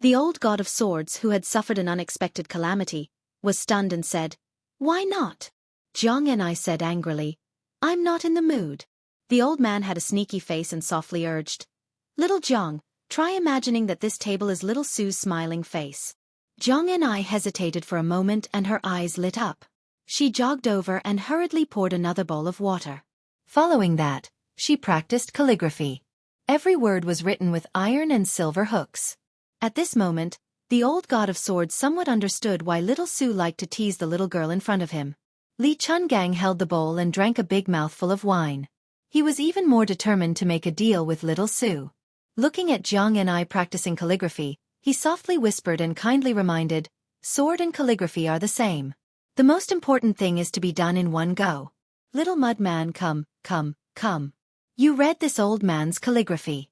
The old god of swords, who had suffered an unexpected calamity, was stunned and said, "Why not?" Zhang and I said angrily, "I'm not in the mood." The old man had a sneaky face and softly urged, "Little Zhang, try imagining that this table is little Sue's smiling face." Zhang and I hesitated for a moment and her eyes lit up. She jogged over and hurriedly poured another bowl of water. Following that, she practiced calligraphy. Every word was written with iron and silver hooks. At this moment, the old god of swords somewhat understood why little Sue liked to tease the little girl in front of him. Li Chungang held the bowl and drank a big mouthful of wine. He was even more determined to make a deal with little Sue. Looking at Zhang and I practicing calligraphy, he softly whispered and kindly reminded, "Sword and calligraphy are the same. The most important thing is to be done in one go. Little mudman, come, come, come. You read this old man's calligraphy."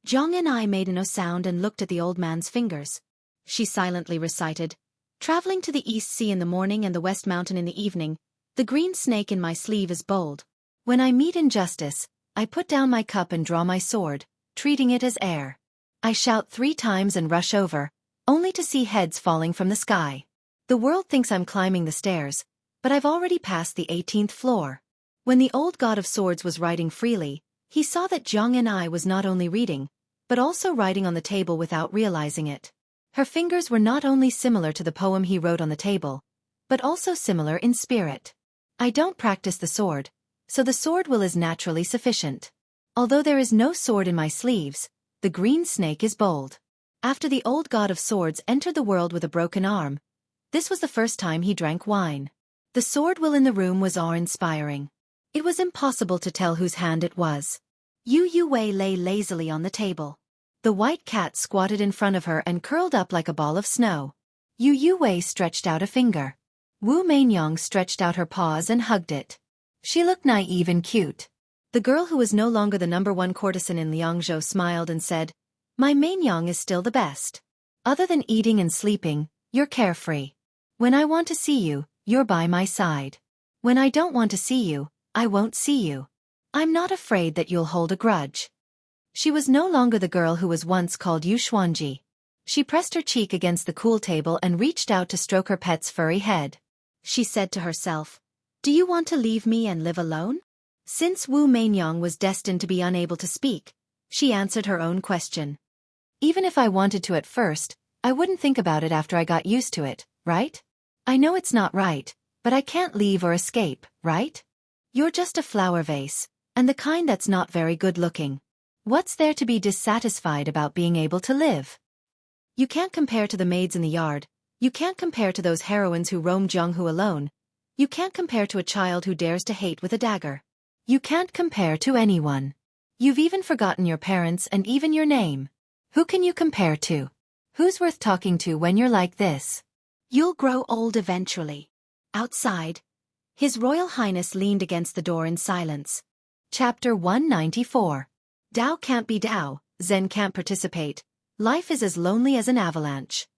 Zhang and I made no sound and looked at the old man's fingers. She silently recited, "Traveling to the East Sea in the morning and the West Mountain in the evening, the green snake in my sleeve is bold. When I meet injustice, I put down my cup and draw my sword, treating it as air. I shout 3 times and rush over, only to see heads falling from the sky. The world thinks I'm climbing the stairs, but I've already passed the 18th floor." When the old god of swords was writing freely, he saw that Zhang and I was not only reading, but also writing on the table without realizing it. Her fingers were not only similar to the poem he wrote on the table, but also similar in spirit. I don't practice the sword, so the sword will is naturally sufficient. Although there is no sword in my sleeves, the green snake is bold. After the old god of swords entered the world with a broken arm, this was the first time he drank wine. The sword will in the room was awe-inspiring. It was impossible to tell whose hand it was. Yu Wei lay lazily on the table. The white cat squatted in front of her and curled up like a ball of snow. Yu Wei stretched out a finger. Wu Mainyong stretched out her paws and hugged it. She looked naive and cute. The girl who was no longer the #1 courtesan in Liangzhou smiled and said, "My Mainyong is still the best. Other than eating and sleeping, you're carefree. When I want to see you, you're by my side. When I don't want to see you, I won't see you. I'm not afraid that you'll hold a grudge." She was no longer the girl who was once called Yu Xuanji. She pressed her cheek against the cool table and reached out to stroke her pet's furry head. She said to herself, "Do you want to leave me and live alone?" Since Wu Mainyong was destined to be unable to speak, she answered her own question. "Even if I wanted to at first, I wouldn't think about it after I got used to it, right? I know it's not right, but I can't leave or escape, right? You're just a flower vase, and the kind that's not very good looking. What's there to be dissatisfied about being able to live? You can't compare to the maids in the yard, you can't compare to those heroines who roam Jianghu alone, you can't compare to a child who dares to hate with a dagger. You can't compare to anyone. You've even forgotten your parents and even your name. Who can you compare to? Who's worth talking to when you're like this? You'll grow old eventually." Outside, His Royal Highness leaned against the door in silence. Chapter 194. Dao can't be Dao, Zen can't participate. Life is as lonely as an avalanche.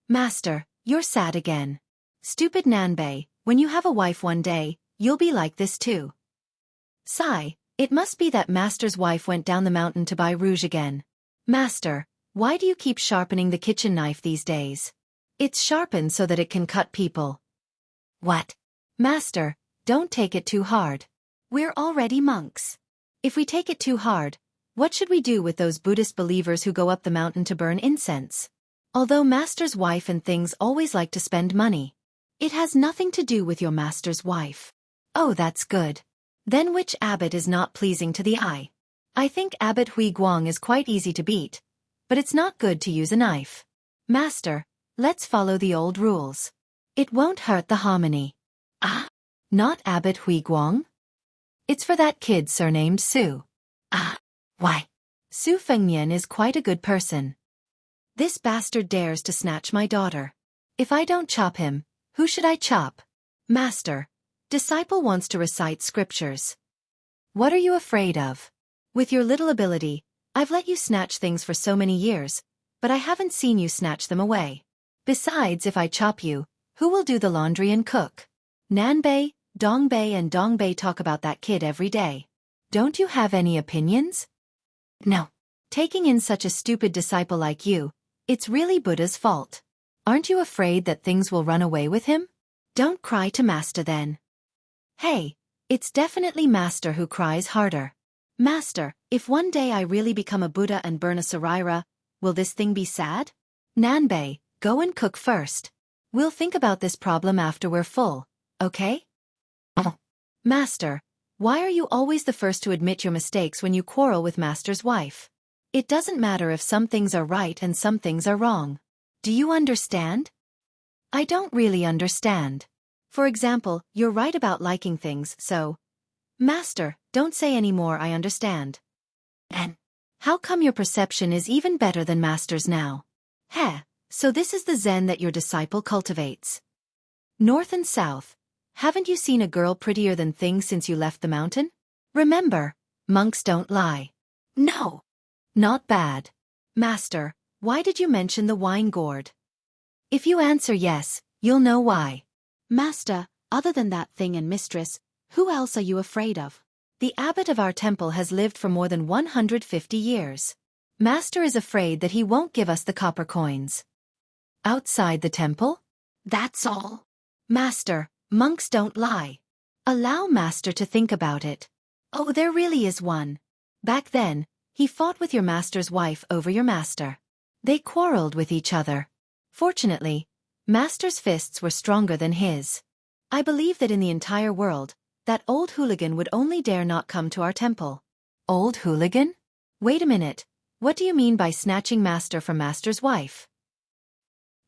Master, you're sad again. Stupid Nanbei, when you have a wife one day, you'll be like this too. Sigh, it must be that Master's wife went down the mountain to buy rouge again. Master, why do you keep sharpening the kitchen knife these days? It's sharpened so that it can cut people. What? Master, don't take it too hard. We're already monks. If we take it too hard, what should we do with those Buddhist believers who go up the mountain to burn incense? Although master's wife and things always like to spend money, it has nothing to do with your master's wife. Oh, that's good. Then which abbot is not pleasing to the eye? I think Abbot Hui Guang is quite easy to beat, but it's not good to use a knife. Master, let's follow the old rules. It won't hurt the harmony. Ah, not Abbot Hui Guang? It's for that kid surnamed Su. Ah, why? Su Fengnian is quite a good person. This bastard dares to snatch my daughter. If I don't chop him, who should I chop? Master, disciple wants to recite scriptures. What are you afraid of? With your little ability, I've let you snatch things for so many years, but I haven't seen you snatch them away. Besides, if I chop you, who will do the laundry and cook? Nanbei, Dongbei and Dongbei talk about that kid every day. Don't you have any opinions? No. Taking in such a stupid disciple like you, it's really Buddha's fault. Aren't you afraid that things will run away with him? Don't cry to Master then. Hey, it's definitely Master who cries harder. Master, if one day I really become a Buddha and burn a Saraira, will this thing be sad? Nanbei, go and cook first. We'll think about this problem after we're full, okay? Oh. Master, why are you always the first to admit your mistakes when you quarrel with Master's wife? It doesn't matter if some things are right and some things are wrong. Do you understand? I don't really understand. For example, you're right about liking things, so... Master, don't say any more, I understand. And how come your perception is even better than Master's now? Heh, so this is the Zen that your disciple cultivates. North and south, haven't you seen a girl prettier than things since you left the mountain? Remember, monks don't lie. No. Not bad. Master, why did you mention the wine gourd? If you answer yes, you'll know why. Master, other than that thing and mistress, who else are you afraid of? The abbot of our temple has lived for more than 150 years. Master is afraid that he won't give us the copper coins. Outside the temple? That's all. Master, monks don't lie. Allow Master to think about it. Oh, there really is one. Back then, he fought with your master's wife over your master. They quarreled with each other. Fortunately, Master's fists were stronger than his. I believe that in the entire world, that old hooligan would only dare not come to our temple. Old hooligan? Wait a minute, what do you mean by snatching Master from Master's wife?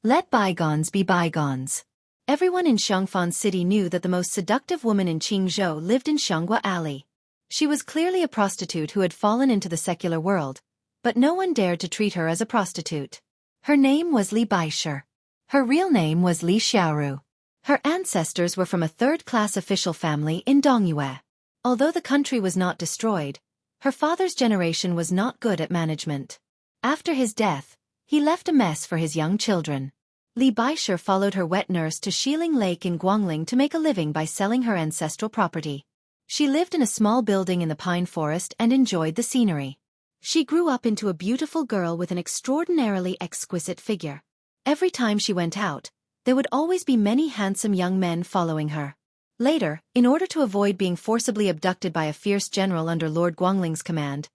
Let bygones be bygones. Everyone in Xiangfan City knew that the most seductive woman in Qingzhou lived in Xianggua Alley. She was clearly a prostitute who had fallen into the secular world, but no one dared to treat her as a prostitute. Her name was Li Baisher. Her real name was Li Xiaoru. Her ancestors were from a third-class official family in Dongyue. Although the country was not destroyed, her father's generation was not good at management. After his death, he left a mess for his young children. Li Baisher followed her wet nurse to Xiling Lake in Guangling to make a living by selling her ancestral property. She lived in a small building in the pine forest and enjoyed the scenery. She grew up into a beautiful girl with an extraordinarily exquisite figure. Every time she went out, there would always be many handsome young men following her. Later, in order to avoid being forcibly abducted by a fierce general under Lord Guangling's command,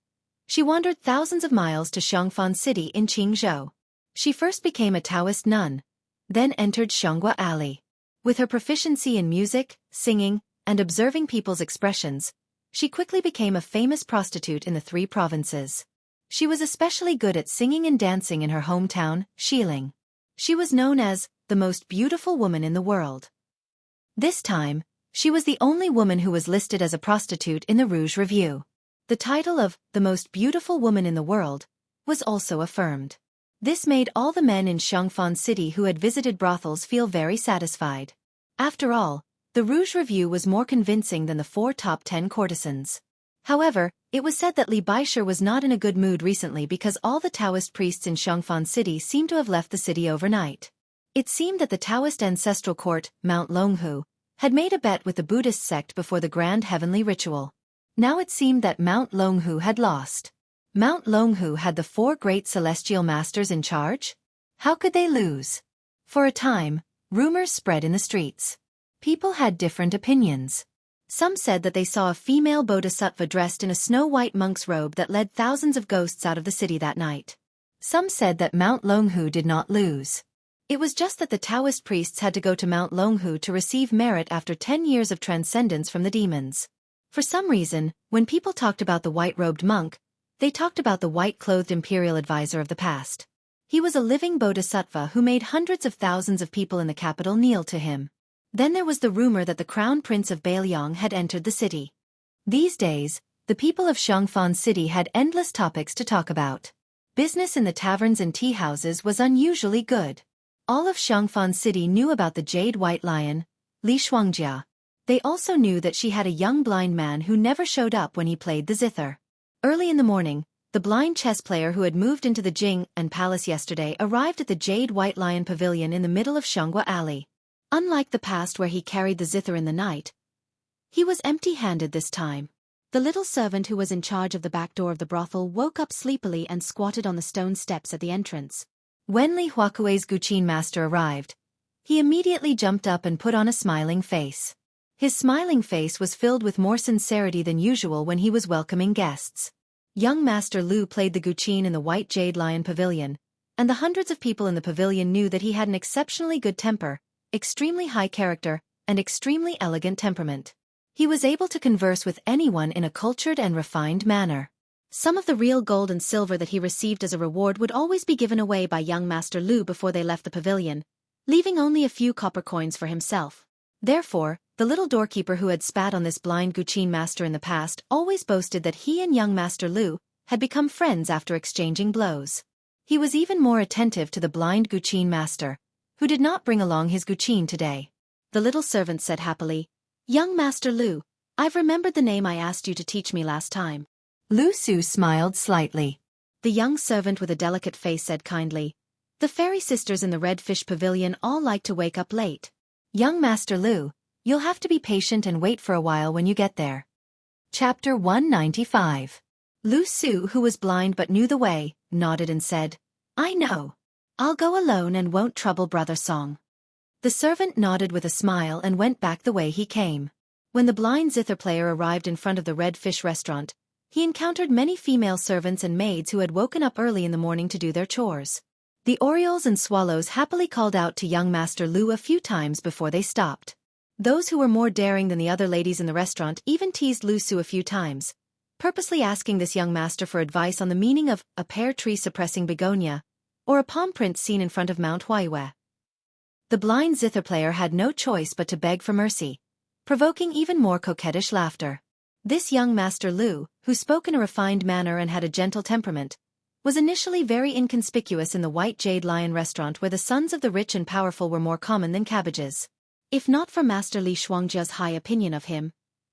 she wandered thousands of miles to Xiangfan City in Qingzhou. She first became a Taoist nun, then entered Xianggua Alley. With her proficiency in music, singing, and observing people's expressions, she quickly became a famous prostitute in the 3 provinces. She was especially good at singing and dancing in her hometown, Xiling. She was known as the most beautiful woman in the world. This time, she was the only woman who was listed as a prostitute in the Rouge Review. The title of the most beautiful woman in the world was also affirmed. This made all the men in Xiangfan City who had visited brothels feel very satisfied. After all, the Rouge Review was more convincing than the 4 top 10 courtesans. However, it was said that Li Baisher was not in a good mood recently because all the Taoist priests in Xiangfan City seemed to have left the city overnight. It seemed that the Taoist ancestral court, Mount Longhu, had made a bet with the Buddhist sect before the grand heavenly ritual. Now it seemed that Mount Longhu had lost. Mount Longhu had the 4 great celestial masters in charge? How could they lose? For a time, rumors spread in the streets. People had different opinions. Some said that they saw a female bodhisattva dressed in a snow-white monk's robe that led thousands of ghosts out of the city that night. Some said that Mount Longhu did not lose. It was just that the Taoist priests had to go to Mount Longhu to receive merit after 10 years of transcendence from the demons. For some reason, when people talked about the white-robed monk, they talked about the white-clothed imperial advisor of the past. He was a living bodhisattva who made hundreds of thousands of people in the capital kneel to him. Then there was the rumor that the crown prince of Bailiang had entered the city. These days, the people of Xiangfan City had endless topics to talk about. Business in the taverns and tea houses was unusually good. All of Xiangfan City knew about the Jade White Lion, Li Shuangjia. They also knew that she had a young blind man who never showed up when he played the zither. Early in the morning, the blind chess player who had moved into the Jing and Palace yesterday arrived at the Jade White Lion Pavilion in the middle of Shanghua Alley. Unlike the past where he carried the zither in the night, he was empty-handed this time. The little servant who was in charge of the back door of the brothel woke up sleepily and squatted on the stone steps at the entrance. When Li Huakui's Guqin master arrived, he immediately jumped up and put on a smiling face. His smiling face was filled with more sincerity than usual when he was welcoming guests. Young Master Lu played the Guqin in the White Jade Lion Pavilion, and the hundreds of people in the pavilion knew that he had an exceptionally good temper, extremely high character, and extremely elegant temperament. He was able to converse with anyone in a cultured and refined manner. Some of the real gold and silver that he received as a reward would always be given away by young Master Lu before they left the pavilion, leaving only a few copper coins for himself. Therefore, the little doorkeeper who had spat on this blind Guqin master in the past always boasted that he and young Master Lu had become friends after exchanging blows. He was even more attentive to the blind Guqin master, who did not bring along his Guqin today. The little servant said happily, "Young Master Lu, I've remembered the name I asked you to teach me last time." Lu Su smiled slightly. The young servant with a delicate face said kindly, "The fairy sisters in the Red Fish Pavilion all like to wake up late. Young Master Lu, you'll have to be patient and wait for a while when you get there." Chapter 195. Lu Su, who was blind but knew the way, nodded and said, "I know. I'll go alone and won't trouble Brother Song." The servant nodded with a smile and went back the way he came. When the blind zither player arrived in front of the Red Fish restaurant, he encountered many female servants and maids who had woken up early in the morning to do their chores. The orioles and swallows happily called out to young Master Lu a few times before they stopped. Those who were more daring than the other ladies in the restaurant even teased Lu Su a few times, purposely asking this young master for advice on the meaning of a pear tree suppressing begonia, or a palm print seen in front of Mount Huaihue. The blind zither player had no choice but to beg for mercy, provoking even more coquettish laughter. This young Master Lu, who spoke in a refined manner and had a gentle temperament, was initially very inconspicuous in the White Jade Lion restaurant where the sons of the rich and powerful were more common than cabbages. If not for Master Li Shuangjia's high opinion of him,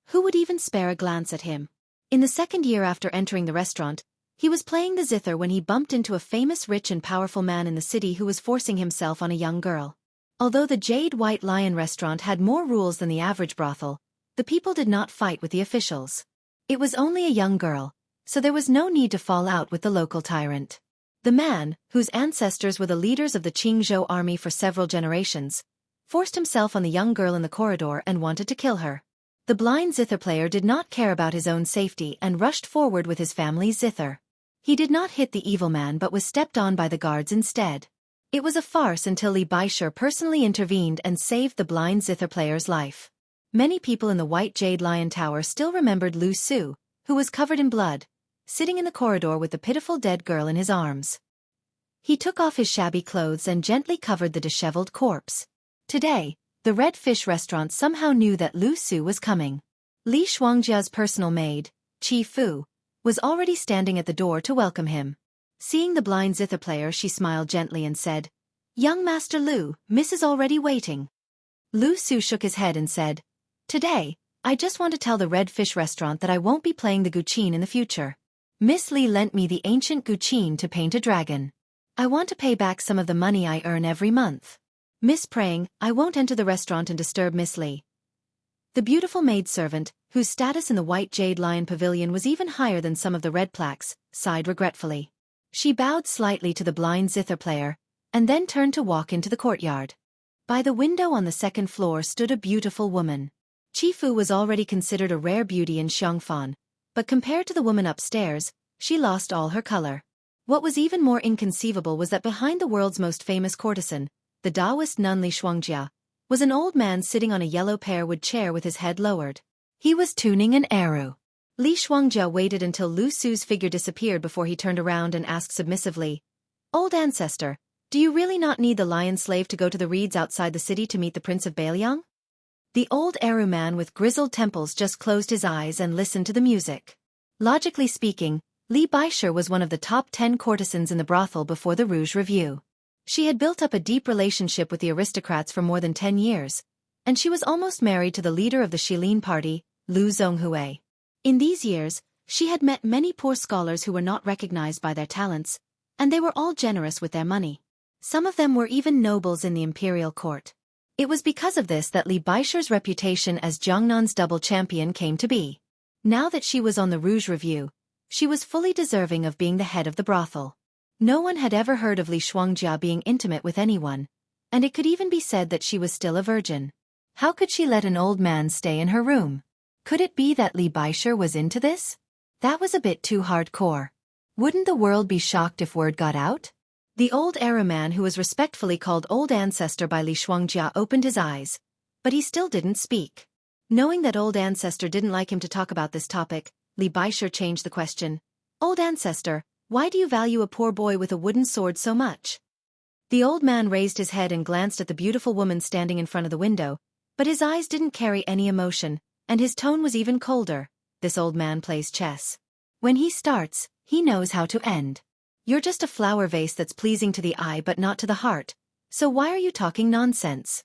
who would even spare a glance at him? In the second year after entering the restaurant, he was playing the zither when he bumped into a famous rich and powerful man in the city who was forcing himself on a young girl. Although the Jade White Lion restaurant had more rules than the average brothel, the people did not fight with the officials. It was only a young girl, so there was no need to fall out with the local tyrant. The man, whose ancestors were the leaders of the Qingzhou army for several generations, forced himself on the young girl in the corridor and wanted to kill her. The blind zither player did not care about his own safety and rushed forward with his family's zither. He did not hit the evil man but was stepped on by the guards instead. It was a farce until Li Baishe personally intervened and saved the blind zither player's life. Many people in the White Jade Lion Tower still remembered Lu Su, who was covered in blood, sitting in the corridor with the pitiful dead girl in his arms. He took off his shabby clothes and gently covered the disheveled corpse. Today, the Red Fish restaurant somehow knew that Lu Su was coming. Li Shuangjia's personal maid, Qi Fu, was already standing at the door to welcome him. Seeing the blind zither player, she smiled gently and said, "Young Master Lu, Miss is already waiting." Lu Su shook his head and said, "Today, I just want to tell the Red Fish restaurant that I won't be playing the Guqin in the future. Miss Li lent me the ancient Guqin to paint a dragon. I want to pay back some of the money I earn every month. Miss praying, I won't enter the restaurant and disturb Miss Li." The beautiful maidservant, whose status in the White Jade Lion Pavilion was even higher than some of the red plaques, sighed regretfully. She bowed slightly to the blind zither player, and then turned to walk into the courtyard. By the window on the second floor stood a beautiful woman. Chifu was already considered a rare beauty in Xiongfan, but compared to the woman upstairs, she lost all her color. What was even more inconceivable was that behind the world's most famous courtesan, the Taoist nun Li Shuangjia, was an old man sitting on a yellow pear-wood chair with his head lowered. He was tuning an arrow. Li Shuangjia waited until Lu Su's figure disappeared before he turned around and asked submissively, "Old ancestor, do you really not need the lion slave to go to the reeds outside the city to meet the Prince of Bailiang?" The old arrow man with grizzled temples just closed his eyes and listened to the music. Logically speaking, Li Baisher was one of the top 10 courtesans in the brothel before the Rouge Review. She had built up a deep relationship with the aristocrats for more than 10 years, and she was almost married to the leader of the Shilin party, Lu Zhonghui. In these years, she had met many poor scholars who were not recognized by their talents, and they were all generous with their money. Some of them were even nobles in the imperial court. It was because of this that Li Baisher's reputation as Jiangnan's double champion came to be. Now that she was on the Rouge Review, she was fully deserving of being the head of the brothel. No one had ever heard of Li Shuangjia being intimate with anyone, and it could even be said that she was still a virgin. How could she let an old man stay in her room? Could it be that Li Baisher was into this? That was a bit too hardcore. Wouldn't the world be shocked if word got out? The old arrow man who was respectfully called Old Ancestor by Li Shuangjia opened his eyes, but he still didn't speak. Knowing that Old Ancestor didn't like him to talk about this topic, Li Baisher changed the question. "Old Ancestor, why do you value a poor boy with a wooden sword so much?" The old man raised his head and glanced at the beautiful woman standing in front of the window, but his eyes didn't carry any emotion, and his tone was even colder. "This old man plays chess. When he starts, he knows how to end. You're just a flower vase that's pleasing to the eye but not to the heart, so why are you talking nonsense?"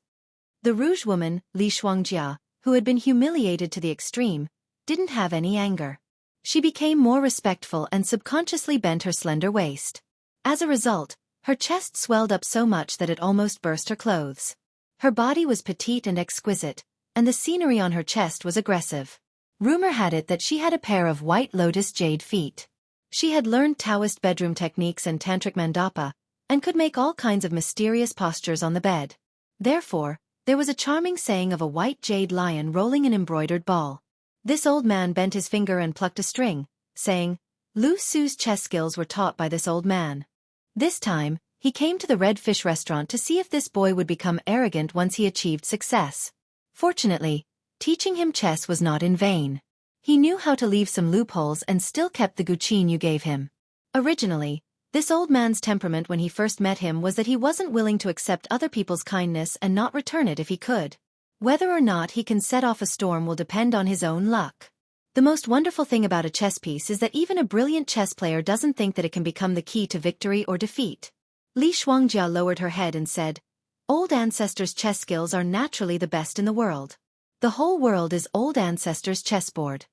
The Rouge woman, Li Shuangjia, who had been humiliated to the extreme, didn't have any anger. She became more respectful and subconsciously bent her slender waist. As a result, her chest swelled up so much that it almost burst her clothes. Her body was petite and exquisite, and the scenery on her chest was aggressive. Rumor had it that she had a pair of white lotus jade feet. She had learned Taoist bedroom techniques and tantric mandapa, and could make all kinds of mysterious postures on the bed. Therefore, there was a charming saying of a white jade lion rolling an embroidered ball. This old man bent his finger and plucked a string, saying, Lu Su's chess skills were taught by this old man. This time, he came to the Red Fish restaurant to see if this boy would become arrogant once he achieved success. Fortunately, teaching him chess was not in vain. He knew how to leave some loopholes and still kept the guqin you gave him. Originally, this old man's temperament when he first met him was that he wasn't willing to accept other people's kindness and not return it if he could. Whether or not he can set off a storm will depend on his own luck. The most wonderful thing about a chess piece is that even a brilliant chess player doesn't think that it can become the key to victory or defeat. Li Shuangjia lowered her head and said, "Old Ancestor's chess skills are naturally the best in the world. The whole world is Old Ancestor's chessboard."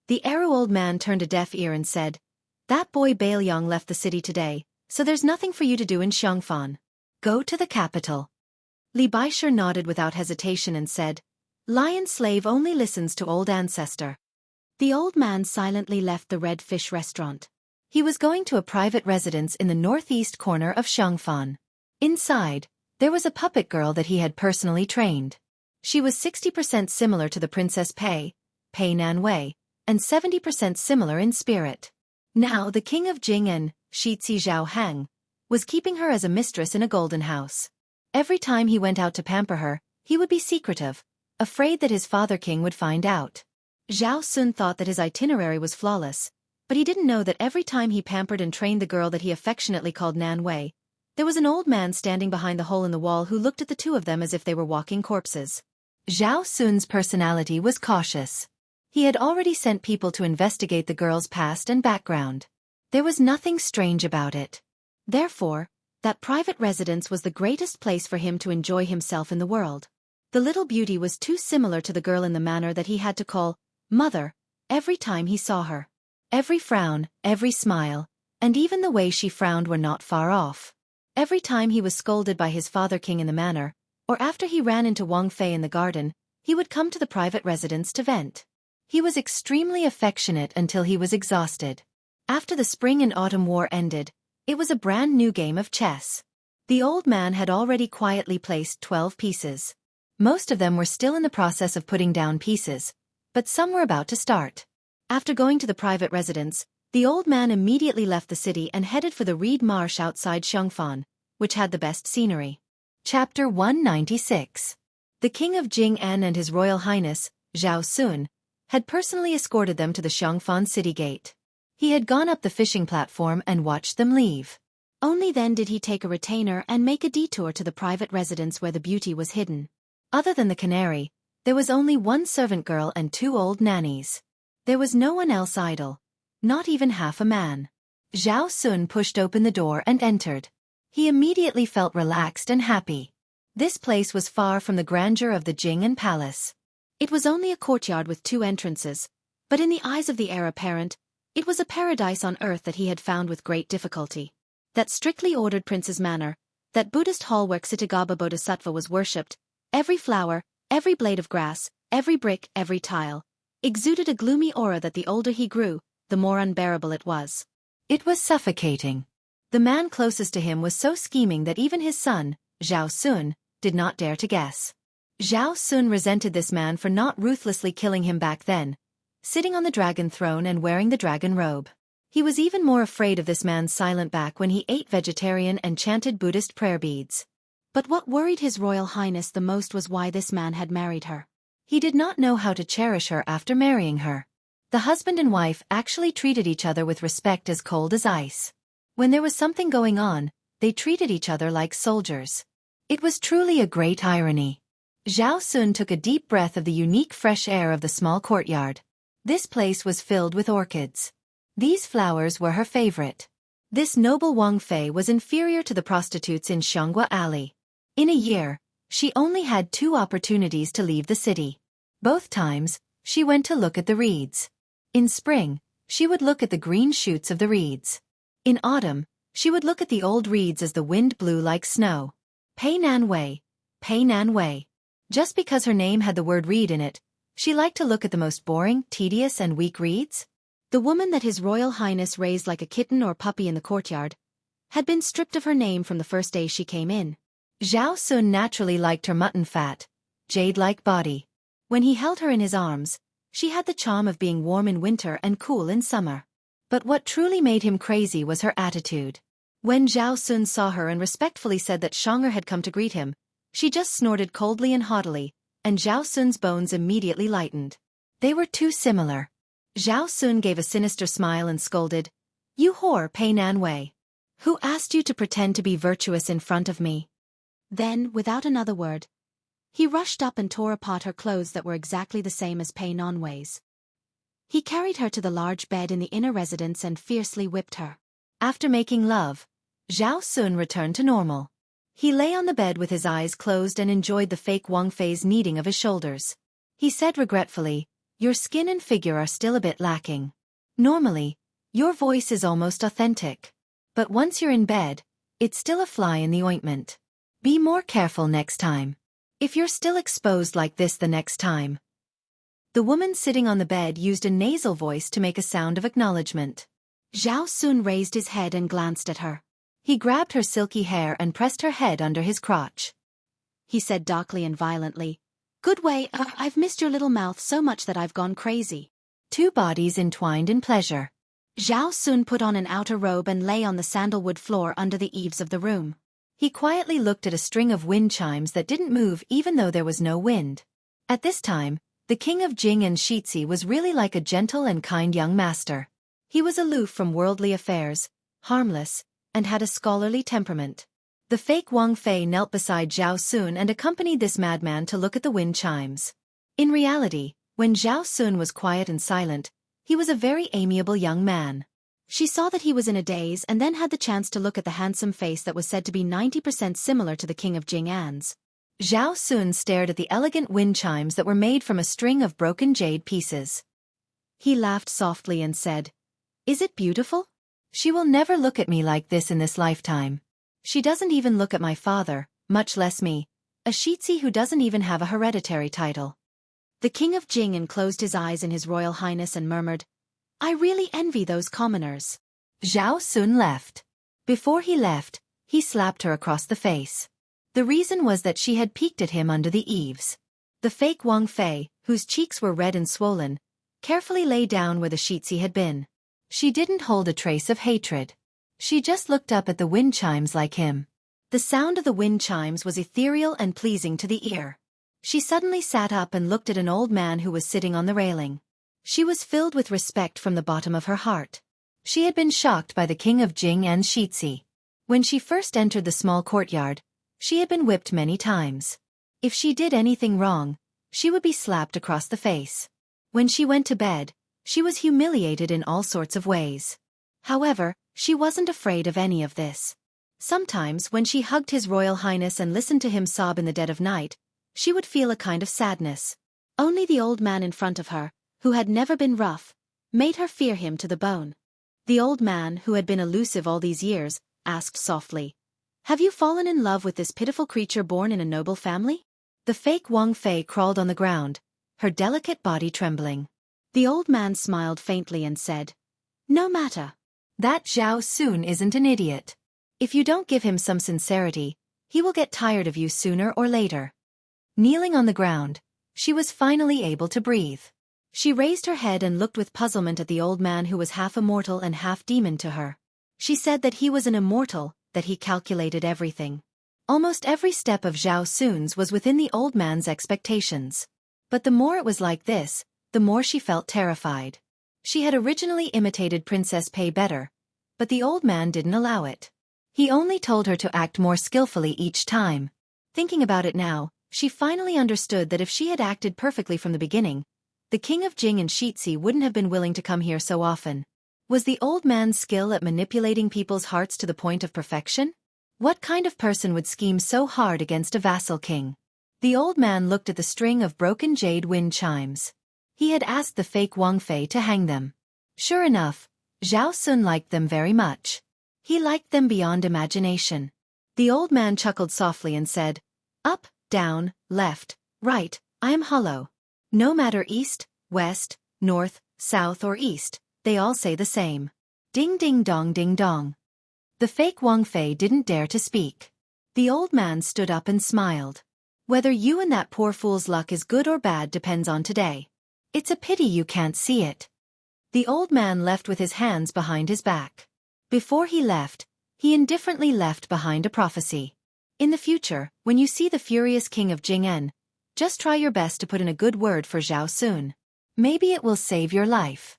The arrow old man turned a deaf ear and said, "That boy Bailiang left the city today, so there's nothing for you to do in Xiongfan. Go to the capital." Li Baisher nodded without hesitation and said, "Lion slave only listens to Old Ancestor." The old man silently left the Red Fish restaurant. He was going to a private residence in the northeast corner of Xiongfan. Inside, there was a puppet girl that he had personally trained. She was 60% similar to the Princess Pei Nanwei, and 70% similar in spirit. Now the king of Jing and Shitzi Zhao Hang was keeping her as a mistress in a golden house. Every time he went out to pamper her, he would be secretive, afraid that his father king would find out. Zhao Sun thought that his itinerary was flawless, but he didn't know that every time he pampered and trained the girl that he affectionately called Nan Wei, there was an old man standing behind the hole in the wall who looked at the two of them as if they were walking corpses. Zhao Sun's personality was cautious. He had already sent people to investigate the girl's past and background. There was nothing strange about it. Therefore, that private residence was the greatest place for him to enjoy himself in the world. The little beauty was too similar to the girl in the manner that he had to call mother every time he saw her. Every frown, every smile, and even the way she frowned were not far off. Every time he was scolded by his father king in the manor, or after he ran into Wang Fei in the garden, he would come to the private residence to vent. He was extremely affectionate until he was exhausted. After the spring and autumn war ended, it was a brand new game of chess. The old man had already quietly placed 12 pieces. Most of them were still in the process of putting down pieces, but some were about to start. After going to the private residence, the old man immediately left the city and headed for the reed marsh outside Xiongfan, which had the best scenery. Chapter 196. The King of Jing'an and His Royal Highness, Zhao Sun, had personally escorted them to the Xiongfan city gate. He had gone up the fishing platform and watched them leave. Only then did he take a retainer and make a detour to the private residence where the beauty was hidden. Other than the canary, there was only one servant girl and 2 old nannies. There was no one else idle, not even half a man. Zhao Sun pushed open the door and entered. He immediately felt relaxed and happy. This place was far from the grandeur of the Jing'an Palace. It was only a courtyard with 2 entrances, but in the eyes of the heir apparent, it was a paradise on earth that he had found with great difficulty. That strictly ordered prince's manor, that Buddhist hall where Ksitagaba Bodhisattva was worshipped, every flower, every blade of grass, every brick, every tile, exuded a gloomy aura that the older he grew, the more unbearable it was. It was suffocating. The man closest to him was so scheming that even his son, Zhao Sun, did not dare to guess. Zhao Sun resented this man for not ruthlessly killing him back then, sitting on the dragon throne and wearing the dragon robe. He was even more afraid of this man's silent back when he ate vegetarian and chanted Buddhist prayer beads. But what worried His Royal Highness the most was why this man had married her. He did not know how to cherish her after marrying her. The husband and wife actually treated each other with respect as cold as ice. When there was something going on, they treated each other like soldiers. It was truly a great irony. Zhao Sun took a deep breath of the unique fresh air of the small courtyard. This place was filled with orchids. These flowers were her favorite. This noble Wang Fei was inferior to the prostitutes in Xianghua Alley. In a year, she only had 2 opportunities to leave the city. Both times, she went to look at the reeds. In spring, she would look at the green shoots of the reeds. In autumn, she would look at the old reeds as the wind blew like snow. Pei Nan Wei, Pei Nan Wei. Just because her name had the word reed in it, she liked to look at the most boring, tedious and weak reeds. The woman that His Royal Highness raised like a kitten or puppy in the courtyard had been stripped of her name from the first day she came in. Zhao Sun naturally liked her mutton fat, jade-like body. When he held her in his arms, she had the charm of being warm in winter and cool in summer. But what truly made him crazy was her attitude. When Zhao Sun saw her and respectfully said that Xiong'er had come to greet him, she just snorted coldly and haughtily, and Zhao Sun's bones immediately lightened. They were too similar. Zhao Sun gave a sinister smile and scolded, "You whore, Pei Nan Wei. Who asked you to pretend to be virtuous in front of me?" Then, without another word, he rushed up and tore apart her clothes that were exactly the same as Pei Nan Wei's. He carried her to the large bed in the inner residence and fiercely whipped her. After making love, Zhao Sun returned to normal. He lay on the bed with his eyes closed and enjoyed the fake Wang Fei's kneading of his shoulders. He said regretfully, "Your skin and figure are still a bit lacking. Normally, your voice is almost authentic. But once you're in bed, it's still a fly in the ointment. Be more careful next time. If you're still exposed like this the next time." The woman sitting on the bed used a nasal voice to make a sound of acknowledgement. Zhao Sun raised his head and glanced at her. He grabbed her silky hair and pressed her head under his crotch. He said darkly and violently, "Good way, I've missed your little mouth so much that I've gone crazy." 2 bodies entwined in pleasure. Zhao Sun put on an outer robe and lay on the sandalwood floor under the eaves of the room. He quietly looked at a string of wind chimes that didn't move even though there was no wind. At this time, the king of Jing and Shitzi was really like a gentle and kind young master. He was aloof from worldly affairs, harmless, and had a scholarly temperament. The fake Wang Fei knelt beside Zhao Sun and accompanied this madman to look at the wind chimes. In reality, when Zhao Sun was quiet and silent, he was a very amiable young man. She saw that he was in a daze and then had the chance to look at the handsome face that was said to be 90% similar to the king of Jing'an's. Zhao Sun stared at the elegant wind chimes that were made from a string of broken jade pieces. He laughed softly and said, "Is it beautiful? She will never look at me like this in this lifetime. She doesn't even look at my father, much less me, a Shitzi who doesn't even have a hereditary title." The king of Jing closed his eyes in His Royal Highness and murmured, "I really envy those commoners." Zhao Sun left. Before he left, he slapped her across the face. The reason was that she had peeked at him under the eaves. The fake Wang Fei, whose cheeks were red and swollen, carefully lay down where the sheets had been. She didn't hold a trace of hatred. She just looked up at the wind chimes like him. The sound of the wind chimes was ethereal and pleasing to the ear. She suddenly sat up and looked at an old man who was sitting on the railing. She was filled with respect from the bottom of her heart. She had been shocked by the king of Jing and Shitsi. When she first entered the small courtyard, she had been whipped many times. If she did anything wrong, she would be slapped across the face. When she went to bed, she was humiliated in all sorts of ways. However, she wasn't afraid of any of this. Sometimes when she hugged His Royal Highness and listened to him sob in the dead of night, she would feel a kind of sadness. Only the old man in front of her, who had never been rough, made her fear him to the bone. The old man, who had been elusive all these years, asked softly, "Have you fallen in love with this pitiful creature born in a noble family?" The fake Wang Fei crawled on the ground, her delicate body trembling. The old man smiled faintly and said, "No matter. That Zhao Sun isn't an idiot. If you don't give him some sincerity, he will get tired of you sooner or later." Kneeling on the ground, she was finally able to breathe. She raised her head and looked with puzzlement at the old man who was half immortal and half demon to her. She said that he was an immortal, that he calculated everything. Almost every step of Zhao Sun's was within the old man's expectations. But the more it was like this, the more she felt terrified. She had originally imitated Princess Pei better, but the old man didn't allow it. He only told her to act more skillfully each time. Thinking about it now, she finally understood that if she had acted perfectly from the beginning, the king of Jing and Shitsi wouldn't have been willing to come here so often. Was the old man's skill at manipulating people's hearts to the point of perfection? What kind of person would scheme so hard against a vassal king? The old man looked at the string of broken jade wind chimes. He had asked the fake Wang Fei to hang them. Sure enough, Zhao Sun liked them very much. He liked them beyond imagination. The old man chuckled softly and said, "Up, down, left, right, I am hollow. No matter east, west, north, south or east, they all say the same. Ding ding dong ding dong." The fake Wang Fei didn't dare to speak. The old man stood up and smiled. "Whether you and that poor fool's luck is good or bad depends on today. It's a pity you can't see it." The old man left with his hands behind his back. Before he left, he indifferently left behind a prophecy. In the future, when you see the furious king of Jing'an, just try your best to put in a good word for Zhao Sun. Maybe it will save your life.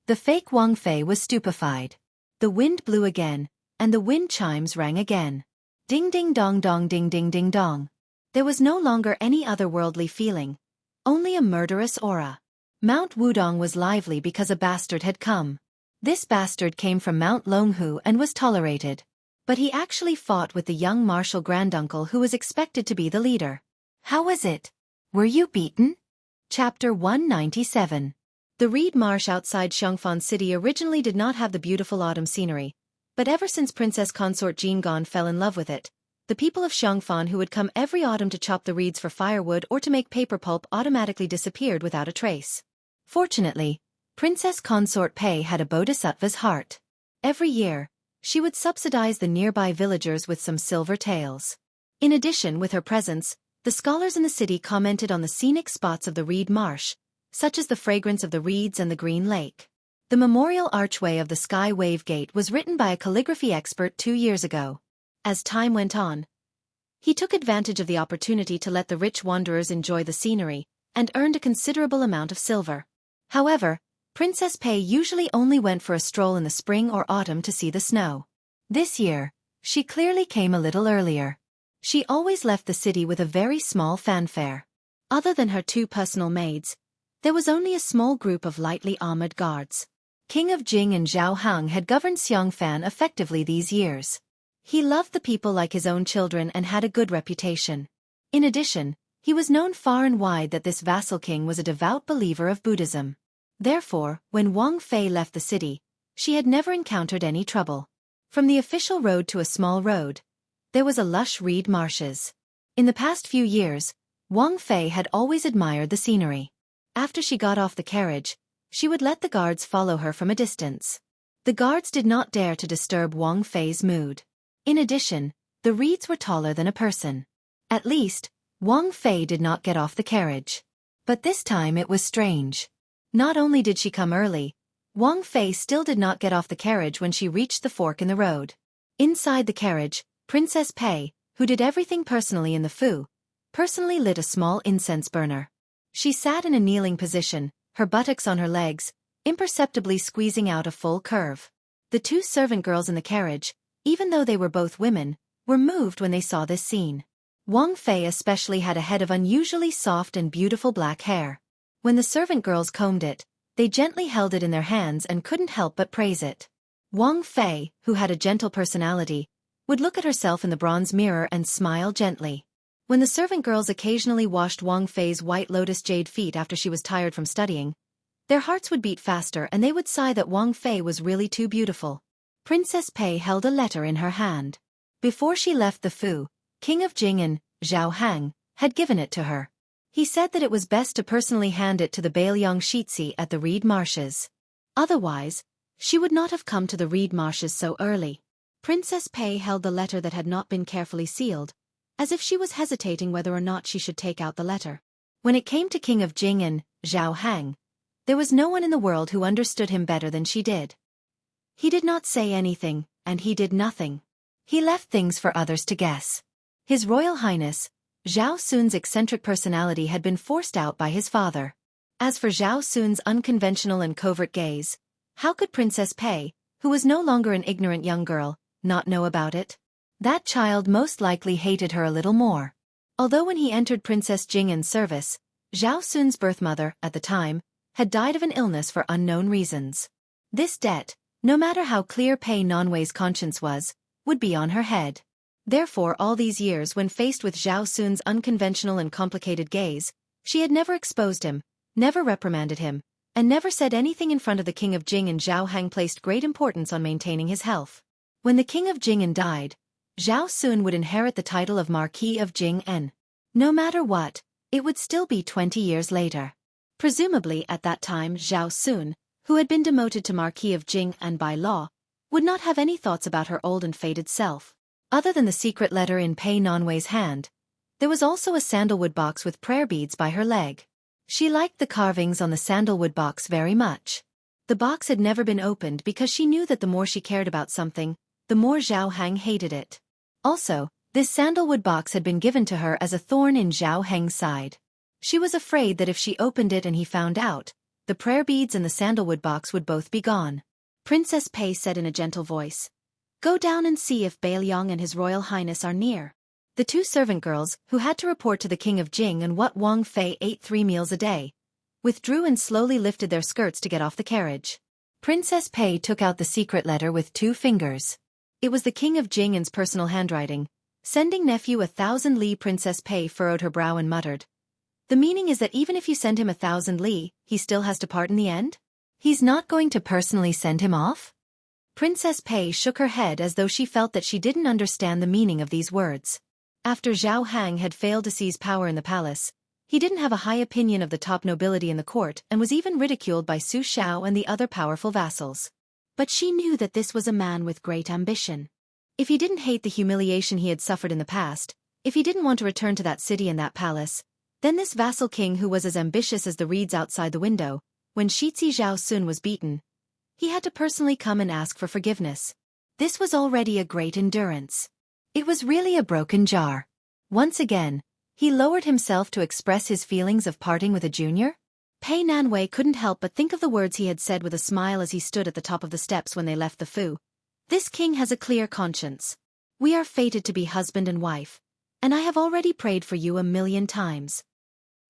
The fake Wang Fei was stupefied. The wind blew again, and the wind chimes rang again. Ding ding dong dong ding ding ding dong. There was no longer any otherworldly feeling, only a murderous aura. Mount Wudong was lively because a bastard had come. This bastard came from Mount Longhu and was tolerated. But he actually fought with the young martial granduncle who was expected to be the leader. How was it? Were you beaten? Chapter 197. The reed marsh outside Xiongfan City originally did not have the beautiful autumn scenery, but ever since Princess Consort Jean Gon fell in love with it, the people of Xiongfan who would come every autumn to chop the reeds for firewood or to make paper pulp automatically disappeared without a trace. Fortunately, Princess Consort Pei had a bodhisattva's heart. Every year, she would subsidize the nearby villagers with some silver taels. In addition, with her presence, the scholars in the city commented on the scenic spots of the reed marsh, such as the fragrance of the reeds and the green lake. The memorial archway of the Sky Wave Gate was written by a calligraphy expert 2 years ago. As time went on, he took advantage of the opportunity to let the rich wanderers enjoy the scenery, and earned a considerable amount of silver. However, Princess Pei usually only went for a stroll in the spring or autumn to see the snow. This year, she clearly came a little earlier. She always left the city with a very small fanfare. Other than her 2 personal maids, there was only a small group of lightly armored guards. King of Jing and Zhao Hang had governed Xiongfan effectively these years. He loved the people like his own children and had a good reputation. In addition, he was known far and wide that this vassal king was a devout believer of Buddhism. Therefore, when Wang Fei left the city, she had never encountered any trouble. From the official road to a small road, there was a lush reed marshes. In the past few years, Wang Fei had always admired the scenery. After she got off the carriage, she would let the guards follow her from a distance. The guards did not dare to disturb Wang Fei's mood. In addition, the reeds were taller than a person. At least, Wang Fei did not get off the carriage. But this time it was strange. Not only did she come early, Wang Fei still did not get off the carriage when she reached the fork in the road. Inside the carriage, Princess Pei, who did everything personally in the Fu, personally lit a small incense burner. She sat in a kneeling position, her buttocks on her legs, imperceptibly squeezing out a full curve. The two servant girls in the carriage, even though they were both women, were moved when they saw this scene. Wang Fei especially had a head of unusually soft and beautiful black hair. When the servant girls combed it, they gently held it in their hands and couldn't help but praise it. Wang Fei, who had a gentle personality, would look at herself in the bronze mirror and smile gently. When the servant girls occasionally washed Wang Fei's white lotus jade feet after she was tired from studying, their hearts would beat faster and they would sigh that Wang Fei was really too beautiful. Princess Pei held a letter in her hand. Before she left the Fu, King of Jing and Zhao Hang had given it to her. He said that it was best to personally hand it to the Bailiang Shitsi at the reed marshes. Otherwise, she would not have come to the reed marshes so early. Princess Pei held the letter that had not been carefully sealed, as if she was hesitating whether or not she should take out the letter. When it came to King of Jing and Zhao Hang, there was no one in the world who understood him better than she did. He did not say anything, and he did nothing. He left things for others to guess. His Royal Highness, Zhao Sun's eccentric personality had been forced out by his father. As for Zhao Sun's unconventional and covert gaze, how could Princess Pei, who was no longer an ignorant young girl, not know about it? That child most likely hated her a little more. Although when he entered Princess Jing'an's service, Zhao Sun's birth mother, at the time, had died of an illness for unknown reasons. This debt, no matter how clear Pei Nanwei's conscience was, would be on her head. Therefore all these years when faced with Zhao Sun's unconventional and complicated gaze, she had never exposed him, never reprimanded him, and never said anything in front of the King of Jing, and Zhao Hang placed great importance on maintaining his health. When the King of Jing'an died, Zhao Sun would inherit the title of Marquis of Jing'an. No matter what, it would still be 20 years later. Presumably at that time Zhao Sun, who had been demoted to Marquis of Jing'an by law, would not have any thoughts about her old and faded self. Other than the secret letter in Pei Nanwei's hand, there was also a sandalwood box with prayer beads by her leg. She liked the carvings on the sandalwood box very much. The box had never been opened because she knew that the more she cared about something, the more Zhao Hang hated it. Also, this sandalwood box had been given to her as a thorn in Zhao Hang's side. She was afraid that if she opened it and he found out, the prayer beads and the sandalwood box would both be gone. Princess Pei said in a gentle voice, "Go down and see if Bailiang and His Royal Highness are near." The two servant girls, who had to report to the King of Jing and what Wang Fei ate 3 meals a day, withdrew and slowly lifted their skirts to get off the carriage. Princess Pei took out the secret letter with 2 fingers. It was the King of Jing'an's personal handwriting. Sending nephew 1,000 li. Princess Pei furrowed her brow and muttered, "The meaning is that even if you send him 1,000 li, he still has to part in the end? He's not going to personally send him off?" Princess Pei shook her head as though she felt that she didn't understand the meaning of these words. After Zhao Hang had failed to seize power in the palace, he didn't have a high opinion of the top nobility in the court and was even ridiculed by Su Xiao and the other powerful vassals. But she knew that this was a man with great ambition. If he didn't hate the humiliation he had suffered in the past, if he didn't want to return to that city and that palace, then this vassal king who was as ambitious as the reeds outside the window, when Shitsi Zhao Sun was beaten, he had to personally come and ask for forgiveness. This was already a great endurance. It was really a broken jar. Once again, he lowered himself to express his feelings of parting with a junior. Pei Nanwei couldn't help but think of the words he had said with a smile as he stood at the top of the steps when they left the Fu. This king has a clear conscience. We are fated to be husband and wife, and I have already prayed for you 1,000,000 times.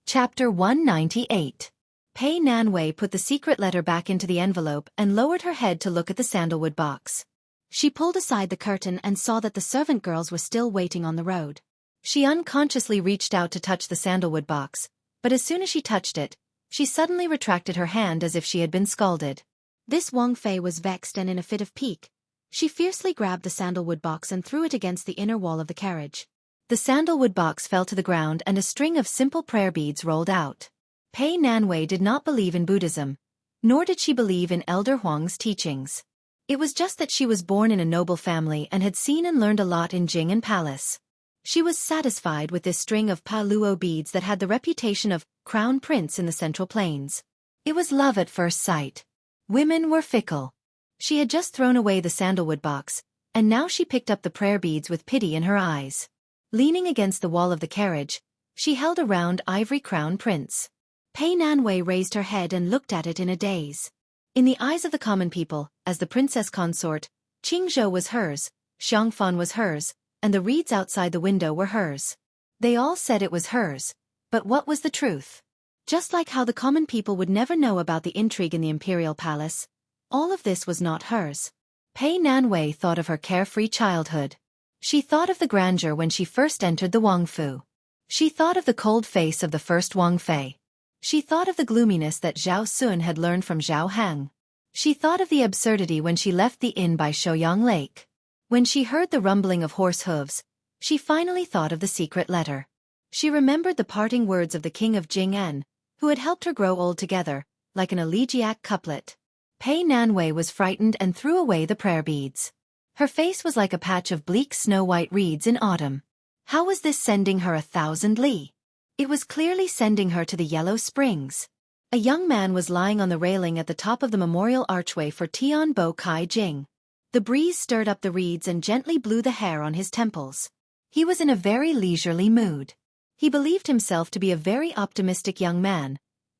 Chapter 198. Pei Nanwei put the secret letter back into the envelope and lowered her head to look at the sandalwood box. She pulled aside the curtain and saw that the servant girls were still waiting on the road. She unconsciously reached out to touch the sandalwood box, but as soon as she touched it, she suddenly retracted her hand as if she had been scalded. This Wang Fei was vexed and in a fit of pique. She fiercely grabbed the sandalwood box and threw it against the inner wall of the carriage. The sandalwood box fell to the ground and a string of simple prayer beads rolled out. Pei Nanwei did not believe in Buddhism, nor did she believe in Elder Huang's teachings. It was just that she was born in a noble family and had seen and learned a lot in Jing'an Palace. She was satisfied with this string of paluo beads that had the reputation of crown prince in the Central Plains. It was love at first sight. Women were fickle. She had just thrown away the sandalwood box, and now she picked up the prayer beads with pity in her eyes. Leaning against the wall of the carriage, she held a round ivory crown prince. Pei Nanwei raised her head and looked at it in a daze. In the eyes of the common people, as the princess consort, Qingzhou was hers, Xiangfan was hers, and the reeds outside the window were hers. They all said it was hers, but what was the truth? Just like how the common people would never know about the intrigue in the imperial palace, all of this was not hers. Pei Nanwei thought of her carefree childhood. She thought of the grandeur when she first entered the Wangfu. She thought of the cold face of the first Wang Fei. She thought of the gloominess that Zhao Sun had learned from Zhao Hang. She thought of the absurdity when she left the inn by Shouyang Lake. When she heard the rumbling of horse hooves, she finally thought of the secret letter. She remembered the parting words of the king of Jing'an, who had helped her grow old together, like an elegiac couplet. Pei Nanwei was frightened and threw away the prayer beads. Her face was like a patch of bleak snow-white reeds in autumn. How was this sending her 1,000 li? It was clearly sending her to the Yellow Springs. A young man was lying on the railing at the top of the memorial archway for Tianbo Kai Jing. The breeze stirred up the reeds and gently blew the hair on his temples. He was in a very leisurely mood. He believed himself to be a very optimistic young man,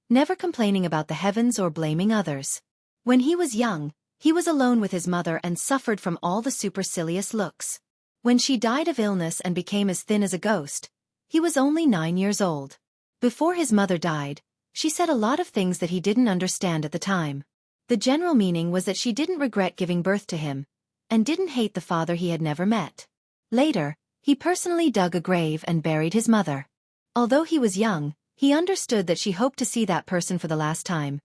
never complaining about the heavens or blaming others. When he was young, he was alone with his mother and suffered from all the supercilious looks. When she died of illness and became as thin as a ghost, he was only 9 years old. Before his mother died, she said a lot of things that he didn't understand at the time. The general meaning was that she didn't regret giving birth to him, and didn't hate the father he had never met. Later, he personally dug a grave and buried his mother. Although he was young, he understood that she hoped to see that person for the last time,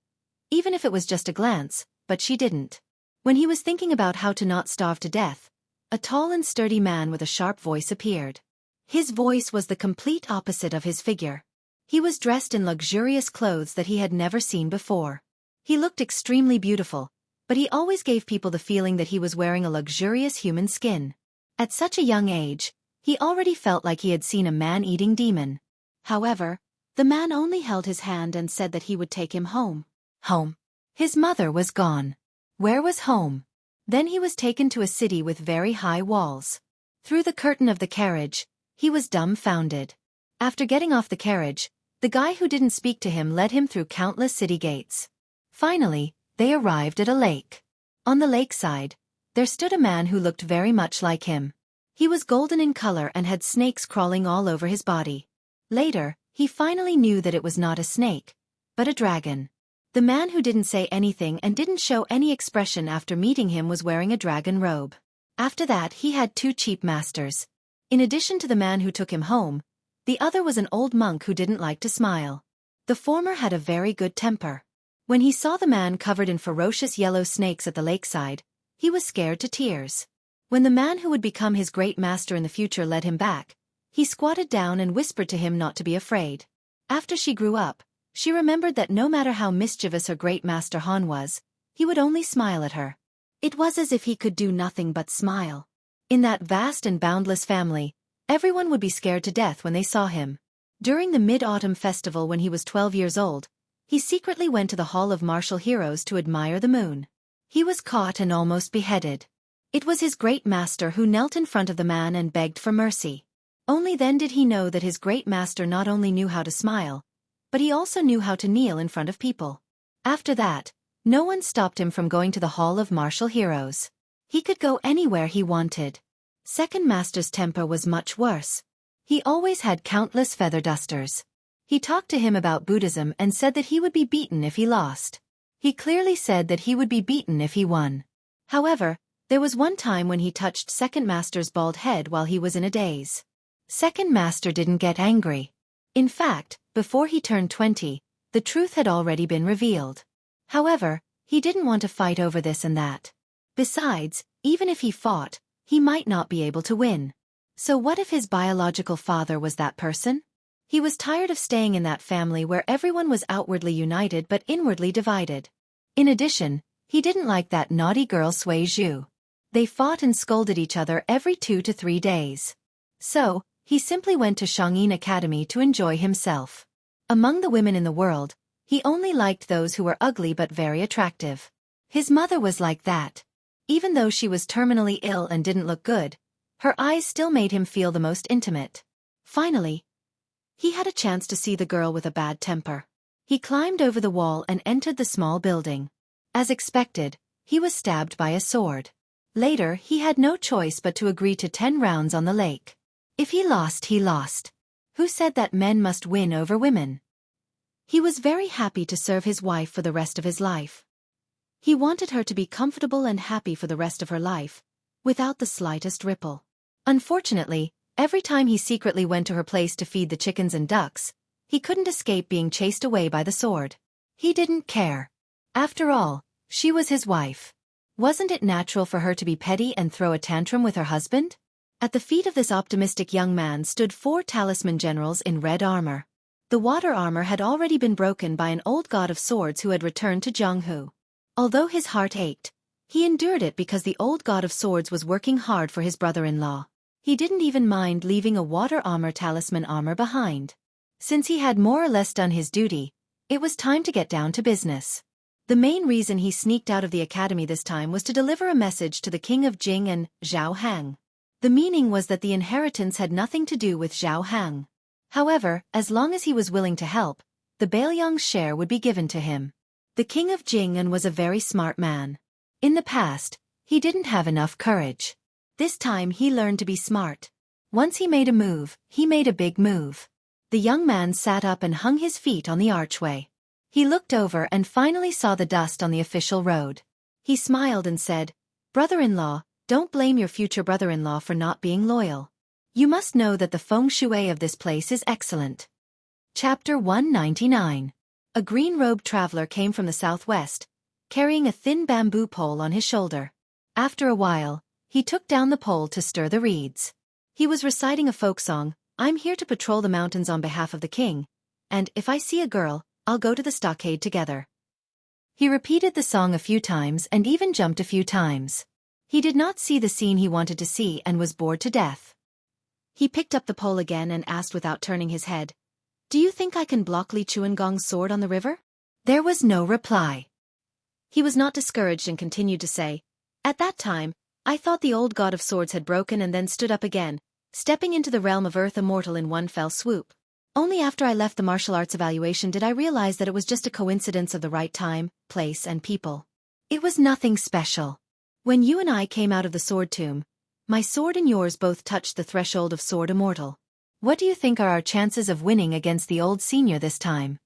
even if it was just a glance, but she didn't. When he was thinking about how to not starve to death, a tall and sturdy man with a sharp voice appeared. His voice was the complete opposite of his figure. He was dressed in luxurious clothes that he had never seen before. He looked extremely beautiful, but he always gave people the feeling that he was wearing a luxurious human skin. At such a young age, he already felt like he had seen a man-eating demon. However, the man only held his hand and said that he would take him home. Home. His mother was gone. Where was home? Then he was taken to a city with very high walls. Through the curtain of the carriage, he was dumbfounded. After getting off the carriage, the guy who didn't speak to him led him through countless city gates. Finally, they arrived at a lake. On the lakeside, there stood a man who looked very much like him. He was golden in color and had snakes crawling all over his body. Later, he finally knew that it was not a snake, but a dragon. The man who didn't say anything and didn't show any expression after meeting him was wearing a dragon robe. After that, he had 2 cheap masters. In addition to the man who took him home, the other was an old monk who didn't like to smile. The former had a very good temper. When he saw the man covered in ferocious yellow snakes at the lakeside, he was scared to tears. When the man who would become his great master in the future led him back, he squatted down and whispered to him not to be afraid. After she grew up, she remembered that no matter how mischievous her great master Han was, he would only smile at her. It was as if he could do nothing but smile. In that vast and boundless family, everyone would be scared to death when they saw him. During the Mid-Autumn Festival when he was 12 years old, he secretly went to the Hall of Martial Heroes to admire the moon. He was caught and almost beheaded. It was his great master who knelt in front of the man and begged for mercy. Only then did he know that his great master not only knew how to smile, but he also knew how to kneel in front of people. After that, no one stopped him from going to the Hall of Martial Heroes. He could go anywhere he wanted. Second Master's temper was much worse. He always had countless feather dusters. He talked to him about Buddhism and said that he would be beaten if he lost. He clearly said that he would be beaten if he won. However, there was one time when he touched Second Master's bald head while he was in a daze. Second Master didn't get angry. In fact, before he turned 20, the truth had already been revealed. However, he didn't want to fight over this and that. Besides, even if he fought, he might not be able to win. So what if his biological father was that person? He was tired of staying in that family where everyone was outwardly united but inwardly divided. In addition, he didn't like that naughty girl Sui Zhu. They fought and scolded each other every 2 to 3 days. So, He simply went to Shangyin Academy to enjoy himself. Among the women in the world, he only liked those who were ugly but very attractive. His mother was like that. Even though she was terminally ill and didn't look good, her eyes still made him feel the most intimate. Finally, he had a chance to see the girl with a bad temper. He climbed over the wall and entered the small building. As expected, he was stabbed by a sword. Later, he had no choice but to agree to 10 rounds on the lake. If he lost, he lost. Who said that men must win over women? He was very happy to serve his wife for the rest of his life. He wanted her to be comfortable and happy for the rest of her life, without the slightest ripple. Unfortunately, every time he secretly went to her place to feed the chickens and ducks, he couldn't escape being chased away by the sword. He didn't care. After all, she was his wife. Wasn't it natural for her to be petty and throw a tantrum with her husband? At the feet of this optimistic young man stood 4 talisman generals in red armor. The water armor had already been broken by an old god of swords who had returned to Jianghu. Although his heart ached, he endured it because the old god of swords was working hard for his brother-in-law. He didn't even mind leaving a water armor talisman armor behind. Since he had more or less done his duty, it was time to get down to business. The main reason he sneaked out of the academy this time was to deliver a message to the king of Jing and Zhao Hang. The meaning was that the inheritance had nothing to do with Zhao Hang. However, as long as he was willing to help, the Bailiang's share would be given to him. The king of Jing'an was a very smart man. In the past, he didn't have enough courage. This time he learned to be smart. Once he made a move, he made a big move. The young man sat up and hung his feet on the archway. He looked over and finally saw the dust on the official road. He smiled and said, "Brother-in-law, don't blame your future brother-in-law for not being loyal. You must know that the feng shui of this place is excellent." Chapter 199. A green-robed traveler came from the southwest, carrying a thin bamboo pole on his shoulder. After a while, he took down the pole to stir the reeds. He was reciting a folk song, "I'm here to patrol the mountains on behalf of the king, and if I see a girl, I'll go to the stockade together." He repeated the song a few times and even jumped a few times. He did not see the scene he wanted to see and was bored to death. He picked up the pole again and asked without turning his head, "Do you think I can block Li Chuangong's sword on the river?" There was no reply. He was not discouraged and continued to say, "At that time, I thought the old god of swords had broken and then stood up again, stepping into the realm of earth immortal in one fell swoop. Only after I left the martial arts evaluation did I realize that it was just a coincidence of the right time, place and people. It was nothing special. When you and I came out of the sword tomb, my sword and yours both touched the threshold of sword immortal. What do you think are our chances of winning against the old senior this time?"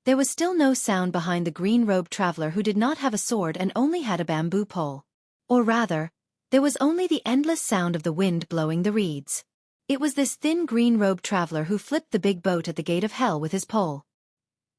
There was still no sound behind the green-robed traveler who did not have a sword and only had a bamboo pole. Or rather, there was only the endless sound of the wind blowing the reeds. It was this thin green-robed traveler who flipped the big boat at the gate of hell with his pole.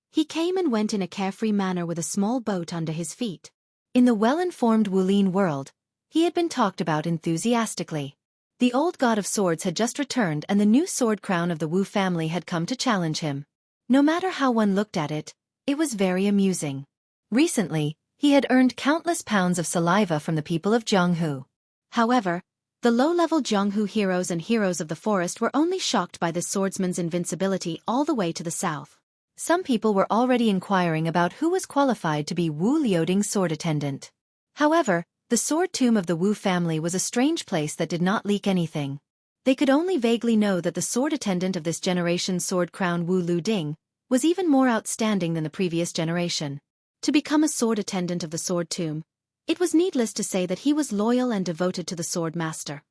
He came and went in a carefree manner with a small boat under his feet. In the well-informed Wulin world, he had been talked about enthusiastically. The old god of swords had just returned and the new sword crown of the Wu family had come to challenge him. No matter how one looked at it, it was very amusing. Recently, he had earned countless pounds of saliva from the people of Jianghu. However, the low-level Jianghu heroes and heroes of the forest were only shocked by this swordsman's invincibility all the way to the south. Some people were already inquiring about who was qualified to be Wu Liuding's sword attendant. However, the sword tomb of the Wu family was a strange place that did not leak anything. They could only vaguely know that the sword attendant of this generation's sword crown Wu Liuding was even more outstanding than the previous generation. To become a sword attendant of the sword tomb, it was needless to say that he was loyal and devoted to the sword master.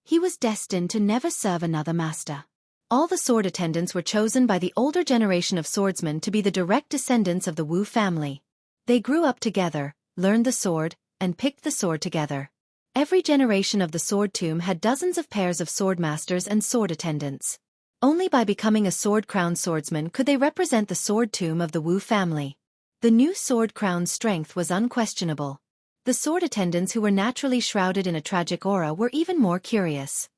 He was destined to never serve another master. All the sword attendants were chosen by the older generation of swordsmen to be the direct descendants of the Wu family. They grew up together, learned the sword, and picked the sword together. Every generation of the sword tomb had dozens of pairs of sword masters and sword attendants. Only by becoming a sword-crowned swordsman could they represent the sword tomb of the Wu family. The new sword-crowned strength was unquestionable. The sword attendants who were naturally shrouded in a tragic aura were even more curious.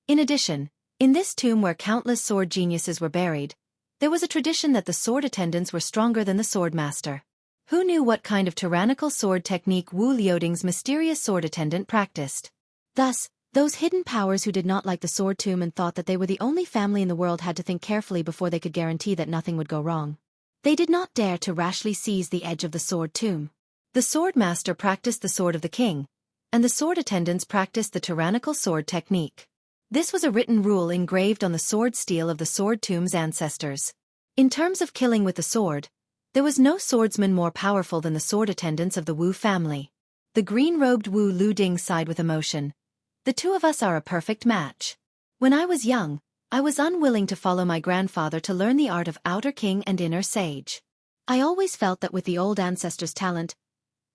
In addition, in this tomb where countless sword geniuses were buried, there was a tradition that the sword attendants were stronger than the sword master. Who knew what kind of tyrannical sword technique Wu Liuding's mysterious sword attendant practiced? Thus, Those hidden powers who did not like the sword tomb and thought that they were the only family in the world had to think carefully before they could guarantee that nothing would go wrong. They did not dare to rashly seize the edge of the sword tomb. The sword master practiced the sword of the king, and the sword attendants practiced the tyrannical sword technique. This was a written rule engraved on the sword steel of the sword tomb's ancestors. In terms of killing with the sword, there was no swordsman more powerful than the sword attendants of the Wu family. The green-robed Wu Lu Ding sighed with emotion. The two of us are a perfect match. When I was young, I was unwilling to follow my grandfather to learn the art of outer king and inner sage. I always felt that with the old ancestor's talent,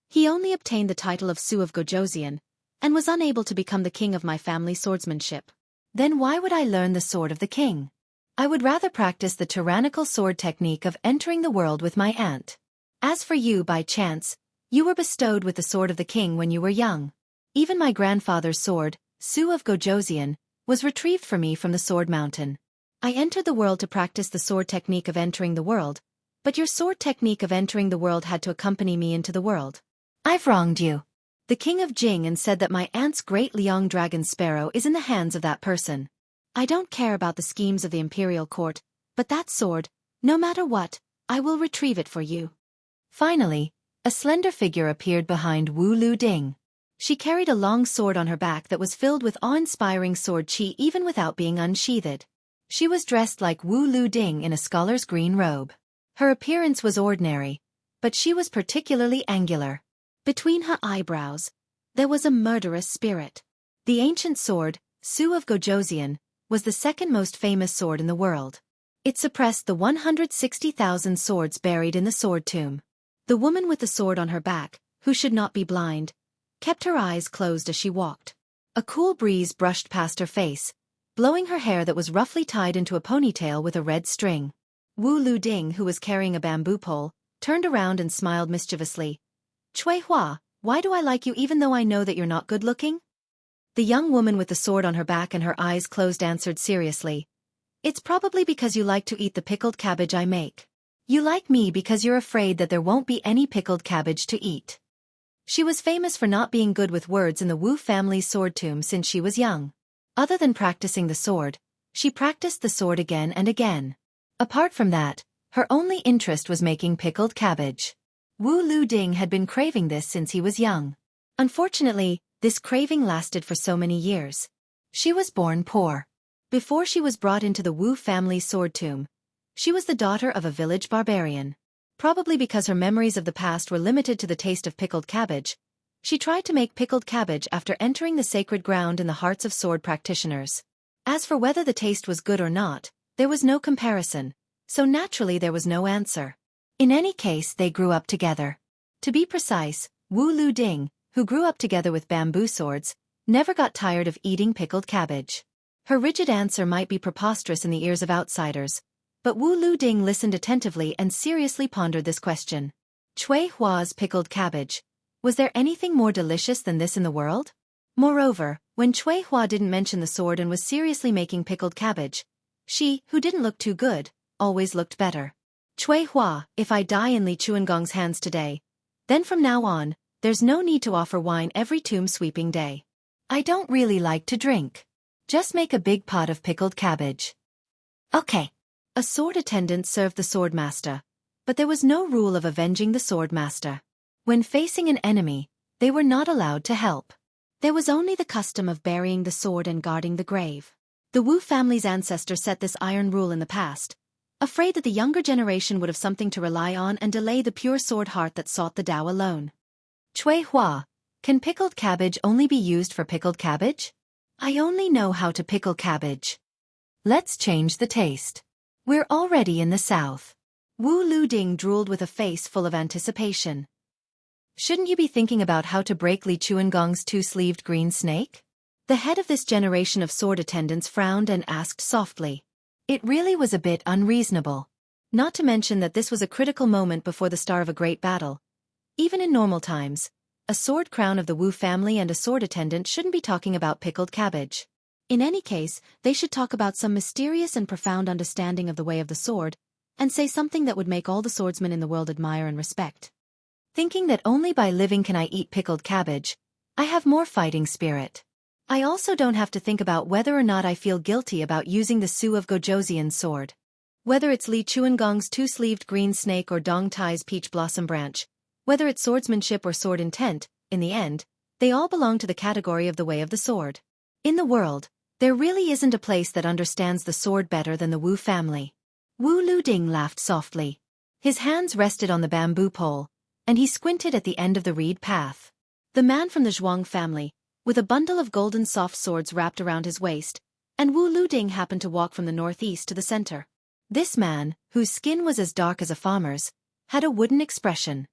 he only obtained the title of Su of Gojosian, and was unable to become the king of my family's swordsmanship. Then why would I learn the sword of the king? I would rather practice the tyrannical sword technique of entering the world with my aunt. As for you, by chance, you were bestowed with the sword of the king when you were young. Even my grandfather's sword, Su of Gojosian, was retrieved for me from the sword mountain. I entered the world to practice the sword technique of entering the world, but your sword technique of entering the world had to accompany me into the world. I've wronged you. The king of Jing and said that my aunt's great Liang dragon sparrow is in the hands of that person. I don't care about the schemes of the imperial court, but that sword, no matter what, I will retrieve it for you. Finally, a slender figure appeared behind Wu Lu Ding. She carried a long sword on her back that was filled with awe-inspiring sword chi even without being unsheathed. She was dressed like Wu Lu Ding in a scholar's green robe. Her appearance was ordinary, but she was particularly angular. Between her eyebrows, there was a murderous spirit. The ancient sword, Su of Gojosian, was the second most famous sword in the world. It suppressed the 160,000 swords buried in the sword tomb. The woman with the sword on her back, who should not be blind, kept her eyes closed as she walked. A cool breeze brushed past her face, blowing her hair that was roughly tied into a ponytail with a red string. Wu Lu Ding, who was carrying a bamboo pole, turned around and smiled mischievously. Cui Hua, why do I like you even though I know that you're not good-looking? The young woman with the sword on her back and her eyes closed answered seriously. It's probably because you like to eat the pickled cabbage I make. You like me because you're afraid that there won't be any pickled cabbage to eat. She was famous for not being good with words in the Wu family's sword tomb since she was young. Other than practicing the sword, she practiced the sword again and again. Apart from that, her only interest was making pickled cabbage. Wu Lu Ding had been craving this since he was young. Unfortunately, this craving lasted for so many years. She was born poor. Before she was brought into the Wu family's sword tomb, she was the daughter of a village barbarian. Probably because her memories of the past were limited to the taste of pickled cabbage, she tried to make pickled cabbage after entering the sacred ground in the hearts of sword practitioners. As for whether the taste was good or not, there was no comparison, so naturally there was no answer. In any case, they grew up together. To be precise, Wu Lu Ding, who grew up together with bamboo swords, never got tired of eating pickled cabbage. Her rigid answer might be preposterous in the ears of outsiders, but Wu Lu Ding listened attentively and seriously pondered this question. Cui Hua's pickled cabbage. Was there anything more delicious than this in the world? Moreover, when Cui Hua didn't mention the sword and was seriously making pickled cabbage, she, who didn't look too good, always looked better. Cui Hua, if I die in Li Chuangong's hands today, then from now on, there's no need to offer wine every tomb sweeping day. I don't really like to drink. Just make a big pot of pickled cabbage. Okay. A sword attendant served the swordmaster, but there was no rule of avenging the swordmaster. When facing an enemy, they were not allowed to help. There was only the custom of burying the sword and guarding the grave. The Wu family's ancestors set this iron rule in the past, afraid that the younger generation would have something to rely on and delay the pure sword heart that sought the Tao alone. Cui Hua, can pickled cabbage only be used for pickled cabbage? I only know how to pickle cabbage. Let's change the taste. We're already in the south. Wu Lu Ding drooled with a face full of anticipation. Shouldn't you be thinking about how to break Li Chuangong's two-sleeved green snake? The head of this generation of sword attendants frowned and asked softly. It really was a bit unreasonable. Not to mention that this was a critical moment before the start of a great battle. Even in normal times, a sword crown of the Wu family and a sword attendant shouldn't be talking about pickled cabbage. In any case, they should talk about some mysterious and profound understanding of the way of the sword, and say something that would make all the swordsmen in the world admire and respect. Thinking that only by living can I eat pickled cabbage, I have more fighting spirit. I also don't have to think about whether or not I feel guilty about using the Su of Gojoseon's sword. Whether it's Li Chuangong's two-sleeved green snake or Dong Tai's peach blossom branch, whether it's swordsmanship or sword intent, in the end, they all belong to the category of the way of the sword. In the world, there really isn't a place that understands the sword better than the Wu family. Wu Luding laughed softly. His hands rested on the bamboo pole, and he squinted at the end of the reed path. The man from the Zhuang family, with a bundle of golden soft swords wrapped around his waist, and Wu Luding happened to walk from the northeast to the center. This man, whose skin was as dark as a farmer's, had a wooden expression.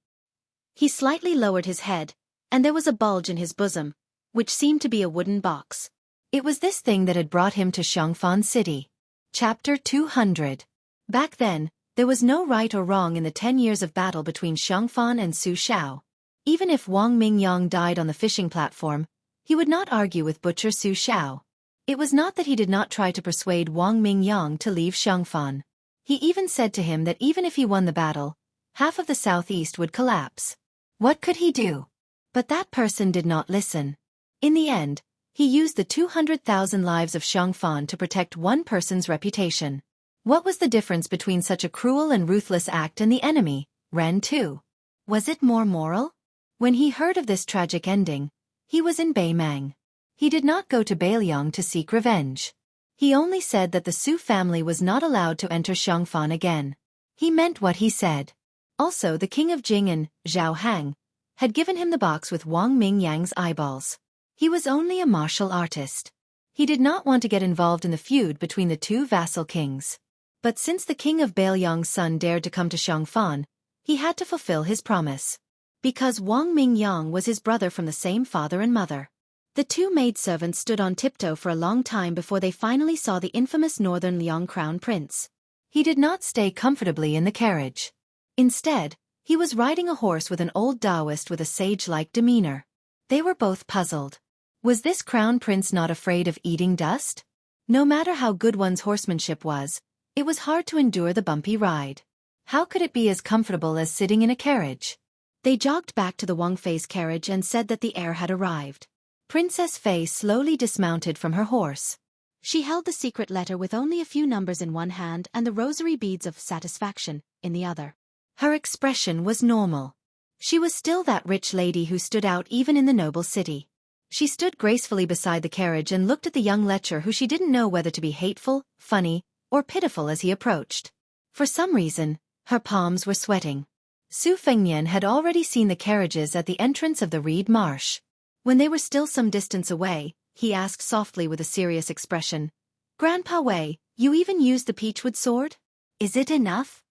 He slightly lowered his head, and there was a bulge in his bosom, which seemed to be a wooden box. It was this thing that had brought him to Xiangfan City. Chapter 200. Back then, there was no right or wrong in the 10 years of battle between Xiangfan and Su Xiao. Even if Wang Mingyang died on the fishing platform, he would not argue with Butcher Su Xiao. It was not that he did not try to persuade Wang Mingyang to leave Xiangfan. He even said to him that even if he won the battle, half of the southeast would collapse. What could he do? But that person did not listen. In the end, he used the 200,000 lives of Xiangfan to protect one person's reputation. What was the difference between such a cruel and ruthless act and the enemy, Ren Tu? Was it more moral? When he heard of this tragic ending, he was in Beimang. He did not go to Beiliang to seek revenge. He only said that the Su family was not allowed to enter Xiangfan again. He meant what he said. Also, the king of Jing and Zhao Hang had given him the box with Wang Mingyang's eyeballs. He was only a martial artist. He did not want to get involved in the feud between the two vassal kings. But since the king of Beiliang's son dared to come to Xiangfan, he had to fulfill his promise. Because Wang Mingyang was his brother from the same father and mother. The two maidservants stood on tiptoe for a long time before they finally saw the infamous Northern Liang crown prince. He did not stay comfortably in the carriage. Instead, he was riding a horse with an old Taoist with a sage-like demeanor. They were both puzzled. Was this crown prince not afraid of eating dust? No matter how good one's horsemanship was, it was hard to endure the bumpy ride. How could it be as comfortable as sitting in a carriage? They jogged back to the Wang Fei's carriage and said that the heir had arrived. Princess Fei slowly dismounted from her horse. She held the secret letter with only a few numbers in one hand and the rosary beads of satisfaction in the other. Her expression was normal. She was still that rich lady who stood out even in the noble city. She stood gracefully beside the carriage and looked at the young lecher who she didn't know whether to be hateful, funny, or pitiful as he approached. For some reason, her palms were sweating. Su Fengnian had already seen the carriages at the entrance of the reed marsh. When they were still some distance away, he asked softly with a serious expression, "Grandpa Wei, you even used the peachwood sword? Is it enough?"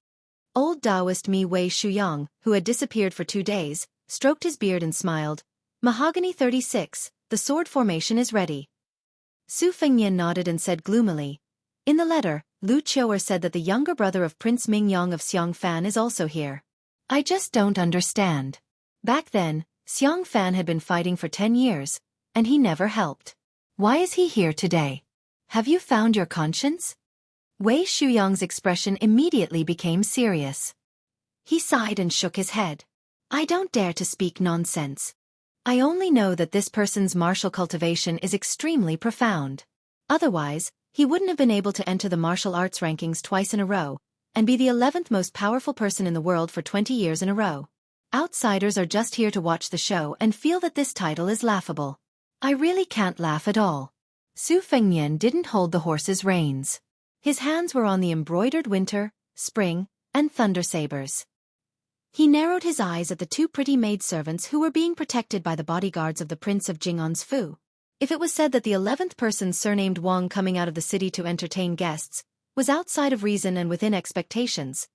Old Taoist Mi Wei Shuyang, who had disappeared for 2 days, stroked his beard and smiled. "Mahogany 36, the sword formation is ready." Su Fengnian nodded and said gloomily, "In the letter, Lu Qiuer said that the younger brother of Prince Mingyang of Xiangfan is also here. I just don't understand. Back then, Xiangfan had been fighting for 10 years, and he never helped. Why is he here today? Have you found your conscience?" Wei Shuyang's expression immediately became serious. He sighed and shook his head. "I don't dare to speak nonsense. I only know that this person's martial cultivation is extremely profound. Otherwise, he wouldn't have been able to enter the martial arts rankings twice in a row, and be the 11th most powerful person in the world for 20 years in a row. Outsiders are just here to watch the show and feel that this title is laughable. I really can't laugh at all." Su Fengnian didn't hold the horse's reins. His hands were on the embroidered winter, spring, and thunder sabers. He narrowed his eyes at the two pretty maidservants who were being protected by the bodyguards of the Prince of Jing'an's Fu. If it was said that the 11th person surnamed Wang coming out of the city to entertain guests was outside of reason and within expectations,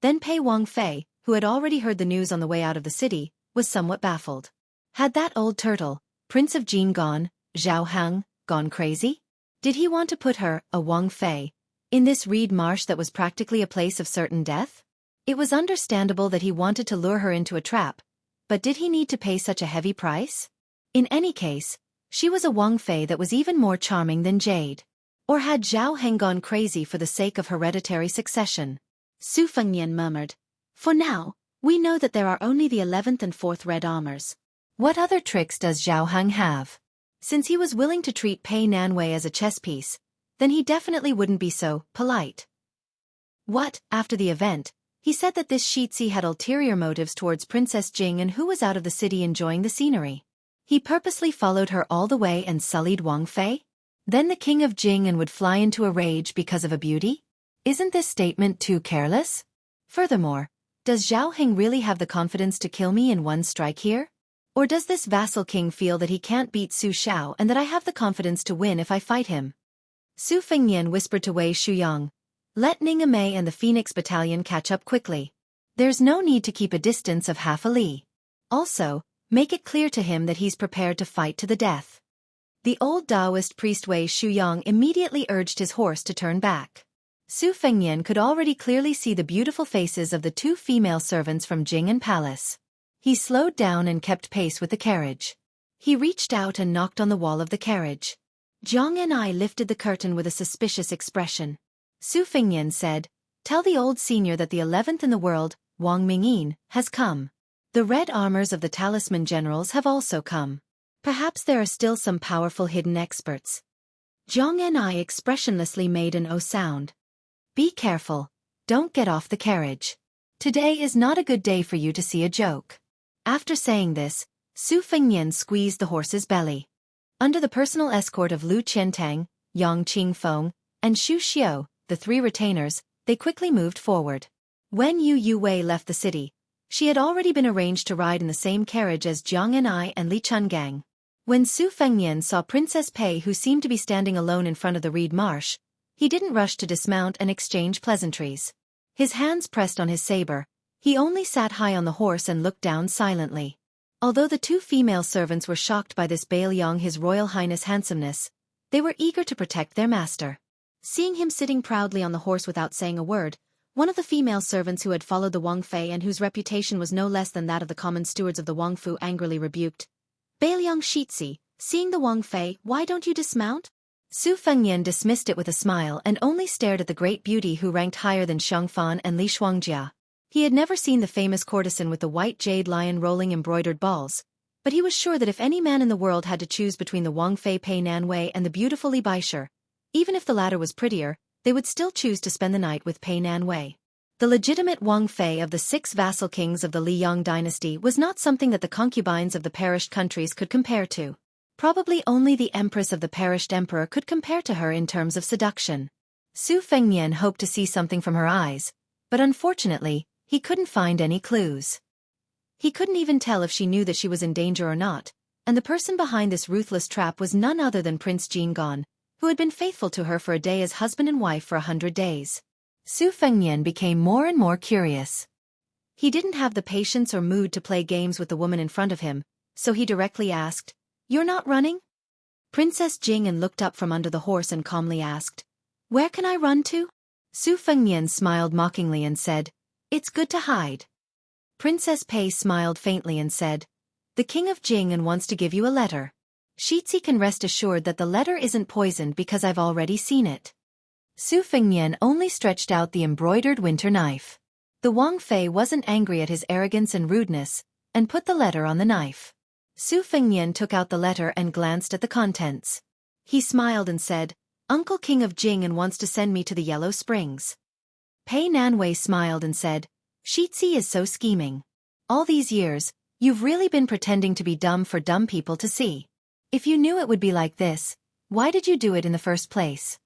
then Pei Wang Fei, who had already heard the news on the way out of the city, was somewhat baffled. Had that old turtle, Prince of Jin Zhao Hang, gone crazy? Did he want to put her, a Wang Fei, in this reed marsh that was practically a place of certain death? It was understandable that he wanted to lure her into a trap, but did he need to pay such a heavy price? In any case, she was a Wang Fei that was even more charming than Jade. Or had Zhao Heng gone crazy for the sake of hereditary succession? Su Fengnian murmured, "For now, we know that there are only the 11th and 4th red armors. What other tricks does Zhao Heng have?" Since he was willing to treat Pei Nanwei as a chess piece, then he definitely wouldn't be so polite. What, after the event, he said that this Shitzi had ulterior motives towards Princess Jing and who was out of the city enjoying the scenery. He purposely followed her all the way and sullied Wang Fei? Then the king of Jing and would fly into a rage because of a beauty? Isn't this statement too careless? Furthermore, does Zhao Heng really have the confidence to kill me in one strike here? Or does this vassal king feel that he can't beat Su Xiao and that I have the confidence to win if I fight him? Su Fengnian whispered to Wei Shuyang, "Let Ninga Mei and the Phoenix Battalion catch up quickly. There's no need to keep a distance of half a li. Also, make it clear to him that he's prepared to fight to the death." The old Taoist priest Wei Shuyang immediately urged his horse to turn back. Su Fengnian could already clearly see the beautiful faces of the two female servants from Jing'an Palace. He slowed down and kept pace with the carriage. He reached out and knocked on the wall of the carriage. Zhang and I lifted the curtain with a suspicious expression. Su Fengnian said, "Tell the old senior that the 11th in the world, Wang Mingyin, has come. The red armors of the talisman generals have also come. Perhaps there are still some powerful hidden experts." Zhang and I expressionlessly made an O sound. "Be careful. Don't get off the carriage. Today is not a good day for you to see a joke." After saying this, Su Fengnian squeezed the horse's belly. Under the personal escort of Lu Qiantang, Yang Qingfeng, and Xu Xiu, the three retainers, they quickly moved forward. When Yu Yuwei left the city, she had already been arranged to ride in the same carriage as Jiang and I and Li Chungang. When Su Fengnian saw Princess Pei who seemed to be standing alone in front of the reed marsh, he didn't rush to dismount and exchange pleasantries. His hands pressed on his saber, he only sat high on the horse and looked down silently. Although the two female servants were shocked by this Bailiang His Royal Highness' handsomeness, they were eager to protect their master. Seeing him sitting proudly on the horse without saying a word, one of the female servants who had followed the Wang Fei and whose reputation was no less than that of the common stewards of the Wang Fu angrily rebuked, "Bailiang Shitzi, seeing the Wang Fei, why don't you dismount?" Su Fengnian dismissed it with a smile and only stared at the great beauty who ranked higher than Xiang Fan and Li Shuangjia. He had never seen the famous courtesan with the white jade lion rolling embroidered balls, but he was sure that if any man in the world had to choose between the Wang Fei Pei Nanwei and the beautiful Li Baishe, even if the latter was prettier, they would still choose to spend the night with Pei Nanwei. The legitimate Wang Fei of the 6 vassal kings of the Liang dynasty was not something that the concubines of the perished countries could compare to. Probably only the empress of the perished emperor could compare to her in terms of seduction. Su Fengnian hoped to see something from her eyes, but unfortunately, he couldn't find any clues. He couldn't even tell if she knew that she was in danger or not, and the person behind this ruthless trap was none other than Prince Jingon, who had been faithful to her for a day as husband and wife for 100 days. Su Fengnian became more and more curious. He didn't have the patience or mood to play games with the woman in front of him, so he directly asked, "You're not running?" Princess Jing'an looked up from under the horse and calmly asked, "Where can I run to?" Su Fengnian smiled mockingly and said, "It's good to hide." Princess Pei smiled faintly and said, "The king of Jing'an wants to give you a letter. Shitzi can rest assured that the letter isn't poisoned because I've already seen it." Su Fengnian only stretched out the embroidered winter knife. The Wang Fei wasn't angry at his arrogance and rudeness, and put the letter on the knife. Su Fengnian took out the letter and glanced at the contents. He smiled and said, "Uncle King of Jing'an wants to send me to the Yellow Springs." Pei Nanwei smiled and said, "Shitzi is so scheming. All these years, you've really been pretending to be dumb for dumb people to see. If you knew it would be like this, why did you do it in the first place?"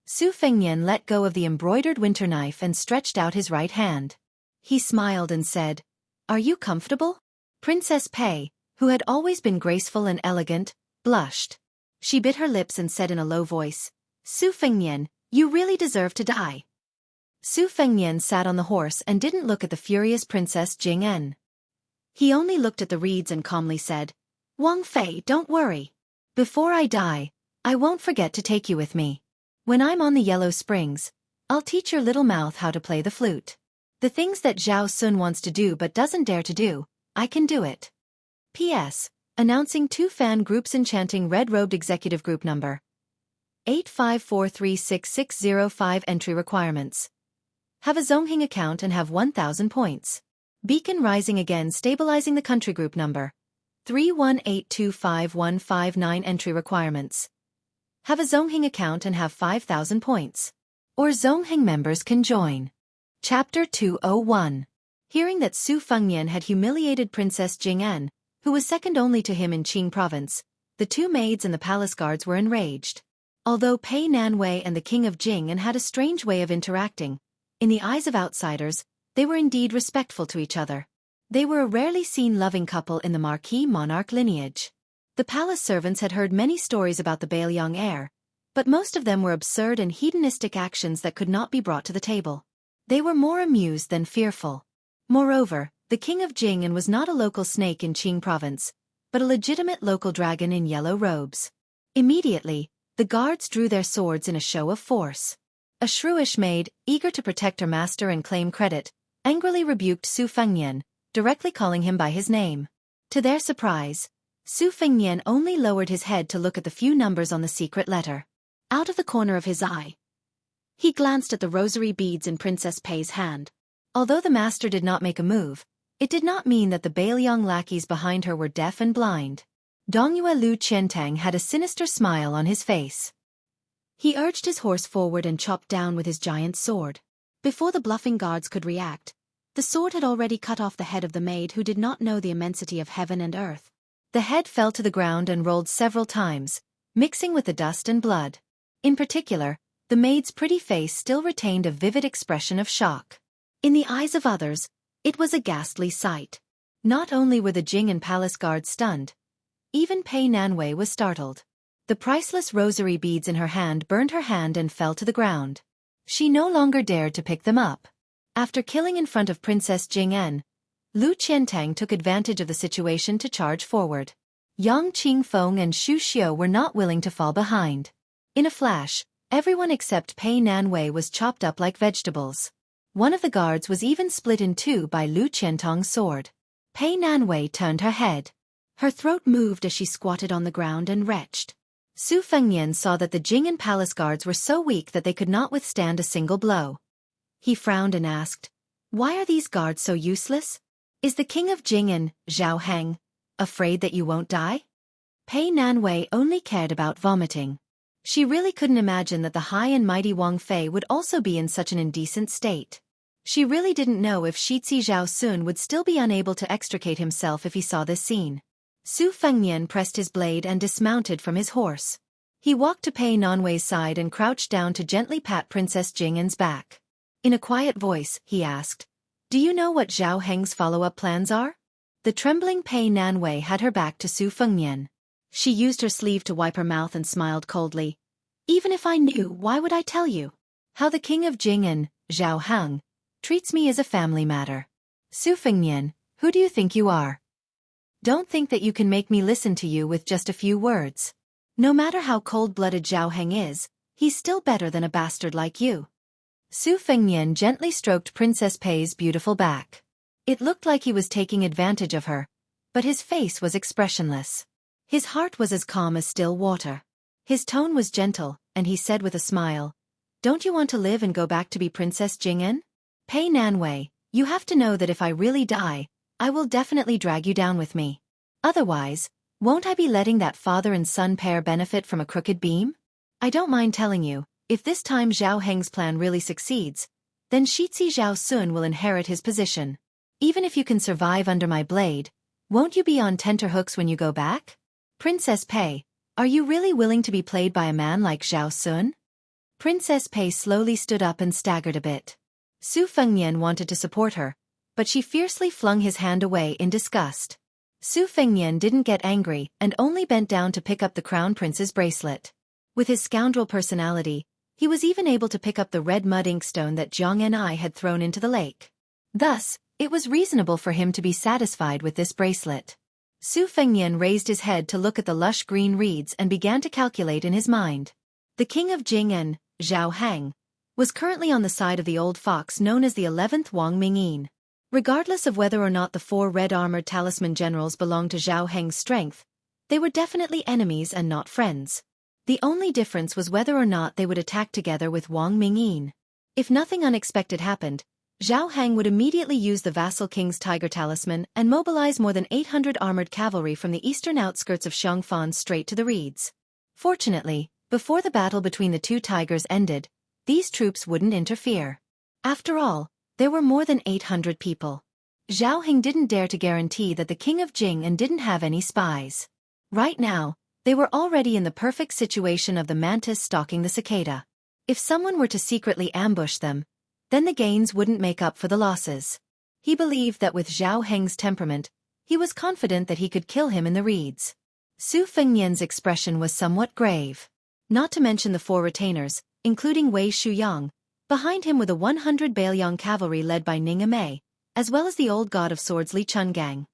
Su Fengnian let go of the embroidered winter knife and stretched out his right hand. He smiled and said, "Are you comfortable?" Princess Pei, who had always been graceful and elegant, blushed. She bit her lips and said in a low voice, "Su Fengnian, you really deserve to die." Su Fengnian sat on the horse and didn't look at the furious Princess Jing'an. He only looked at the reeds and calmly said, "Wang Fei, don't worry. Before I die, I won't forget to take you with me. When I'm on the Yellow Springs, I'll teach your little mouth how to play the flute. The things that Zhao Sun wants to do but doesn't dare to do, I can do it." P.S. Announcing 2 fan groups Enchanting Red-Robed Executive Group Number 854366605 Entry Requirements. Have a Zongheng account and have 1,000 points. Beacon Rising Again Stabilizing the Country Group Number 3182515 entry requirements. Have a Zongheng account and have 5,000 points. Or Zongheng members can join. Chapter 201. Hearing that Su Fengnian had humiliated Princess Jing'an, who was second only to him in Qing province, the two maids and the palace guards were enraged. Although Pei Nanwei and the king of Jing'an had a strange way of interacting, in the eyes of outsiders, they were indeed respectful to each other. They were a rarely seen loving couple in the Marquis monarch lineage. The palace servants had heard many stories about the Bailiang heir, but most of them were absurd and hedonistic actions that could not be brought to the table. They were more amused than fearful. Moreover, the king of Jing'an was not a local snake in Qing province, but a legitimate local dragon in yellow robes. Immediately, the guards drew their swords in a show of force. A shrewish maid, eager to protect her master and claim credit, angrily rebuked Su Fengnian, directly calling him by his name. To their surprise, Su Fengnian only lowered his head to look at the few numbers on the secret letter. Out of the corner of his eye, he glanced at the rosary beads in Princess Pei's hand. Although the master did not make a move, it did not mean that the Bailiang lackeys behind her were deaf and blind. Dongyue Lu Qiantang had a sinister smile on his face. He urged his horse forward and chopped down with his giant sword. Before the bluffing guards could react, the sword had already cut off the head of the maid who did not know the immensity of heaven and earth. The head fell to the ground and rolled several times, mixing with the dust and blood. In particular, the maid's pretty face still retained a vivid expression of shock. In the eyes of others, it was a ghastly sight. Not only were the Jing'an palace guards stunned, even Pei Nanwei was startled. The priceless rosary beads in her hand burned her hand and fell to the ground. She no longer dared to pick them up. After killing in front of Princess Jing'an, Lu Qiantang took advantage of the situation to charge forward. Yang Qingfeng and Xu Xiu were not willing to fall behind. In a flash, everyone except Pei Nanwei was chopped up like vegetables. One of the guards was even split in two by Lu Qiantang's sword. Pei Nanwei turned her head. Her throat moved as she squatted on the ground and retched. Su Fengnian saw that the Jing'an palace guards were so weak that they could not withstand a single blow. He frowned and asked, "Why are these guards so useless? Is the king of Jing'an, Zhao Heng, afraid that you won't die?" Pei Nanwei only cared about vomiting. She really couldn't imagine that the high and mighty Wang Fei would also be in such an indecent state. She really didn't know if Shitzi Zhao Sun would still be unable to extricate himself if he saw this scene. Su Fengnian pressed his blade and dismounted from his horse. He walked to Pei Nanwei's side and crouched down to gently pat Princess Jing'an's back. In a quiet voice, he asked, "Do you know what Zhao Heng's follow-up plans are?" The trembling Pei Nanwei had her back to Su Fengnian. She used her sleeve to wipe her mouth and smiled coldly. "Even if I knew, why would I tell you? How the king of Jing'an, Zhao Heng, treats me is a family matter. Su Fengnian, who do you think you are? Don't think that you can make me listen to you with just a few words. No matter how cold-blooded Zhao Heng is, he's still better than a bastard like you." Su Fengnian gently stroked Princess Pei's beautiful back. It looked like he was taking advantage of her, but his face was expressionless. His heart was as calm as still water. His tone was gentle, and he said with a smile, "Don't you want to live and go back to be Princess Jing'an? Pei Nanwei, you have to know that if I really die, I will definitely drag you down with me. Otherwise, won't I be letting that father and son pair benefit from a crooked beam? I don't mind telling you, if this time Zhao Heng's plan really succeeds, then Shitzi Zhao Sun will inherit his position. Even if you can survive under my blade, won't you be on tenterhooks when you go back? Princess Pei, are you really willing to be played by a man like Zhao Sun?" Princess Pei slowly stood up and staggered a bit. Su Fengnian wanted to support her, but she fiercely flung his hand away in disgust. Su Fengnian didn't get angry and only bent down to pick up the crown prince's bracelet. With his scoundrel personality, he was even able to pick up the red mud inkstone that Jiang and I had thrown into the lake. Thus, it was reasonable for him to be satisfied with this bracelet. Su Fengnian raised his head to look at the lush green reeds and began to calculate in his mind. The king of Jing'an, Zhao Heng, was currently on the side of the old fox known as the 11th Wang Mingyin. Regardless of whether or not the 4 red-armored talisman generals belonged to Zhao Heng's strength, they were definitely enemies and not friends. The only difference was whether or not they would attack together with Wang Mingyin. If nothing unexpected happened, Zhao Heng would immediately use the vassal king's tiger talisman and mobilize more than 800 armored cavalry from the eastern outskirts of Xiongfan straight to the reeds. Fortunately, before the battle between the two tigers ended, these troops wouldn't interfere. After all, there were more than 800 people. Zhao Heng didn't dare to guarantee that the king of Jing and didn't have any spies. Right now, they were already in the perfect situation of the mantis stalking the cicada. If someone were to secretly ambush them, then the gains wouldn't make up for the losses. He believed that with Zhao Heng's temperament, he was confident that he could kill him in the reeds. Su Fengnian's expression was somewhat grave. Not to mention the 4 retainers, including Wei Shuyang, behind him were the 100 Bailiang cavalry led by Ning Amei, as well as the old god of swords Li Chungang.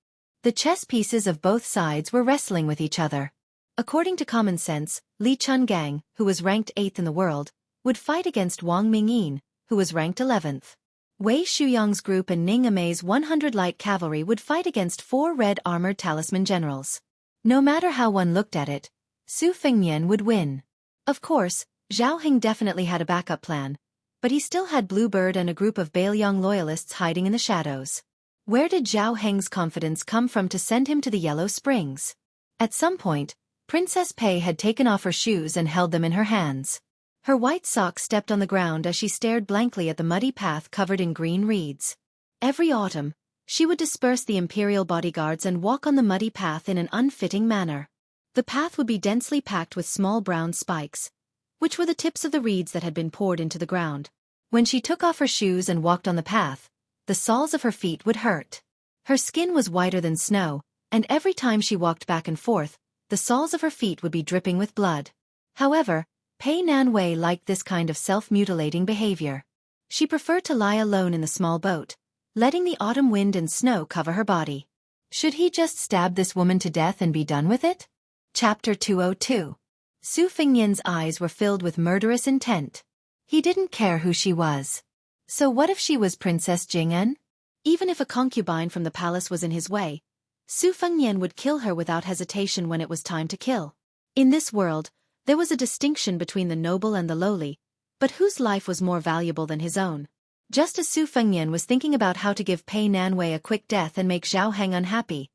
The chess pieces of both sides were wrestling with each other. According to common sense, Li Chungang, who was ranked 8th in the world, would fight against Wang Mingyin, who was ranked 11th. Wei Shuyang's group and Ning Amei's 100 light cavalry would fight against 4 red armored talisman generals. No matter how one looked at it, Su Fengnian would win. Of course, Zhao Heng definitely had a backup plan, but he still had Bluebird and a group of Bailiang loyalists hiding in the shadows. Where did Zhao Heng's confidence come from to send him to the Yellow Springs? At some point, Princess Pei had taken off her shoes and held them in her hands. Her white socks stepped on the ground as she stared blankly at the muddy path covered in green reeds. Every autumn, she would disperse the imperial bodyguards and walk on the muddy path in an unfitting manner. The path would be densely packed with small brown spikes, which were the tips of the reeds that had been poured into the ground. When she took off her shoes and walked on the path, the soles of her feet would hurt. Her skin was whiter than snow, and every time she walked back and forth, the soles of her feet would be dripping with blood. However, Pei Nanwei liked this kind of self-mutilating behavior. She preferred to lie alone in the small boat, letting the autumn wind and snow cover her body. Should he just stab this woman to death and be done with it? Chapter 202. Su Fengnian's eyes were filled with murderous intent. He didn't care who she was. So what if she was Princess Jing'an? Even if a concubine from the palace was in his way, Su Fengnian would kill her without hesitation when it was time to kill. In this world, there was a distinction between the noble and the lowly, but whose life was more valuable than his own? Just as Su Fengnian was thinking about how to give Pei Nanwei a quick death and make Zhao Heng unhappy,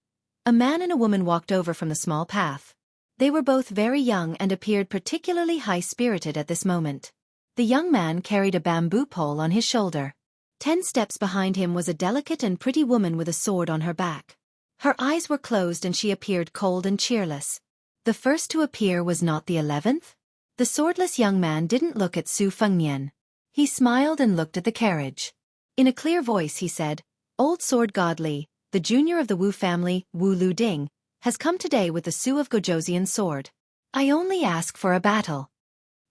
a man and a woman walked over from the small path. They were both very young and appeared particularly high-spirited at this moment. The young man carried a bamboo pole on his shoulder. 10 steps behind him was a delicate and pretty woman with a sword on her back. Her eyes were closed and she appeared cold and cheerless. The first to appear was not the 11th? The swordless young man didn't look at Su Fengnian. He smiled and looked at the carriage. In a clear voice he said, "Old Sword God Li, the junior of the Wu family, Wu Lu Ding, has come today with the Su of Gojoseon sword. I only ask for a battle."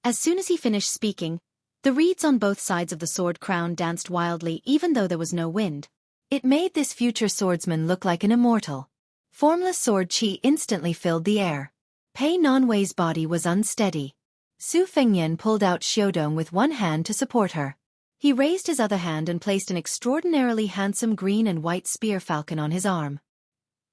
As soon as he finished speaking, the reeds on both sides of the sword crown danced wildly even though there was no wind. It made this future swordsman look like an immortal. Formless sword chi instantly filled the air. Pei Nanwei's body was unsteady. Su Fengnian pulled out Xiaodong with one hand to support her. He raised his other hand and placed an extraordinarily handsome green and white spear falcon on his arm.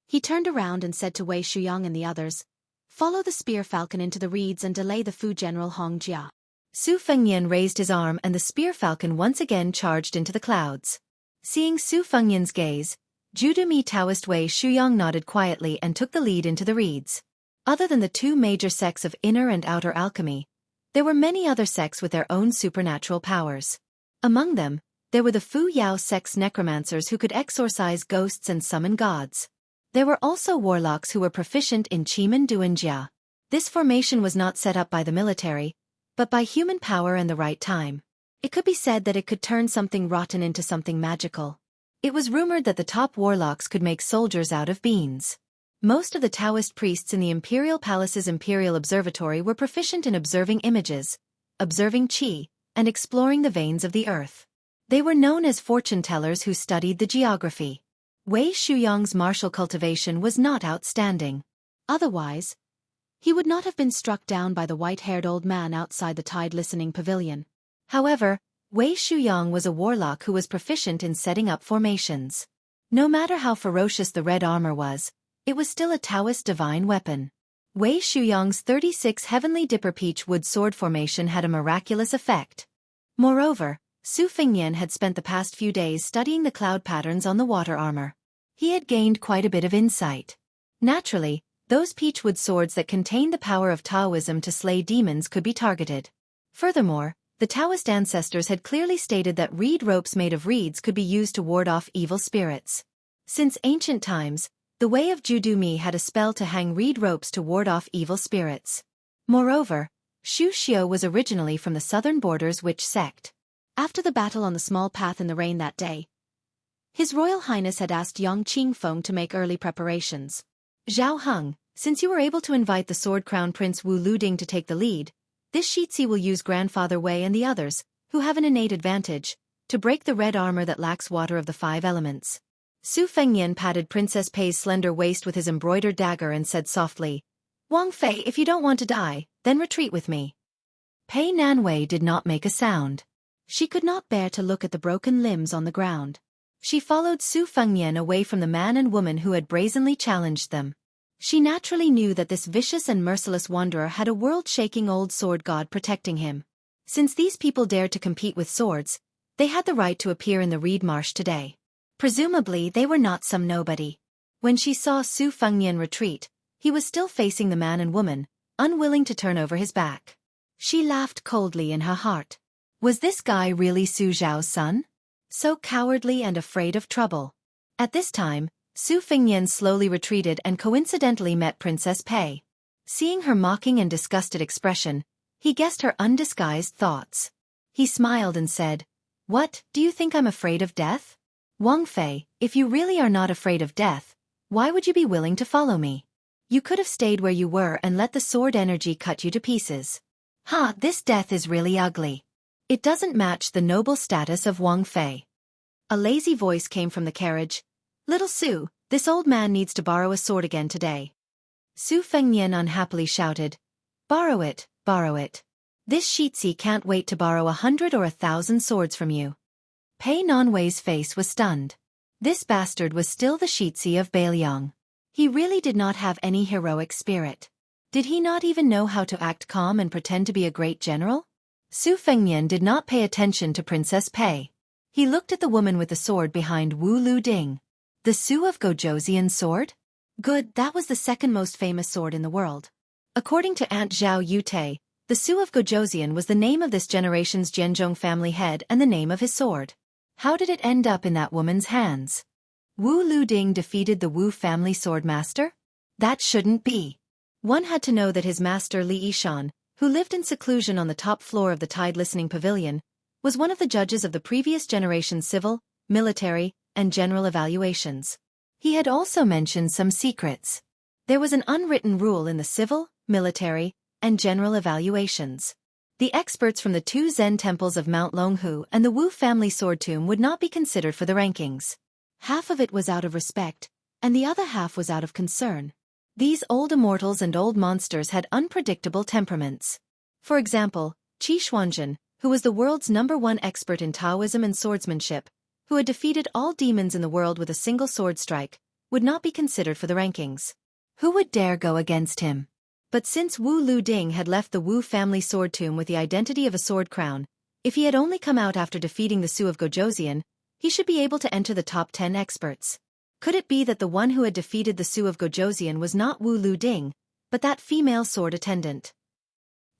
He turned around and said to Wei Shuyang and the others, "Follow the spear falcon into the reeds and delay the Fu General Hong Jia." Su Fengnian raised his arm and the spear falcon once again charged into the clouds. Seeing Su Fengnian's gaze, Judumi Taoist Wei Shuyang nodded quietly and took the lead into the reeds. Other than the 2 major sects of inner and outer alchemy, there were many other sects with their own supernatural powers. Among them, there were the Fu Yao sect's necromancers who could exorcise ghosts and summon gods. There were also warlocks who were proficient in Chiman Duanjia. This formation was not set up by the military, but by human power and the right time. It could be said that it could turn something rotten into something magical. It was rumored that the top warlocks could make soldiers out of beans. Most of the Taoist priests in the Imperial Palace's Imperial Observatory were proficient in observing images, observing qi, and exploring the veins of the earth. They were known as fortune-tellers who studied the geography. Wei Shuyang's martial cultivation was not outstanding. Otherwise, he would not have been struck down by the white-haired old man outside the Tide Listening Pavilion. However, Wei Shuyang was a warlock who was proficient in setting up formations. No matter how ferocious the red armor was, it was still a Taoist divine weapon. Wei Shuyang's 36 Heavenly Dipper Peach Wood Sword formation had a miraculous effect. Moreover, Su Fengnian had spent the past few days studying the cloud patterns on the water armor. He had gained quite a bit of insight. Naturally, those peachwood swords that contained the power of Taoism to slay demons could be targeted. Furthermore, the Taoist ancestors had clearly stated that reed ropes made of reeds could be used to ward off evil spirits. Since ancient times, the Way of Judumi had a spell to hang reed ropes to ward off evil spirits. Moreover, Shu Xiu was originally from the southern borders witch sect. After the battle on the small path in the rain that day, His Royal Highness had asked Yang Qingfeng to make early preparations. Zhao Heng, since you were able to invite the Sword Crown Prince Wu Luding to take the lead, this Shitzi will use Grandfather Wei and the others, who have an innate advantage, to break the red armor that lacks water of the 5 elements. Su Fengnian patted Princess Pei's slender waist with his embroidered dagger and said softly, Wang Fei, if you don't want to die, then retreat with me. Pei Nanwei did not make a sound. She could not bear to look at the broken limbs on the ground. She followed Su Fengnian away from the man and woman who had brazenly challenged them. She naturally knew that this vicious and merciless wanderer had a world-shaking old sword god protecting him. Since these people dared to compete with swords, they had the right to appear in the reed marsh today. Presumably they were not some nobody. When she saw Su Fengnian retreat, he was still facing the man and woman, unwilling to turn over his back. She laughed coldly in her heart. Was this guy really Su Zhao's son? So cowardly and afraid of trouble. At this time, Su Fengnian slowly retreated and coincidentally met Princess Pei. Seeing her mocking and disgusted expression, he guessed her undisguised thoughts. He smiled and said, What, do you think I'm afraid of death? Wang Fei, if you really are not afraid of death, why would you be willing to follow me? You could have stayed where you were and let the sword energy cut you to pieces. This death is really ugly. It doesn't match the noble status of Wang Fei. A lazy voice came from the carriage. Little Su, this old man needs to borrow a sword again today. Su Fengnian unhappily shouted, Borrow it, borrow it. This Shitzi can't wait to borrow 100 or 1,000 swords from you. Pei Nanwei's face was stunned. This bastard was still the Shitzi of Bailiang. He really did not have any heroic spirit. Did he not even know how to act calm and pretend to be a great general? Su Fengnian did not pay attention to Princess Pei. He looked at the woman with the sword behind Wu Luding. The Su of Gojoseon sword? Good, that was the second most famous sword in the world. According to Aunt Zhao Yute, the Su of Gojoseon was the name of this generation's Jianzhong family head and the name of his sword. How did it end up in that woman's hands? Wu Luding defeated the Wu family sword master? That shouldn't be. One had to know that his master Li Yishan, who lived in seclusion on the top floor of the Tide Listening Pavilion, was one of the judges of the previous generation's civil, military, and general evaluations. He had also mentioned some secrets. There was an unwritten rule in the civil, military, and general evaluations. The experts from the 2 Zen temples of Mount Longhu and the Wu family sword tomb would not be considered for the rankings. Half of it was out of respect, and the other half was out of concern. These old immortals and old monsters had unpredictable temperaments. For example, Qi Xuanzhen, who was the world's #1 expert in Taoism and swordsmanship, who had defeated all demons in the world with a single sword strike, would not be considered for the rankings. Who would dare go against him? But since Wu Luding had left the Wu family sword tomb with the identity of a sword crown, if he had only come out after defeating the Su of Gojoseon, he should be able to enter the top 10 experts. Could it be that the one who had defeated the Su of Gojoseon was not Wu Luding, but that female sword attendant?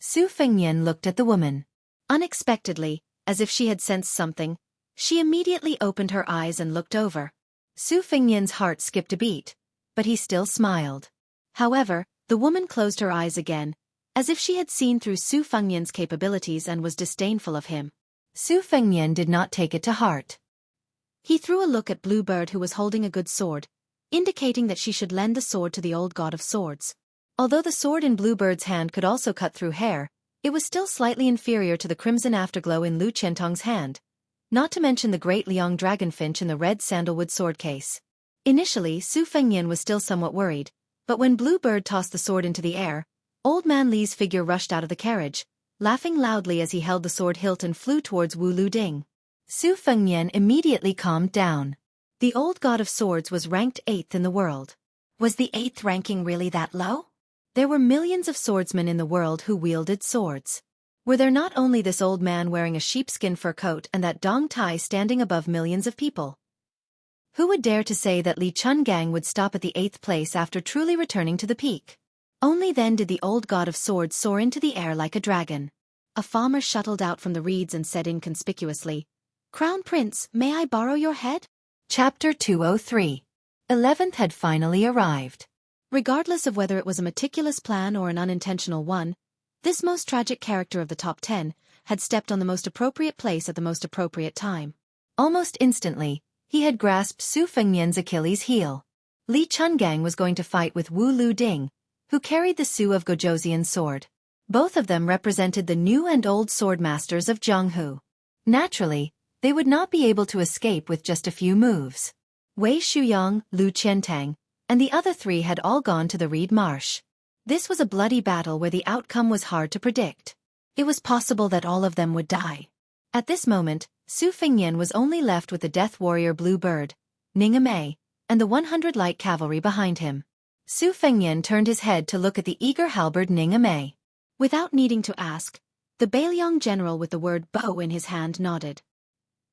Su Fengnian looked at the woman. Unexpectedly, as if she had sensed something, she immediately opened her eyes and looked over. Su Fengnian's heart skipped a beat, but he still smiled. However, the woman closed her eyes again, as if she had seen through Su Fengnian's capabilities and was disdainful of him. Su Fengnian did not take it to heart. He threw a look at Bluebird, who was holding a good sword, indicating that she should lend the sword to the old god of swords. Although the sword in Bluebird's hand could also cut through hair, it was still slightly inferior to the crimson afterglow in Lu Qiantong's hand, not to mention the great Liang dragonfinch in the red sandalwood sword case. Initially, Su Fengnian was still somewhat worried, but when Bluebird tossed the sword into the air, Old Man Li's figure rushed out of the carriage, laughing loudly as he held the sword hilt and flew towards Wu Luding. Su Fengnian immediately calmed down. The old god of swords was ranked 8th in the world. Was the 8th ranking really that low? There were millions of swordsmen in the world who wielded swords. Were there not only this old man wearing a sheepskin fur coat and that dong Tai standing above millions of people? Who would dare to say that Li Chungang would stop at the 8th place after truly returning to the peak? Only then did the old god of swords soar into the air like a dragon. A farmer shuttled out from the reeds and said inconspicuously, "Crown Prince, may I borrow your head?" Chapter 203. 11th had finally arrived. Regardless of whether it was a meticulous plan or an unintentional one, this most tragic character of the top 10 had stepped on the most appropriate place at the most appropriate time. Almost instantly, he had grasped Su Fengnian's Achilles heel. Li Chungang was going to fight with Wu Lu Ding, who carried the Su of Gojoseon's sword. Both of them represented the new and old sword masters of Zhonghu. Naturally, they would not be able to escape with just a few moves. Wei Shuyang, Lu Qiantang, and the other 3 had all gone to the reed marsh. This was a bloody battle where the outcome was hard to predict. It was possible that all of them would die. At this moment, Su Fengnian was only left with the death warrior Blue Bird, Ning Amei, and the 100 light cavalry behind him. Su Fengnian turned his head to look at the eager halberd Ning Amei. Without needing to ask, the Bailiang general with the word bow in his hand nodded.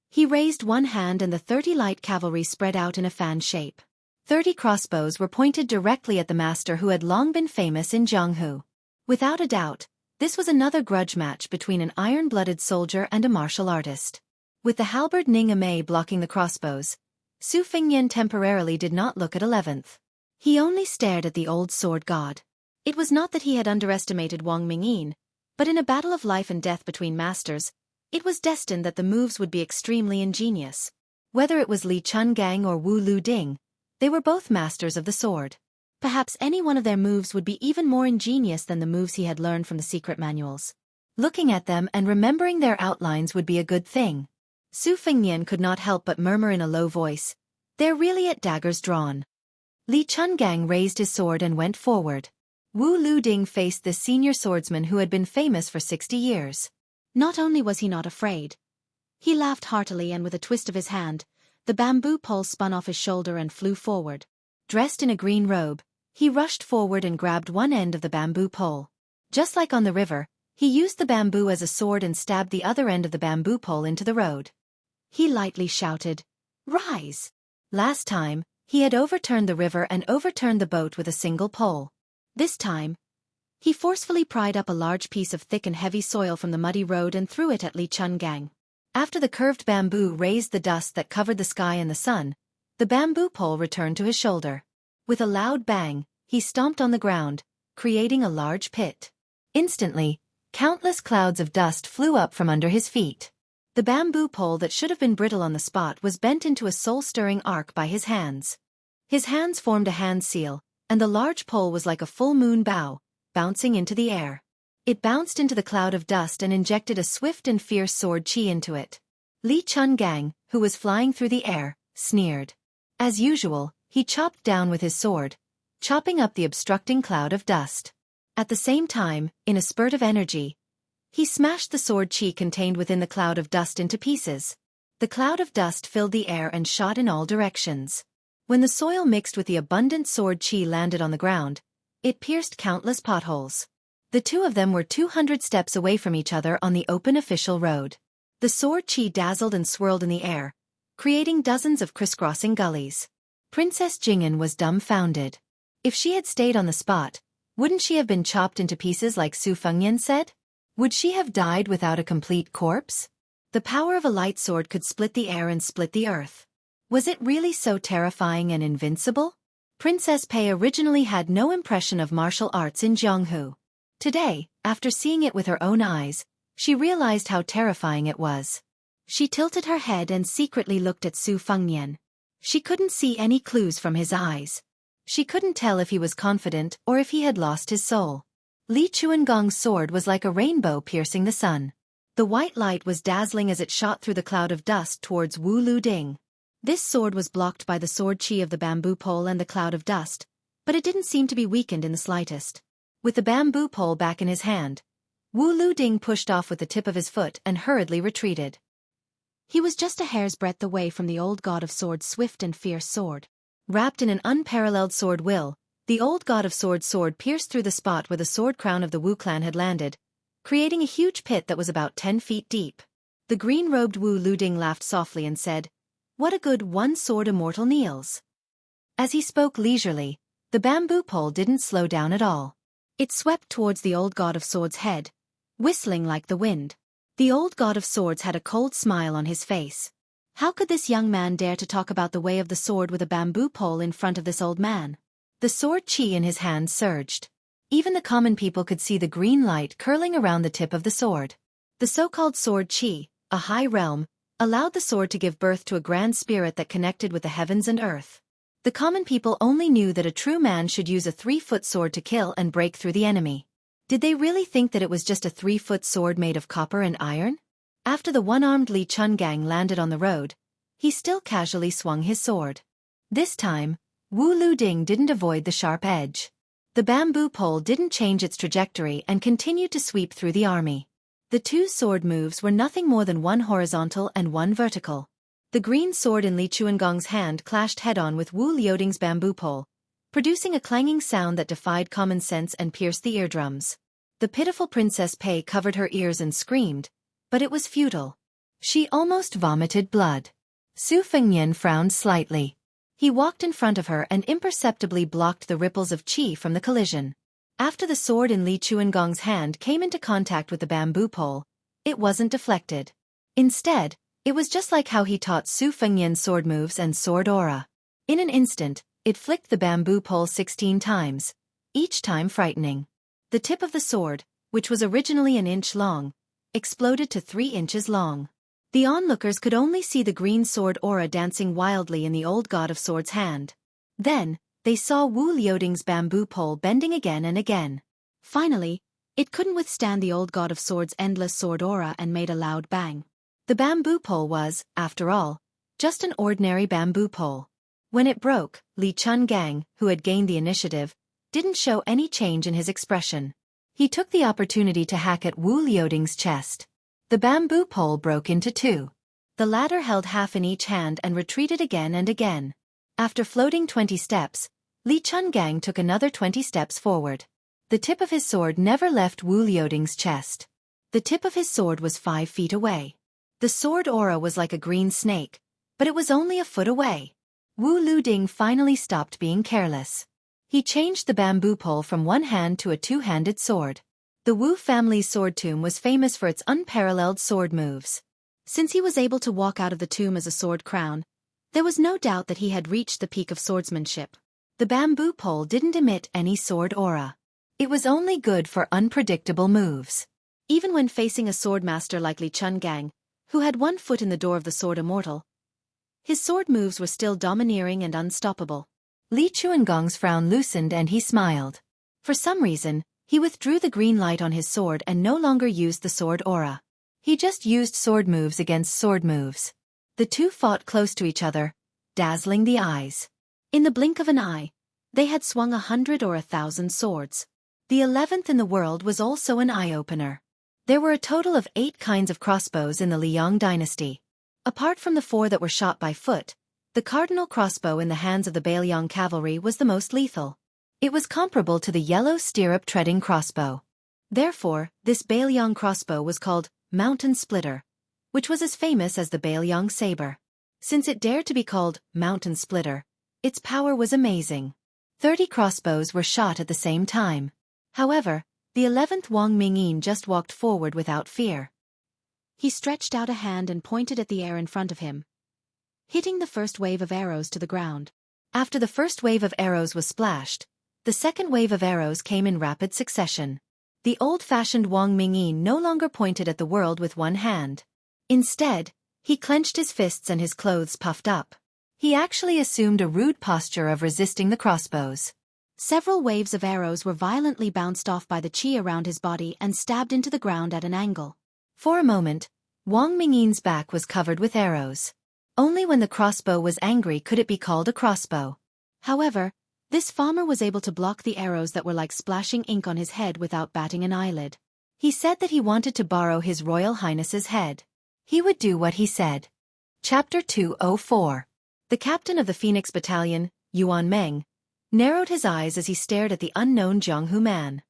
He raised one hand and the 30 light cavalry spread out in a fan shape. 30 crossbows were pointed directly at the master who had long been famous in Zhonghu. Without a doubt, this was another grudge match between an iron-blooded soldier and a martial artist. With the halberd Ning Amei blocking the crossbows, Su Fengnian temporarily did not look at 11th. He only stared at the old sword god. It was not that he had underestimated Wang Mingyin, but in a battle of life and death between masters, it was destined that the moves would be extremely ingenious. Whether it was Li Chungang or Wu Lu Ding, they were both masters of the sword. Perhaps any one of their moves would be even more ingenious than the moves he had learned from the secret manuals. Looking at them and remembering their outlines would be a good thing. Su Fengnian could not help but murmur in a low voice, "They're really at daggers drawn." Li Chungang raised his sword and went forward. Wu Lu Ding faced this senior swordsman who had been famous for 60 years. Not only was he not afraid, he laughed heartily and with a twist of his hand, the bamboo pole spun off his shoulder and flew forward. Dressed in a green robe, he rushed forward and grabbed one end of the bamboo pole. Just like on the river, he used the bamboo as a sword and stabbed the other end of the bamboo pole into the road. He lightly shouted, "Rise!" Last time, he had overturned the river and overturned the boat with a single pole. This time, he forcefully pried up a large piece of thick and heavy soil from the muddy road and threw it at Li Chungang. After the curved bamboo raised the dust that covered the sky and the sun, the bamboo pole returned to his shoulder. With a loud bang, he stomped on the ground, creating a large pit. Instantly, countless clouds of dust flew up from under his feet. The bamboo pole that should have been brittle on the spot was bent into a soul-stirring arc by his hands. His hands formed a hand seal, and the large pole was like a full moon bow, bouncing into the air. It bounced into the cloud of dust and injected a swift and fierce sword chi into it. Li Chungang, who was flying through the air, sneered. As usual, he chopped down with his sword, chopping up the obstructing cloud of dust. At the same time, in a spurt of energy, he smashed the sword chi contained within the cloud of dust into pieces. The cloud of dust filled the air and shot in all directions. When the soil mixed with the abundant sword chi landed on the ground, it pierced countless potholes. The two of them were 200 steps away from each other on the open official road. The sword chi dazzled and swirled in the air, creating dozens of crisscrossing gullies. Princess Jing'an was dumbfounded. If she had stayed on the spot, wouldn't she have been chopped into pieces like Su Fengnian said? Would she have died without a complete corpse? The power of a light sword could split the air and split the earth. Was it really so terrifying and invincible? Princess Pei originally had no impression of martial arts in Zhonghu. Today, after seeing it with her own eyes, she realized how terrifying it was. She tilted her head and secretly looked at Su Fengnian. She couldn't see any clues from his eyes. She couldn't tell if he was confident or if he had lost his soul. Li Chuangong's sword was like a rainbow piercing the sun. The white light was dazzling as it shot through the cloud of dust towards Wu Lu Ding. This sword was blocked by the sword chi of the bamboo pole and the cloud of dust, but it didn't seem to be weakened in the slightest. With the bamboo pole back in his hand, Wu Lu Ding pushed off with the tip of his foot and hurriedly retreated. He was just a hair's breadth away from the old god of swords' swift and fierce sword. Wrapped in an unparalleled sword will, the old god of swords' sword pierced through the spot where the sword crown of the Wu clan had landed, creating a huge pit that was about 10 feet deep. The green-robed Wu Luding laughed softly and said, "What a good one-sword immortal kneels." As he spoke leisurely, the bamboo pole didn't slow down at all. It swept towards the old god of swords' head, whistling like the wind. The old god of swords had a cold smile on his face. How could this young man dare to talk about the way of the sword with a bamboo pole in front of this old man? The sword chi in his hand surged. Even the common people could see the green light curling around the tip of the sword. The so-called sword chi, a high realm, allowed the sword to give birth to a grand spirit that connected with the heavens and earth. The common people only knew that a true man should use a 3-foot sword to kill and break through the enemy. Did they really think that it was just a 3-foot sword made of copper and iron? After the one-armed Li Chungang landed on the road, he still casually swung his sword. This time, Wu Luding didn't avoid the sharp edge. The bamboo pole didn't change its trajectory and continued to sweep through the army. The two sword moves were nothing more than one horizontal and one vertical. The green sword in Li Chuangong's hand clashed head-on with Wu Liuding's bamboo pole, producing a clanging sound that defied common sense and pierced the eardrums. The pitiful Princess Pei covered her ears and screamed, but it was futile. She almost vomited blood. Su Fengnian frowned slightly. He walked in front of her and imperceptibly blocked the ripples of qi from the collision. After the sword in Li Chuangong's hand came into contact with the bamboo pole, it wasn't deflected. Instead, it was just like how he taught Su Fengnian's sword moves and sword aura. In an instant, it flicked the bamboo pole 16 times, each time frightening. The tip of the sword, which was originally an inch long, exploded to 3 inches long. The onlookers could only see the green sword aura dancing wildly in the old god of swords' hand. Then, they saw Wu Liuding's bamboo pole bending again and again. Finally, it couldn't withstand the old god of swords' endless sword aura and made a loud bang. The bamboo pole was, after all, just an ordinary bamboo pole. When it broke, Li Chungang, who had gained the initiative, didn't show any change in his expression. He took the opportunity to hack at Wu Liuding's chest. The bamboo pole broke into 2. The latter held half in each hand and retreated again and again. After floating 20 steps, Li Chungang took another 20 steps forward. The tip of his sword never left Wu Liuding's chest. The tip of his sword was 5 feet away. The sword aura was like a green snake, but it was only a foot away. Wu Liuding finally stopped being careless. He changed the bamboo pole from one hand to a 2-handed sword. The Wu family's sword tomb was famous for its unparalleled sword moves. Since he was able to walk out of the tomb as a sword crown, there was no doubt that he had reached the peak of swordsmanship. The bamboo pole didn't emit any sword aura. It was only good for unpredictable moves. Even when facing a swordmaster like Li Chungang, who had 1 foot in the door of the sword immortal, his sword moves were still domineering and unstoppable. Li Chuangong's frown loosened and he smiled. For some reason, he withdrew the green light on his sword and no longer used the sword aura. He just used sword moves against sword moves. The two fought close to each other, dazzling the eyes. In the blink of an eye, they had swung 100 or 1,000 swords. The 11th in the world was also an eye-opener. There were a total of 8 kinds of crossbows in the Liang dynasty. Apart from the 4 that were shot by foot, the cardinal crossbow in the hands of the Bailiang cavalry was the most lethal. It was comparable to the yellow stirrup-treading crossbow. Therefore, this Bailiang crossbow was called Mountain Splitter, which was as famous as the Bailiang saber. Since it dared to be called Mountain Splitter, its power was amazing. 30 crossbows were shot at the same time. However, the 11th Wang Mingyin just walked forward without fear. He stretched out a hand and pointed at the air in front of him, hitting the first wave of arrows to the ground. After the first wave of arrows was splashed, the second wave of arrows came in rapid succession. The old-fashioned Wang Mingyin no longer pointed at the world with one hand. Instead, he clenched his fists and his clothes puffed up. He actually assumed a rude posture of resisting the crossbows. Several waves of arrows were violently bounced off by the qi around his body and stabbed into the ground at an angle. For a moment, Wang Mingyin's back was covered with arrows. Only when the crossbow was angry could it be called a crossbow. However, this farmer was able to block the arrows that were like splashing ink on his head without batting an eyelid. He said that he wanted to borrow His Royal Highness's head. He would do what he said. Chapter 204. The captain of the Phoenix Battalion, Yuan Meng, narrowed his eyes as he stared at the unknown Jianghu man.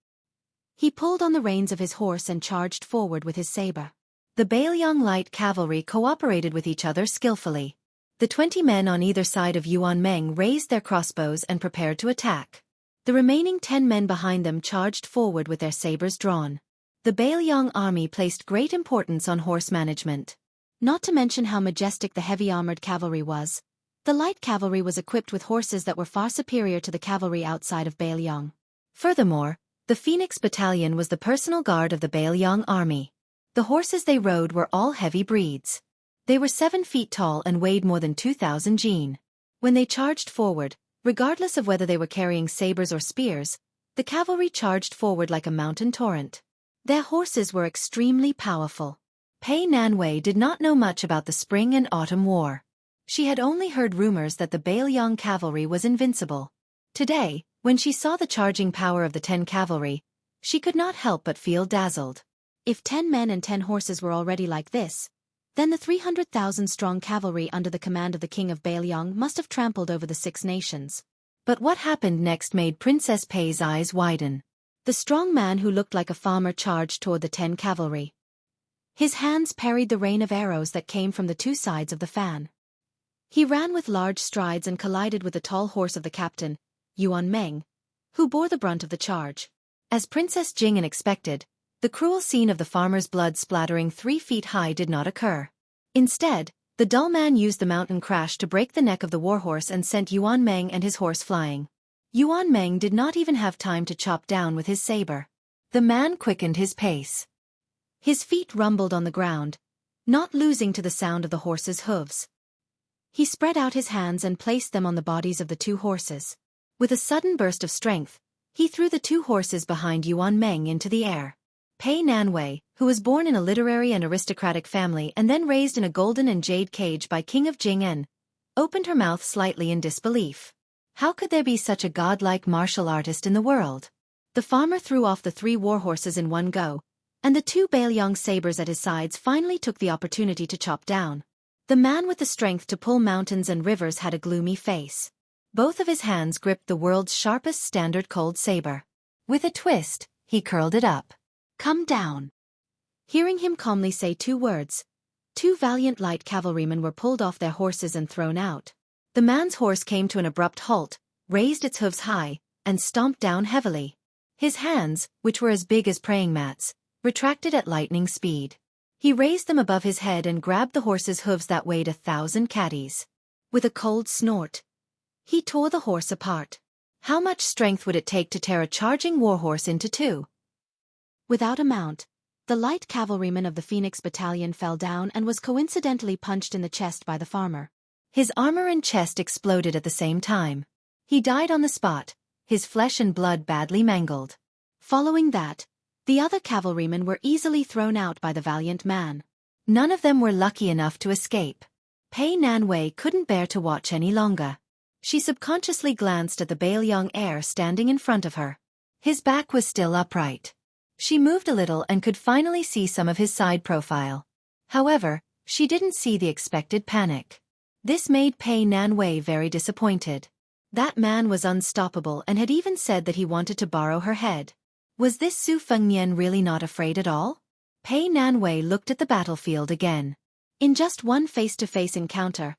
He pulled on the reins of his horse and charged forward with his saber. The Bailiang light cavalry cooperated with each other skillfully. The 20 men on either side of Yuan Meng raised their crossbows and prepared to attack. The remaining 10 men behind them charged forward with their sabers drawn. The Bailiang army placed great importance on horse management. Not to mention how majestic the heavy armored cavalry was, the light cavalry was equipped with horses that were far superior to the cavalry outside of Bailiang. Furthermore, the Phoenix Battalion was the personal guard of the Bailiang army. The horses they rode were all heavy breeds. They were 7 feet tall and weighed more than 2,000 jin. When they charged forward, regardless of whether they were carrying sabers or spears, the cavalry charged forward like a mountain torrent. Their horses were extremely powerful. Pei Nanwei did not know much about the Spring and Autumn War. She had only heard rumors that the Bailiang cavalry was invincible. Today, when she saw the charging power of the 10 cavalry, she could not help but feel dazzled. If 10 men and 10 horses were already like this, then the 300,000-strong cavalry under the command of the king of Bailiang must have trampled over the 6 nations. But what happened next made Princess Pei's eyes widen. The strong man who looked like a farmer charged toward the 10 cavalry. His hands parried the rain of arrows that came from the 2 sides of the fan. He ran with large strides and collided with the tall horse of the captain, Yuan Meng, who bore the brunt of the charge. As Princess Jing'an expected, the cruel scene of the farmer's blood splattering 3 feet high did not occur. Instead, the dull man used the mountain crash to break the neck of the warhorse and sent Yuan Meng and his horse flying. Yuan Meng did not even have time to chop down with his saber. The man quickened his pace. His feet rumbled on the ground, not losing to the sound of the horse's hooves. He spread out his hands and placed them on the bodies of the 2 horses. With a sudden burst of strength, he threw the 2 horses behind Yuan Meng into the air. Pei Nanwei, who was born in a literary and aristocratic family and then raised in a golden and jade cage by King of Jing'an, opened her mouth slightly in disbelief. How could there be such a godlike martial artist in the world? The farmer threw off the 3 warhorses in one go, and the 2 Bailiang sabers at his sides finally took the opportunity to chop down. The man with the strength to pull mountains and rivers had a gloomy face. Both of his hands gripped the world's sharpest standard cold saber. With a twist, he curled it up. "Come down." Hearing him calmly say 2 words, 2 valiant light cavalrymen were pulled off their horses and thrown out. The man's horse came to an abrupt halt, raised its hooves high, and stomped down heavily. His hands, which were as big as praying mats, retracted at lightning speed. He raised them above his head and grabbed the horse's hooves that weighed 1,000 catties. With a cold snort, he tore the horse apart. How much strength would it take to tear a charging warhorse into 2? Without a mount, the light cavalryman of the Phoenix Battalion fell down and was coincidentally punched in the chest by the farmer. His armor and chest exploded at the same time. He died on the spot, his flesh and blood badly mangled. Following that, the other cavalrymen were easily thrown out by the valiant man. None of them were lucky enough to escape. Pei Nanwei couldn't bear to watch any longer. She subconsciously glanced at the Bailiang heir standing in front of her. His back was still upright. She moved a little and could finally see some of his side profile. However, she didn't see the expected panic. This made Pei Nanwei very disappointed. That man was unstoppable and had even said that he wanted to borrow her head. Was this Su Fengnian really not afraid at all? Pei Nanwei looked at the battlefield again. In just one face-to-face encounter,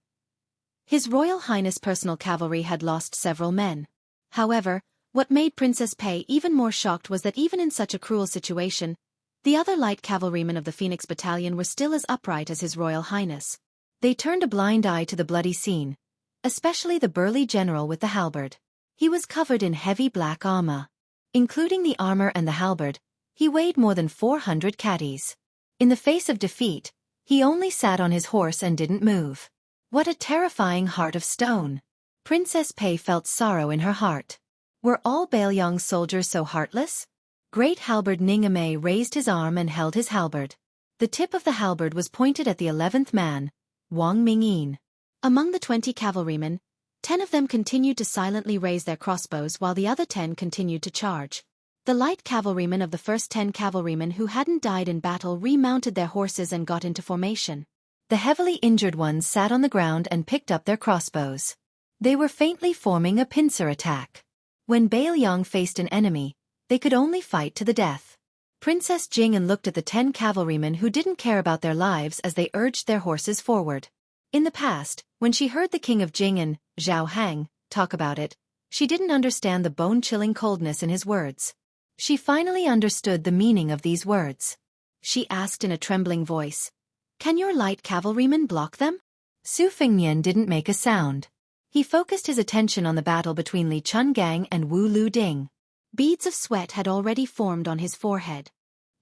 His Royal Highness' personal cavalry had lost several men. However, what made Princess Pei even more shocked was that even in such a cruel situation, the other light cavalrymen of the Phoenix Battalion were still as upright as His Royal Highness. They turned a blind eye to the bloody scene, especially the burly general with the halberd. He was covered in heavy black armor. Including the armor and the halberd, he weighed more than 400 catties. In the face of defeat, he only sat on his horse and didn't move. What a terrifying heart of stone! Princess Pei felt sorrow in her heart. Were all Bailiang's soldiers so heartless? Great halberd Ningame raised his arm and held his halberd. The tip of the halberd was pointed at the 11th man, Wang Mingyin. Among the 20 cavalrymen, 10 of them continued to silently raise their crossbows while the other 10 continued to charge. The light cavalrymen of the first 10 cavalrymen who hadn't died in battle remounted their horses and got into formation. The heavily injured ones sat on the ground and picked up their crossbows. They were faintly forming a pincer attack. When Bailiang faced an enemy, they could only fight to the death. Princess Jing'an looked at the 10 cavalrymen who didn't care about their lives as they urged their horses forward. In the past, when she heard the king of Jing'an, Zhao Hang, talk about it, she didn't understand the bone-chilling coldness in his words. She finally understood the meaning of these words. She asked in a trembling voice, "Can your light cavalrymen block them?" Su Fengnian didn't make a sound. He focused his attention on the battle between Li Chungang and Wu Luding. Beads of sweat had already formed on his forehead.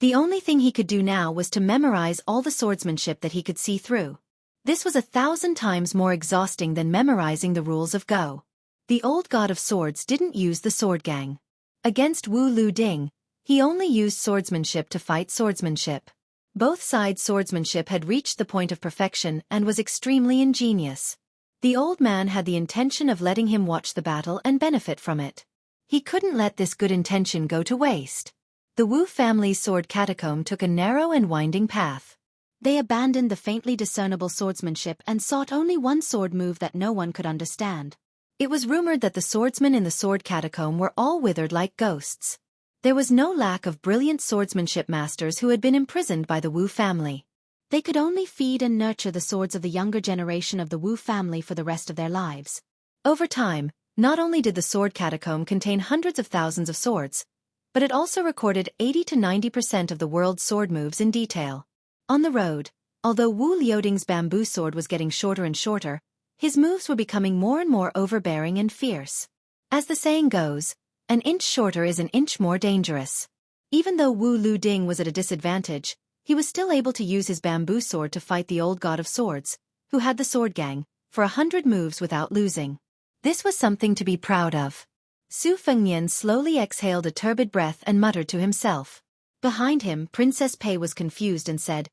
The only thing he could do now was to memorize all the swordsmanship that he could see through. This was 1,000 times more exhausting than memorizing the rules of Go. The old god of swords didn't use the sword gang. Against Wu Luding, he only used swordsmanship to fight swordsmanship. Both sides' swordsmanship had reached the point of perfection and was extremely ingenious. The old man had the intention of letting him watch the battle and benefit from it. He couldn't let this good intention go to waste. The Wu family's sword catacomb took a narrow and winding path. They abandoned the faintly discernible swordsmanship and sought only one sword move that no one could understand. It was rumored that the swordsmen in the sword catacomb were all withered like ghosts. There was no lack of brilliant swordsmanship masters who had been imprisoned by the Wu family. They could only feed and nurture the swords of the younger generation of the Wu family for the rest of their lives. Over time, not only did the sword catacomb contain hundreds of thousands of swords, but it also recorded 80 to 90% of the world's sword moves in detail. On the road, although Wu Liuding's bamboo sword was getting shorter and shorter, his moves were becoming more and more overbearing and fierce. As the saying goes, an inch shorter is an inch more dangerous. Even though Wu Luding was at a disadvantage, he was still able to use his bamboo sword to fight the old god of swords, who had the sword gang, for 100 moves without losing. This was something to be proud of. Su Fengnian slowly exhaled a turbid breath and muttered to himself. Behind him, Princess Pei was confused and said,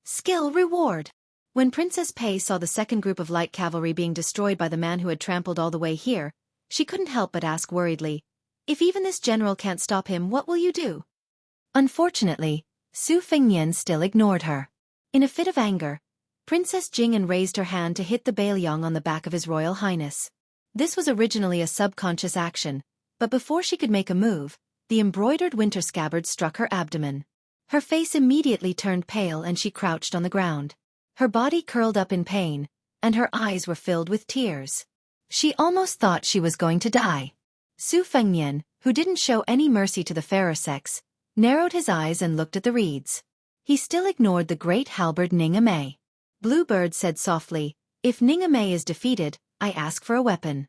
"Skill reward." When Princess Pei saw the second group of light cavalry being destroyed by the man who had trampled all the way here, she couldn't help but ask worriedly, "If even this general can't stop him, what will you do?" Unfortunately, Su Fengnian still ignored her. In a fit of anger, Princess Jing'an raised her hand to hit the Bailiang on the back of His Royal Highness. This was originally a subconscious action, but before she could make a move, the embroidered winter scabbard struck her abdomen. Her face immediately turned pale and she crouched on the ground. Her body curled up in pain, and her eyes were filled with tears. She almost thought she was going to die. Su Fengnian, who didn't show any mercy to the fairer sex, narrowed his eyes and looked at the reeds. He still ignored the great halberd Ningame. Bluebird said softly, "If Ningame is defeated, I ask for a weapon."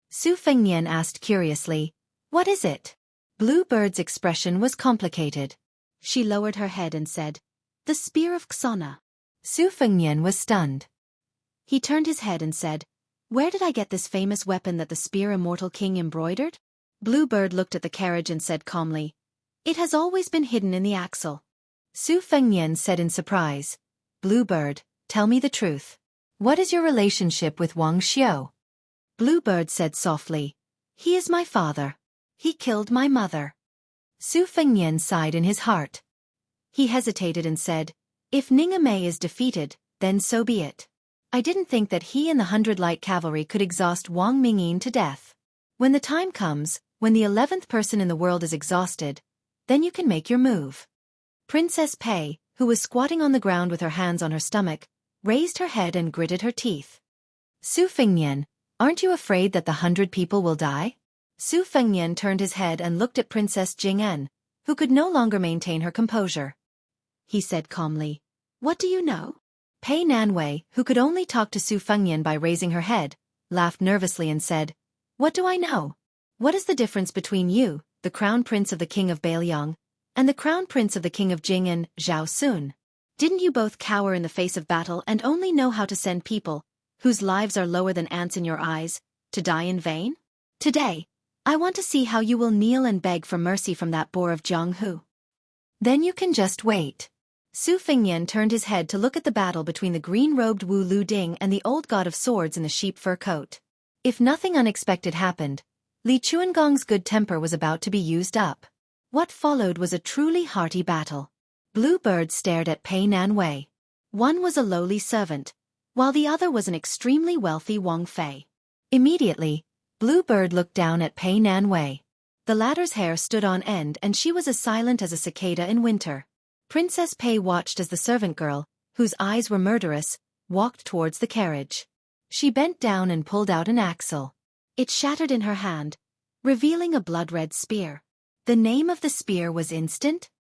Su Fengnian asked curiously, "What is it?" Bluebird's expression was complicated. She lowered her head and said, "The spear of Xona." Su Fengnian was stunned. He turned his head and said, "Where did I get this famous weapon that the spear immortal king embroidered?" Bluebird looked at the carriage and said calmly, "It has always been hidden in the axle." Su Fengnian said in surprise, "Bluebird, tell me the truth. What is your relationship with Wang Xiu?" Bluebird said softly, "He is my father. He killed my mother." Su Fengnian sighed in his heart. He hesitated and said, "If Ningame is defeated, then so be it. I didn't think that he and the 100 light cavalry could exhaust Wang Mingyin to death. When the time comes, when the 11th person in the world is exhausted, then you can make your move." Princess Pei, who was squatting on the ground with her hands on her stomach, raised her head and gritted her teeth. "Su Fengnian, aren't you afraid that the 100 people will die?" Su Fengnian turned his head and looked at Princess Jing'an, who could no longer maintain her composure. He said calmly, "What do you know?" Pei Nanwei, who could only talk to Su Fengnian by raising her head, laughed nervously and said, "What do I know? What is the difference between you, the crown prince of the king of Bailiang, and the crown prince of the king of Jing'an, Zhao Sun? Didn't you both cower in the face of battle and only know how to send people, whose lives are lower than ants in your eyes, to die in vain? Today, I want to see how you will kneel and beg for mercy from that boar of Jianghu. Then you can just wait." Su Fengnian turned his head to look at the battle between the green-robed Wu Luding and the old god of swords in the sheep fur coat. If nothing unexpected happened, Li Chuangong's good temper was about to be used up. What followed was a truly hearty battle. Bluebird stared at Pei Nanwei. One was a lowly servant, while the other was an extremely wealthy Wang Fei. Immediately, Bluebird looked down at Pei Nanwei. The latter's hair stood on end and she was as silent as a cicada in winter. Princess Pei watched as the servant girl, whose eyes were murderous, walked towards the carriage. She bent down and pulled out an axle. It shattered in her hand, revealing a blood-red spear. The name of the spear was instant?